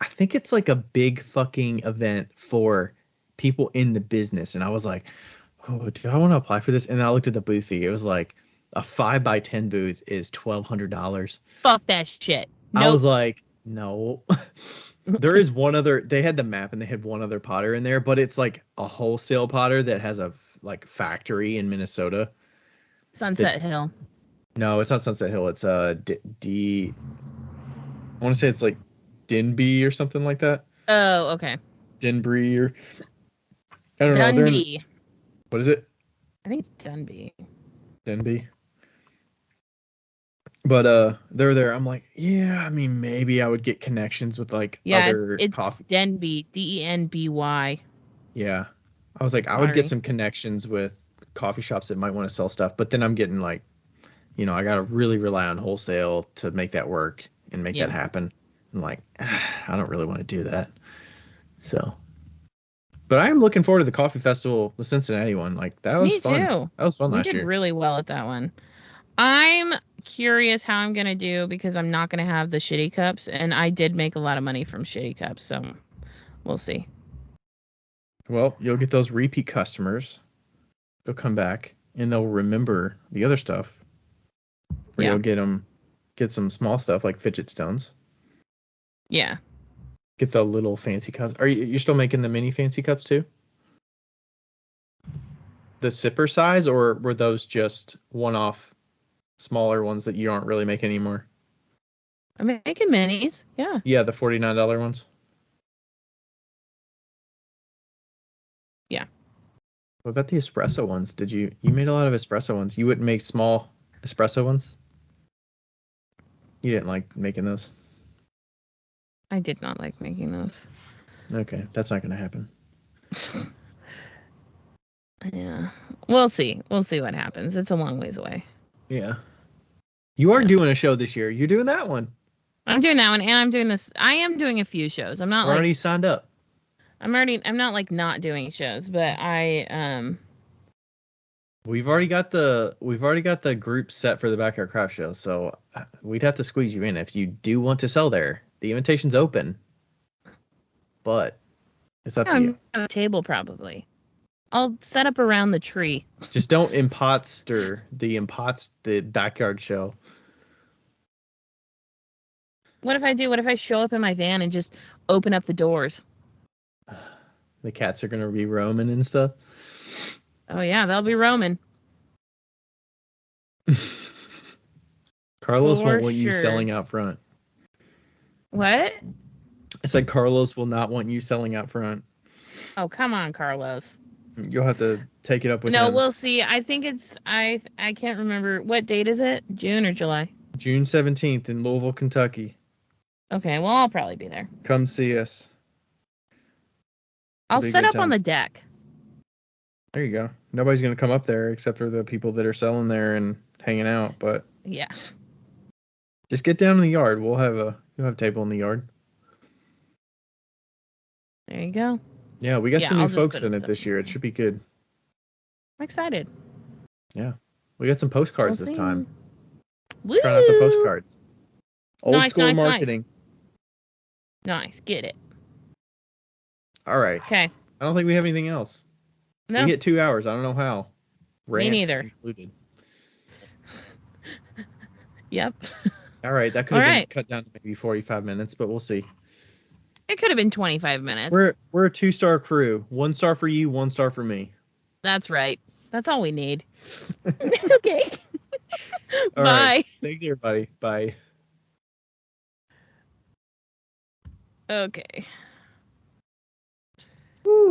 I think it's like a big fucking event for people in the business, and I was like, oh, do I want to apply for this? And I looked at the booth fee. It was like a 5x10 booth is $1,200. Fuck that shit. I Nope. was like, no. There is one other. They had the map and they had one other potter in there, but it's like a wholesale potter that has a like factory in Minnesota. Sunset Hill. No, it's not Sunset Hill. It's I want to say it's like Denby or something like that. Oh, okay. Denbury or I don't know. Dunby. What is it? I think it's Dunby. Denby. But they're there. I'm like, yeah. I mean, maybe I would get connections with like other it's coffee. Denby. Denby. Yeah, I was like, I would get some connections with coffee shops that might want to sell stuff, but then I'm getting like, you know, I gotta really rely on wholesale to make that work and make that happen. I'm like, I don't really want to do that. So, but I am looking forward to the coffee festival, the Cincinnati one. Like that was fun. Too. That was fun last year. We did really well at that one. I'm curious how I'm gonna do because I'm not gonna have the shitty cups, and I did make a lot of money from shitty cups, so we'll see. Well, you'll get those repeat customers. They'll come back and they'll remember the other stuff. Or you'll get some small stuff like fidget stones. Yeah. Get the little fancy cups. Are you still making the mini fancy cups too? The sipper size, or were those just one-off smaller ones that you aren't really making anymore? I'm making minis. Yeah. Yeah, the $49 ones. Yeah. What about the espresso ones? You made a lot of espresso ones. You wouldn't make small espresso ones? You didn't like making those? I did not like making those. Okay, that's not going to happen. Yeah. We'll see. We'll see what happens. It's a long ways away. Yeah. You are doing a show this year. You're doing that one. I'm doing that one, and I'm doing this. I am doing a few shows. I'm not Already like signed up. I'm not like not doing shows, but We've already got the group set for the Backyard Craft Show, so we'd have to squeeze you in if you do want to sell there. The invitation's open, but it's up to you. I'm a table probably. I'll set up around the tree. Just don't imposter the backyard show. What if I do? What if I show up in my van and just open up the doors? The cats are gonna be roaming and stuff. Oh yeah, they'll be roaming. Carlos For won't want you sure. selling out front. What? I said Carlos will not want you selling out front. Oh come on, Carlos. You'll have to take it up with No, him. we'll see. I think it's I can't remember what date is it? June or July? June 17th in Louisville, Kentucky. Okay, well I'll probably be there. Come see us. I'll It'll be a set good up on time. the deck. There you go. Nobody's gonna come up there except for the people that are selling there and hanging out. But Yeah. just get down in the yard. You'll have a table in the yard. There you go. Yeah, we got Yeah, some new I'll just folks put in it it this year. It should be good. I'm excited. We got some postcards We'll this see. time. Woo! Trying out the postcards. Old Nice, school nice, nice. marketing. Nice, get it. All right. Okay. I don't think we have anything else. No. We hit 2 hours. I don't know how. Me Rants neither. included. Yep. All right, that could have been cut down to maybe 45 minutes, but we'll see. It could have been 25 minutes. We're a 2-star crew. 1 star for you, 1 star for me. That's right. That's all we need. Okay. All Bye. right. Thanks, everybody. Bye. Okay. Woo.